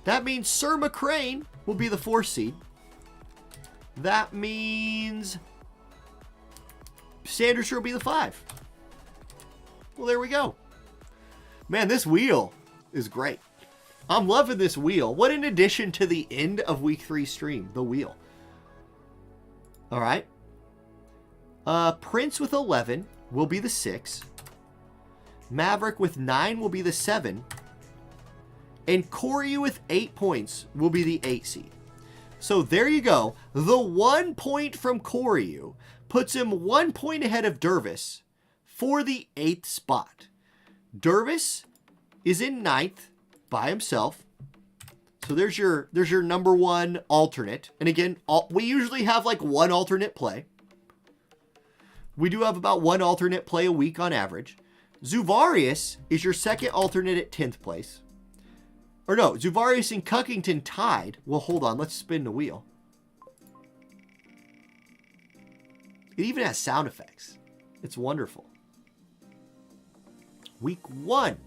That means Sir McCrain will be the 4th seed. That means Sanders will be the 5. Well, there we go. Man, this wheel is great. I'm loving this wheel. What an addition to the end of week 3 stream, the wheel. All right. Prince with 11 will be the 6. Maverick with 9 will be the 7. And Koryu with 8 points will be the 8 seed. So there you go. The 1 point from Koryu puts him 1 point ahead of Dervis for the 8th spot. Dervis is in 9th by himself. So there's your number 1 alternate. And again, we usually have 1 alternate play. We do have about 1 alternate play a week on average. Zuvarius is your 2nd alternate at 10th place. Or no, Zuvarius and Cuckington tied. Well, hold on. Let's spin the wheel. It even has sound effects. It's wonderful. Week 1.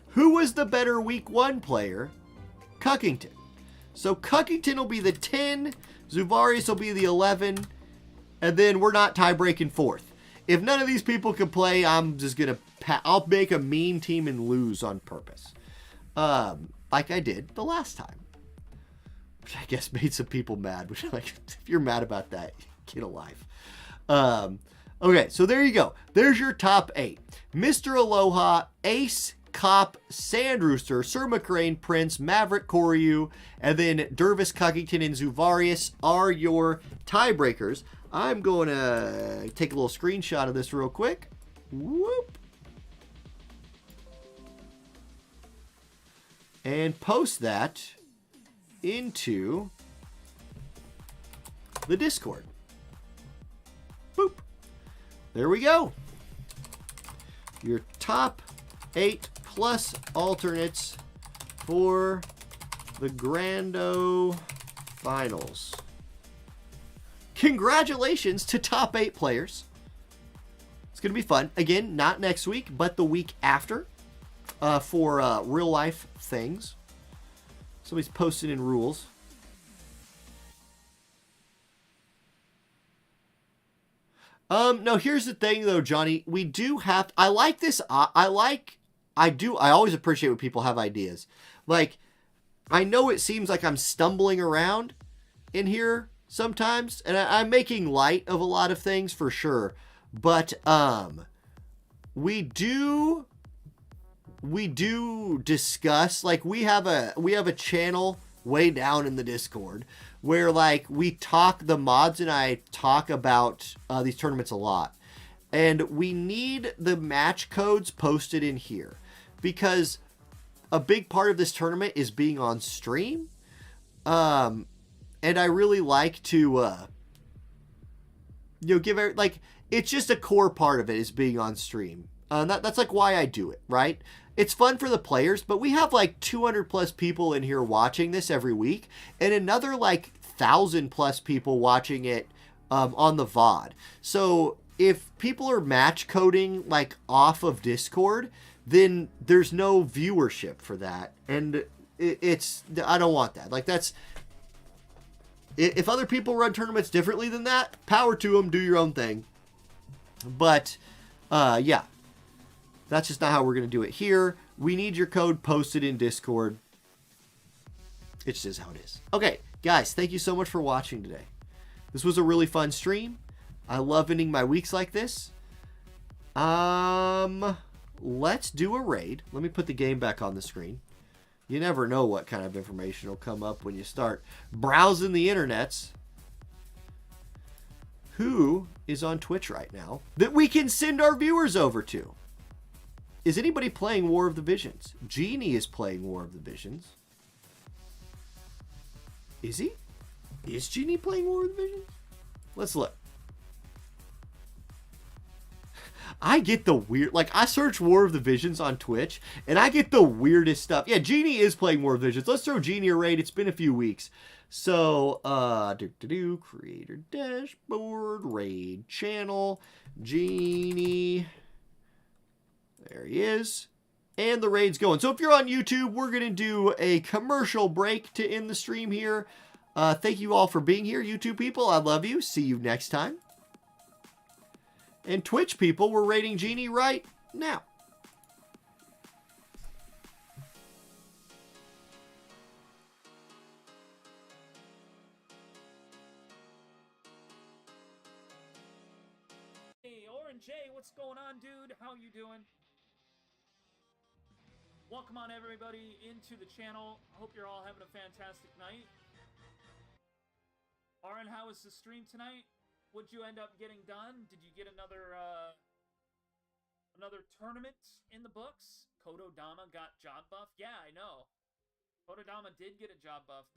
Who was the better week 1 player? Cuckington. So Cuckington will be the 10. Zuvarius will be the 11. And then we're not tie-breaking 4th. If none of these people can play, I'm just going to... I'll make a mean team and lose on purpose. Like I did the last time. Which I guess made some people mad. Which, if you're mad about that, get a life. Okay, so there you go. There's your top 8. Mr. Aloha, Ace, Cop, Sand Rooster, Sir McCrain, Prince, Maverick, Koryu, and then Dervis, Cuckington, and Zuvarius are your tiebreakers. I'm going to take a little screenshot of this real quick. Whoop. And post that into the Discord. Boop. There we go. Your top 8 plus alternates for the Grando Finals. Congratulations to top 8 players. It's going to be fun. Again, not next week, but the week after for real life things. Somebody's posting in rules. No, here's the thing though, Johnny. We do have, I like this. I always appreciate when people have ideas. Like, I know it seems like I'm stumbling around in here sometimes, and I'm making light of a lot of things for sure. But, we do discuss, like, we have a channel way down in the Discord where, like, we talk, the mods and I talk about these tournaments a lot, and we need the match codes posted in here because a big part of this tournament is being on stream, and I really like to give it, like, it's just a core part of it is being on stream. That's like why I do it, right? It's fun for the players, but we have like 200 plus people in here watching this every week, and another like 1,000 plus people watching it on the VOD. So if people are match coding like off of Discord, then there's no viewership for that, and I don't want that. Like, that's, if other people run tournaments differently than that, power to them, do your own thing. But yeah. That's just not how we're going to do it here. We need your code posted in Discord. It's just how it is. Okay, guys, thank you so much for watching today. This was a really fun stream. I love ending my weeks like this. Let's do a raid. Let me put the game back on the screen. You never know what kind of information will come up when you start browsing the internets. Who is on Twitch right now that we can send our viewers over to? Is anybody playing War of the Visions? Genie is playing War of the Visions. Is he? Is Genie playing War of the Visions? Let's look. I get the weird, like, I search War of the Visions on Twitch, and I get the weirdest stuff. Yeah, Genie is playing War of the Visions. Let's throw Genie a raid. It's been a few weeks. So, creator dashboard, raid channel, Genie. There he is. And the raid's going. So if you're on YouTube, we're going to do a commercial break to end the stream here. Thank you all for being here, YouTube people. I love you. See you next time. And Twitch people, we're raiding Genie right now. Hey, Orange J, what's going on, dude? How you doing? Welcome on everybody into the channel. Hope you're all having a fantastic night. Aaron, how was the stream tonight? What'd you end up getting done? Did you get another tournament in the books? Kododama got job buff? Yeah, I know. Kododama did get a job buff.